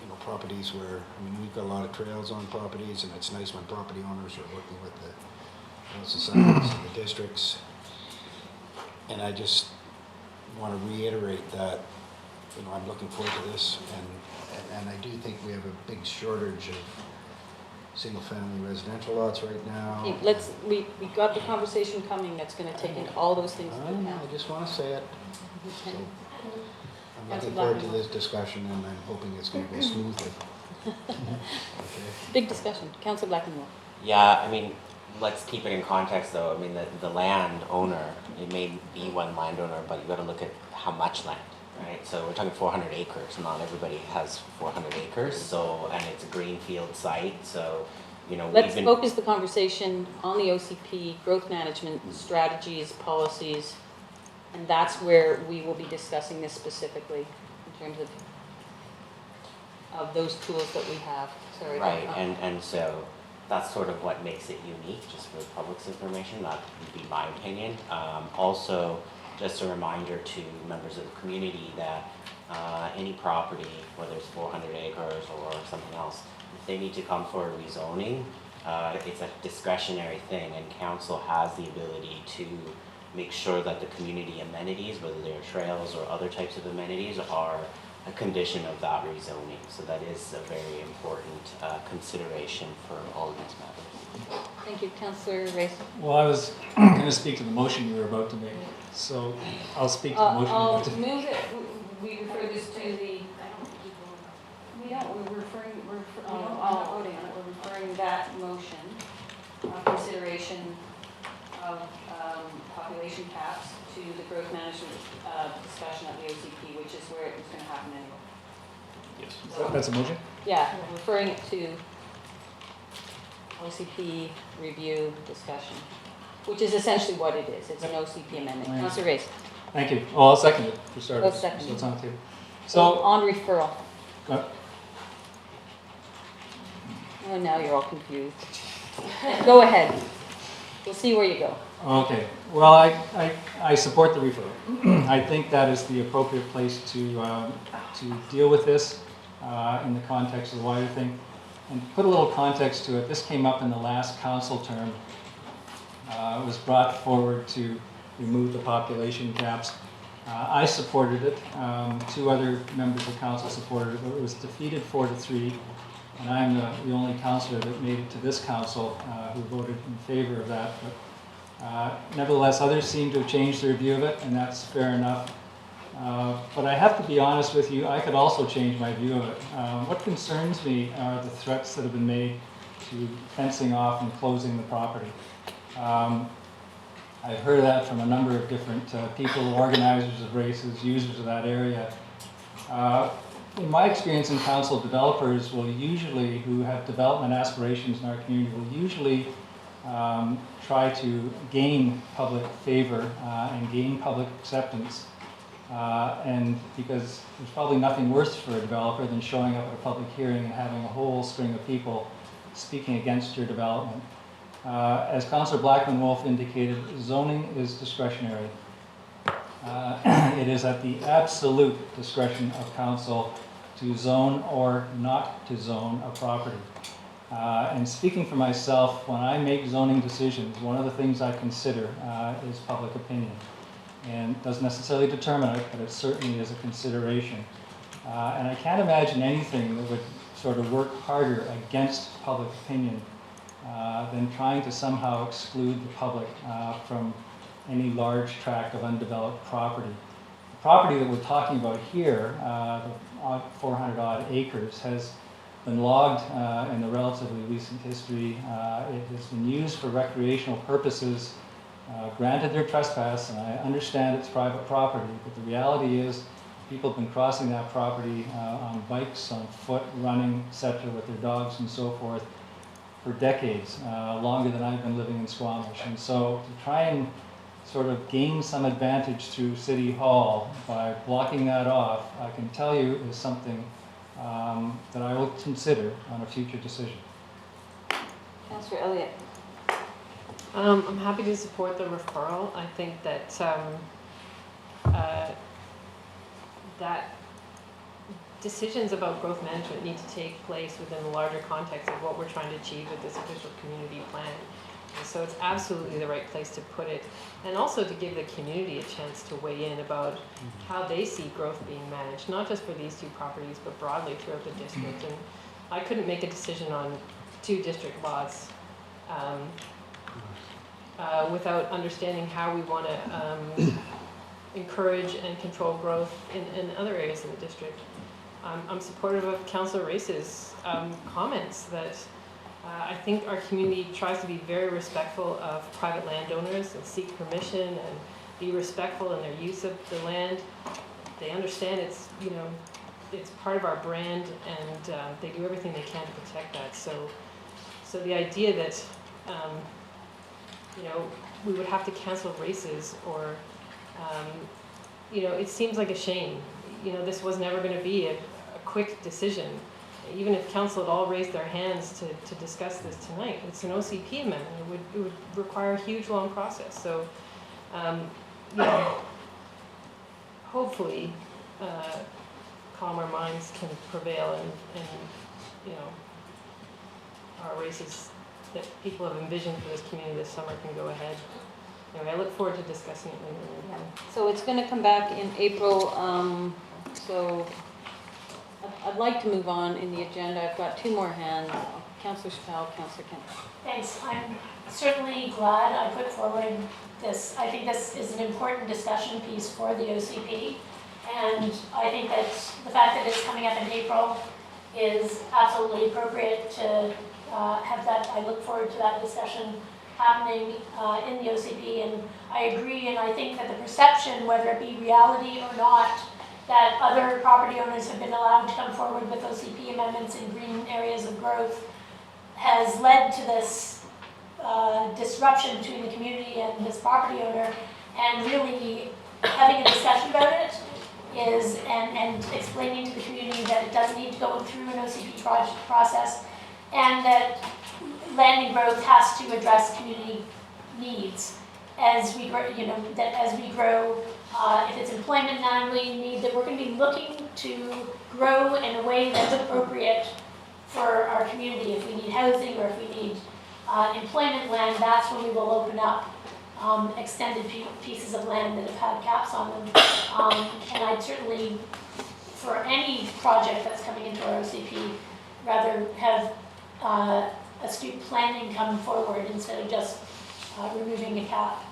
you know, properties where, I mean, we've got a lot of trails on properties, and it's nice when property owners are working with the societies and the districts. And I just want to reiterate that, you know, I'm looking forward to this, and I do think we have a big shortage of single-family residential lots right now. Okay, we got the conversation coming that's gonna take in all those things into account. I just want to say it. Okay. I'm looking forward to this discussion, and I'm hoping it's going to go smoothly. Big discussion. Councillor Blackman-Wolf. Yeah, I mean, let's keep it in context though. I mean, the land owner, it may be one landowner, but you gotta look at how much land, right? So we're talking 400 acres. Not everybody has 400 acres, so, and it's a greenfield site, so, you know, Let's focus the conversation on the OCP, growth management strategies, policies, and that's where we will be discussing this specifically in terms of those tools that we have. Sorry. Right, and so that's sort of what makes it unique, just for the public's information. That would be my opinion. Also, just a reminder to members of the community that any property, whether it's 400 acres or something else, if they need to come for a rezoning, it's a discretionary thing, and council has the ability to make sure that the community amenities, whether they're trails or other types of amenities, are a condition of that rezoning. So that is a very important consideration for all of these matters. Thank you, Councillor Race. Well, I was going to speak to the motion you were about to make, so I'll speak to the motion. you're I'll about to- move it, we refer this to the, we're referring that motion, consideration of population caps to the growth management discussion at the OCP, which is where it was going to happen anyway. Yes. That's a motion? Yeah, referring it to OCP review discussion, which is essentially what it is. It's an OCP amendment. Right. Councillor Race. Thank you. Well, I'll second it for starters. Oh, second. So it's on the table. So So, on referral. uh, Oh, now you're all confused. Go ahead. We'll see where you go. okay. Well, I support the referral. I think that is the appropriate place to deal with this in the context of the wider thing. And put a little context to it. This came up in the last council term. It was brought forward to remove the population caps. I supported it. 2 other members of council supported it. It was defeated 4-3. And I'm the only councillor that made it to this council who voted in favor of that. But nevertheless, others seem to have changed their view of it, and that's fair enough. But I have to be honest with you, I could also change my view of it. What concerns me are the threats that have been made to fencing off and closing the property. I've heard that from a number of different people, organizers of races, users of that area. In my experience in council, developers will usually, who have development aspirations in our community, will usually try to gain public favor and gain public acceptance. And because there's probably nothing worse for a developer than showing up at a public hearing and having a whole string of people speaking against your development. As Councillor Blackman-Wolf indicated, zoning is discretionary. It is at the absolute discretion of council to zone or not to zone a property. And speaking for myself, when I make zoning decisions, one of the things I consider is public opinion. and doesn't necessarily determine it, but it certainly is a consideration. And I can't imagine anything that would sort of work harder against public opinion than trying to somehow exclude the public from any large tract of undeveloped property. The property that we're talking about here, the 400 odd acres, has been logged in the relatively recent history. It has been used for recreational purposes. Granted their trespass, and I understand it's private property, but the reality is people have been crossing that property on bikes, on foot, running, etc., with their dogs and so forth for decades, longer than I've been living in Squamish. And so to try and sort of gain some advantage through City Hall by blocking that off, I can tell you is something that I will consider on a future decision. Councillor Elliott. I'm happy to support the referral. I think that that decisions about growth management need to take place within the larger context of what we're trying to achieve with this official community plan. And so it's absolutely the right place to put it, and also to give the community a chance to weigh in about how they see growth being managed, not just for these two properties, but broadly throughout the district. And I couldn't make a decision on 2 district lots without understanding how we want to encourage and control growth in other areas of the district. I'm supportive of Councillor Race's comments that I think our community tries to be very respectful of private landowners and seek permission and be respectful in their use of the land. They understand it's, you know, it's part of our brand, and they do everything they can to protect that. So the idea that you know, we would have to cancel races or you know, it seems like a shame. You know, this was never going to be a quick decision. Even if council had all raised their hands to discuss this tonight, it's an OCP amendment. It would require a huge, long process. So, you know, hopefully, calmer minds can prevail, and you know, our races that people have envisioned for this community this summer can go ahead. Anyway, I look forward to discussing it later. So it's going to come back in April. So I'd like to move on in the agenda. I've got 2 more hands. Councillor Chappell, Councillor Kent. Thanks. I'm certainly glad I put forward this. I think this is an important discussion piece for the OCP. And I think that the fact that it's coming up in April is absolutely appropriate to have that. I look forward to that discussion happening in the OCP. And I agree, and I think that the perception, whether it be reality or not, that other property owners have been allowed to come forward with OCP amendments in green areas of growth has led to this disruption between the community and this property owner, and really having a discussion about it is, and explaining to the community that it doesn't need to go through an OCP process, and that land and growth has to address community needs as we grow, you know, that as we grow, if it's employment now we need, that we're going to be looking to grow in a way that's appropriate for our community. If we need housing or if we need employment land, that's when we will open up extended pieces of land that have had caps on them. And I'd certainly, for any project that's coming into our OCP, rather have astute planning come forward instead of just removing a cap.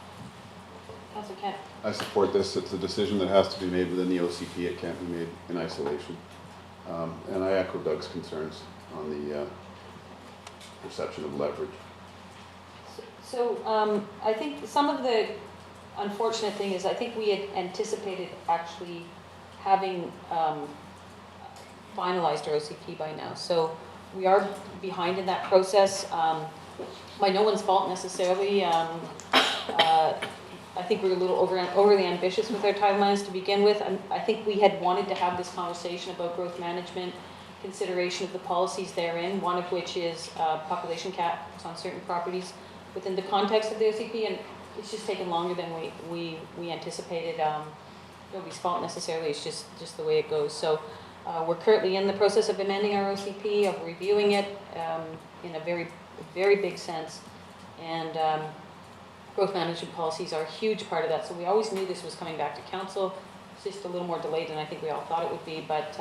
Councillor Kent. I support this. It's a decision that has to be made within the OCP. It can't be made in isolation. And I echo Doug's concerns on the perception of leverage. So I think some of the unfortunate thing is I think we had anticipated actually having finalized our OCP by now. So we are behind in that process. By no one's fault necessarily. I think we're a little overly ambitious with our timelines to begin with. I think we had wanted to have this conversation about growth management, consideration of the policies therein, one of which is population caps on certain properties within the context of the OCP, and it's just taken longer than we anticipated. Nobody's fault necessarily, it's just the way it goes. So we're currently in the process of amending our OCP, of reviewing it in a very, very big sense. And growth management policies are a huge part of that, so we always knew this was coming back to council. It's just a little more delayed than I think we all thought it would be, but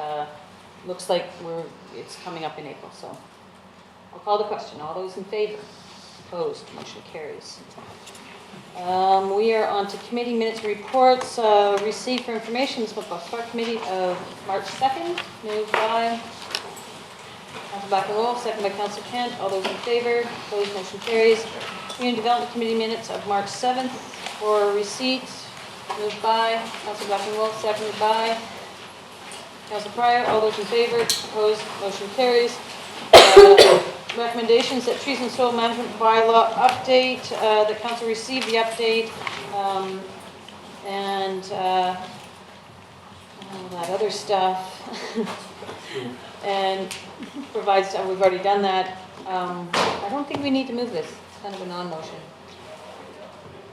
looks like it's coming up in April, so. I'll call the question. All those in favor? Opposed? Motion carries. We are on to committee minutes and reports. Received for information, the Smoke Box Park Committee of March 2nd. Moved by Council Back-and-Wolf, second by Council Kent. All those in favor? Opposed? Motion carries. Community Development Committee minutes of March 7th for receipt. Moved by Council Back-and-Wolf, seconded by Council Pryor. All those in favor? Opposed? Motion carries. Recommendations that trees and soil management bylaw update. The council received the update and all that other stuff. And provides, we've already done that. I don't think we need to move this. It's kind of a non-motion.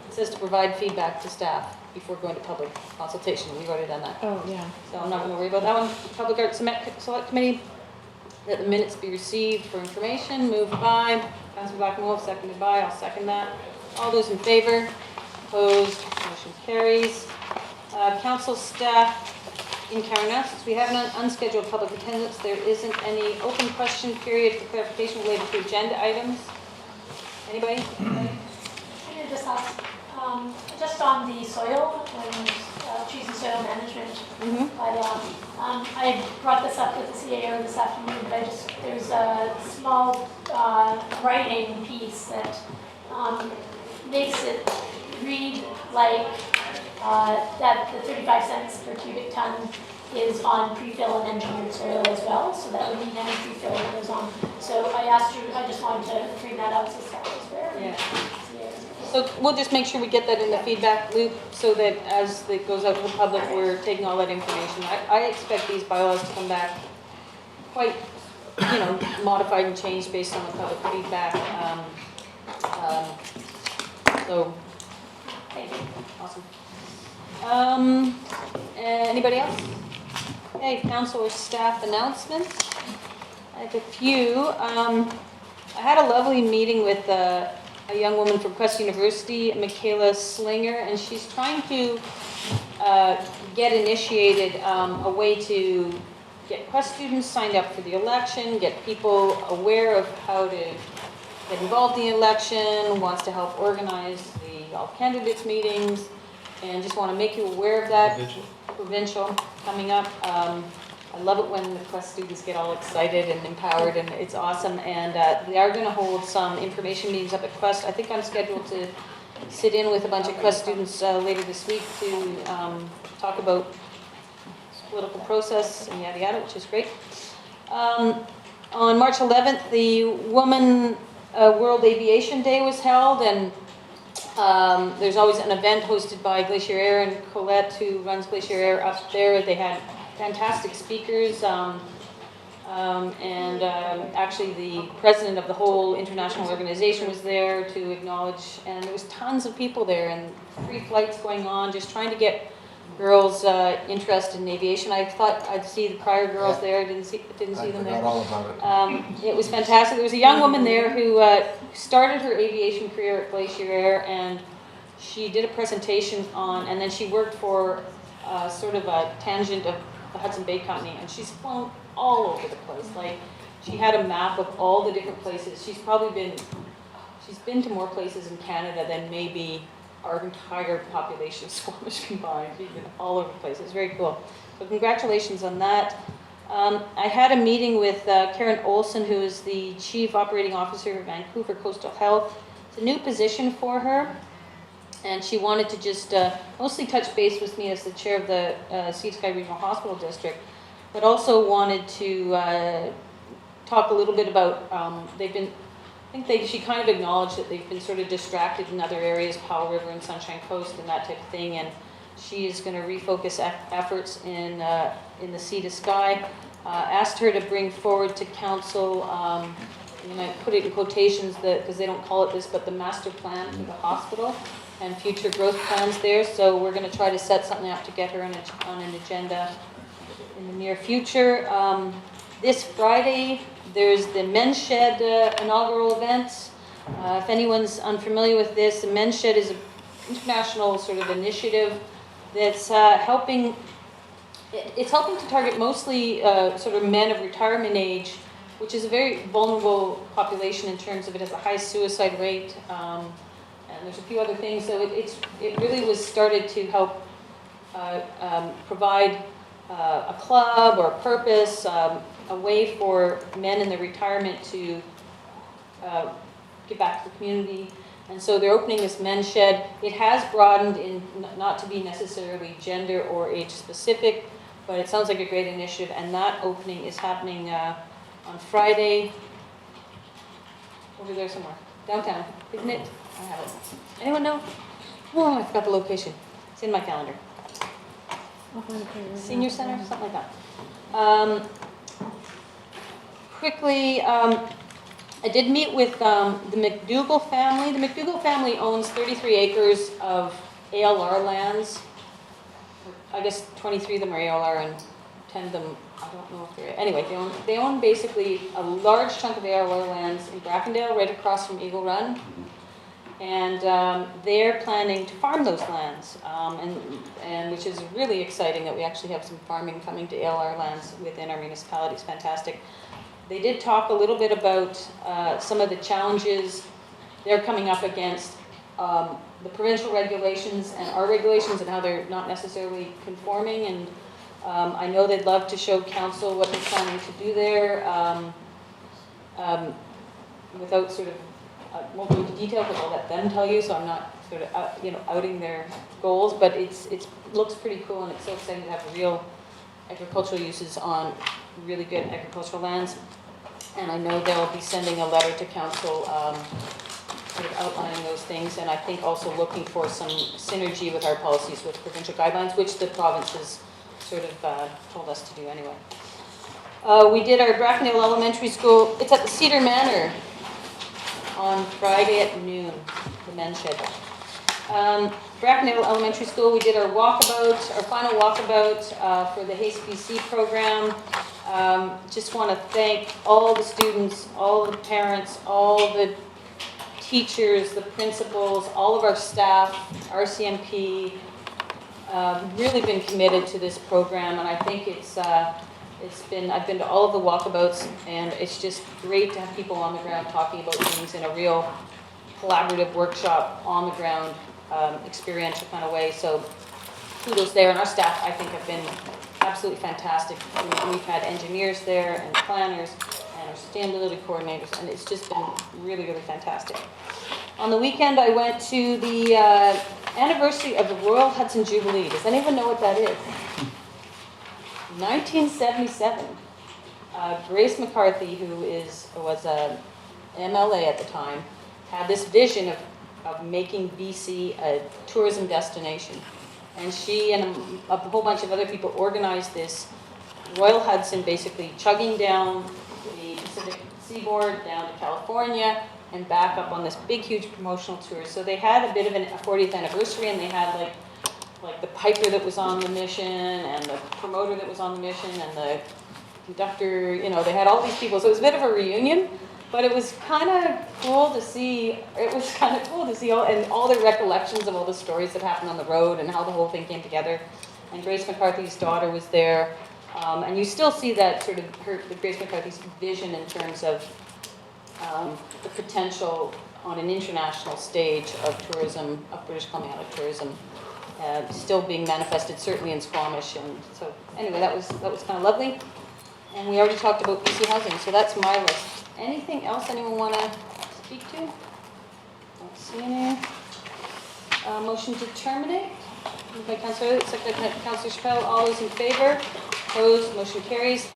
It says to provide feedback to staff before going to public consultation. We've already done that. Oh, yeah. So I'm not going to worry about that one. Public Art Select Committee, that the minutes be received for information. Moved by Councilor Black-and-Wolf, seconded by, I'll second that. All those in favor? Opposed? Motion carries. Council staff in Karunas, we have an unscheduled public attendance. There isn't any open question period for clarification related to agenda items. Anybody? I just ask, just on the soil and trees and soil management bylaw. I brought this up with the CAO this afternoon, but there's a small writing piece that makes it read like that the 35 cents per cubic ton is on pre-fill and engineered soil as well, so that would mean any pre-fill that goes on. So I asked you, I just wanted to bring that up so staff was aware. Yeah. So we'll just make sure we get that in the feedback loop so that as it goes out to the public, we're taking all that information. I expect these bylaws to come back quite, modified and changed based on the public feedback. So, thank you. Awesome. Anybody else? Okay, council or staff announcements. I have a few. I had a lovely meeting with a young woman from Quest University, Michaela Slinger, and she's trying to get initiated a way to get Quest students signed up for the election, get people aware of how to get involved in the election, wants to help organize the all candidates meetings, and just want to make you aware of that. Provincial coming up. I love it when the Quest students get all excited and empowered, and it's awesome. And they are going to hold some information meetings up at Quest. I think I'm scheduled to sit in with a bunch of Quest students later this week to talk about political process and yada yada, which is great. On March 11th, the Women World Aviation Day was held, and there's always an event hosted by Glacier Air, and Colette, who runs Glacier Air up there, they had fantastic speakers, actually the president of the whole international organization was there to acknowledge, and there was tons of people there, and free flights going on, just trying to get girls interested in aviation. I thought I'd see the prior girls there. I didn't see them there. I forgot all about it. It was fantastic. There was a young woman there who started her aviation career at Glacier Air, and she did a presentation on, and then she worked for sort of a tangent of the Hudson Bay Company, and she's flown all over the place. Like, she had a map of all the different places. She's been to more places in Canada than maybe our entire population of Squamish combined. She's been all over the place. It's very cool. So congratulations on that. I had a meeting with Karen Olson, who is the Chief Operating Officer of Vancouver Coastal Health. It's a new position for her, and she wanted to just mostly touch base with me as the chair of the Sea to Sky Regional Hospital District, but also wanted to talk a little bit about, she kind of acknowledged that they've been sort of distracted in other areas, Powell River and Sunshine Coast and that type of thing, and she is going to refocus efforts in the Sea to Sky. Asked her to bring forward to council, and I put it in quotations because they don't call it this, but the master plan for the hospital and future growth plans there. So we're going to try to set something up to get her on an agenda in the near future. This Friday, there's the Men's Shed inaugural event. If anyone's unfamiliar with this, the Men's Shed is an international sort of initiative that's helping. It's helping to target mostly sort of men of retirement age, which is a very vulnerable population in terms of it has a high suicide rate, and there's a few other things. So it really was started to help provide a club or a purpose, a way for men in their retirement to give back to the community. And so they're opening this Men's Shed. It has broadened in not to be necessarily gender or age specific, but it sounds like a great initiative, and that opening is happening on Friday, over there somewhere, downtown, isn't it? I have it. Anyone know? Oh, I forgot the location. It's in my calendar. Senior Center, something like that. Quickly, I did meet with the McDougall family. The McDougall family owns 33 acres of ALR lands. I guess 23 of them are ALR and 10 of them, I don't know if they're, anyway, they own basically a large chunk of ALR lands in Brackendale, right across from Eagle Run. And they're planning to farm those lands, and which is really exciting that we actually have some farming coming to ALR lands within our municipality. It's fantastic. They did talk a little bit about some of the challenges they're coming up against, the provincial regulations and our regulations and how they're not necessarily conforming. And I know they'd love to show council what they're planning to do there without sort of, won't go into detail because I'll let them tell you, so I'm not sort of outing their goals, but it looks pretty cool, and it's so exciting to have real agricultural uses on really good agricultural lands. And I know they'll be sending a letter to council sort of outlining those things, and I think also looking for some synergy with our policies with provincial guidelines, which the province has sort of told us to do anyway. We did our Brackendale Elementary School. It's at the Cedar Manor on Friday at noon, the Men's Shed. Brackendale Elementary School, we did our walkabout, our final walkabout for the Haste BC program. Just want to thank all the students, all the parents, all the teachers, the principals, all of our staff, RCMP, really been committed to this program, and I think I've been to all of the walkabouts, and it's just great to have people on the ground talking about things in a real collaborative workshop, on the ground, experiential kind of way. So kudos there, and our staff I think have been absolutely fantastic. We've had engineers there and planners and our sustainability coordinators, and it's just been really, really fantastic. On the weekend I went to the anniversary of the Royal Hudson Jubilee. Does anyone know what that is? 1977. Grace McCarthy, who was a MLA at the time, had this vision of making BC a tourism destination. And she and a whole bunch of other people organized this Royal Hudson, basically chugging down the Pacific seaboard, down to California, and back up on this big, huge promotional tour. So they had a bit of a 40th anniversary, and they had like the piper that was on the mission, and the promoter that was on the mission, and the conductor, they had all these people. So it was a bit of a reunion, but it was kind of cool to see. It was kind of cool to see all the recollections of all the stories that happened on the road and how the whole thing came together. And Grace McCarthy's daughter was there. And you still see that sort of Grace McCarthy's vision in terms of the potential on an international stage of tourism, of British Columbia tourism, still being manifested certainly in Squamish. And so anyway, that was kind of lovely. And we already talked about BC Housing, so that's my list. Anything else anyone want to speak to? Don't see any. Motion to terminate. Moved by Councillor, seconded by Councillor Chappelle. All those in favor? Opposed? Motion carries.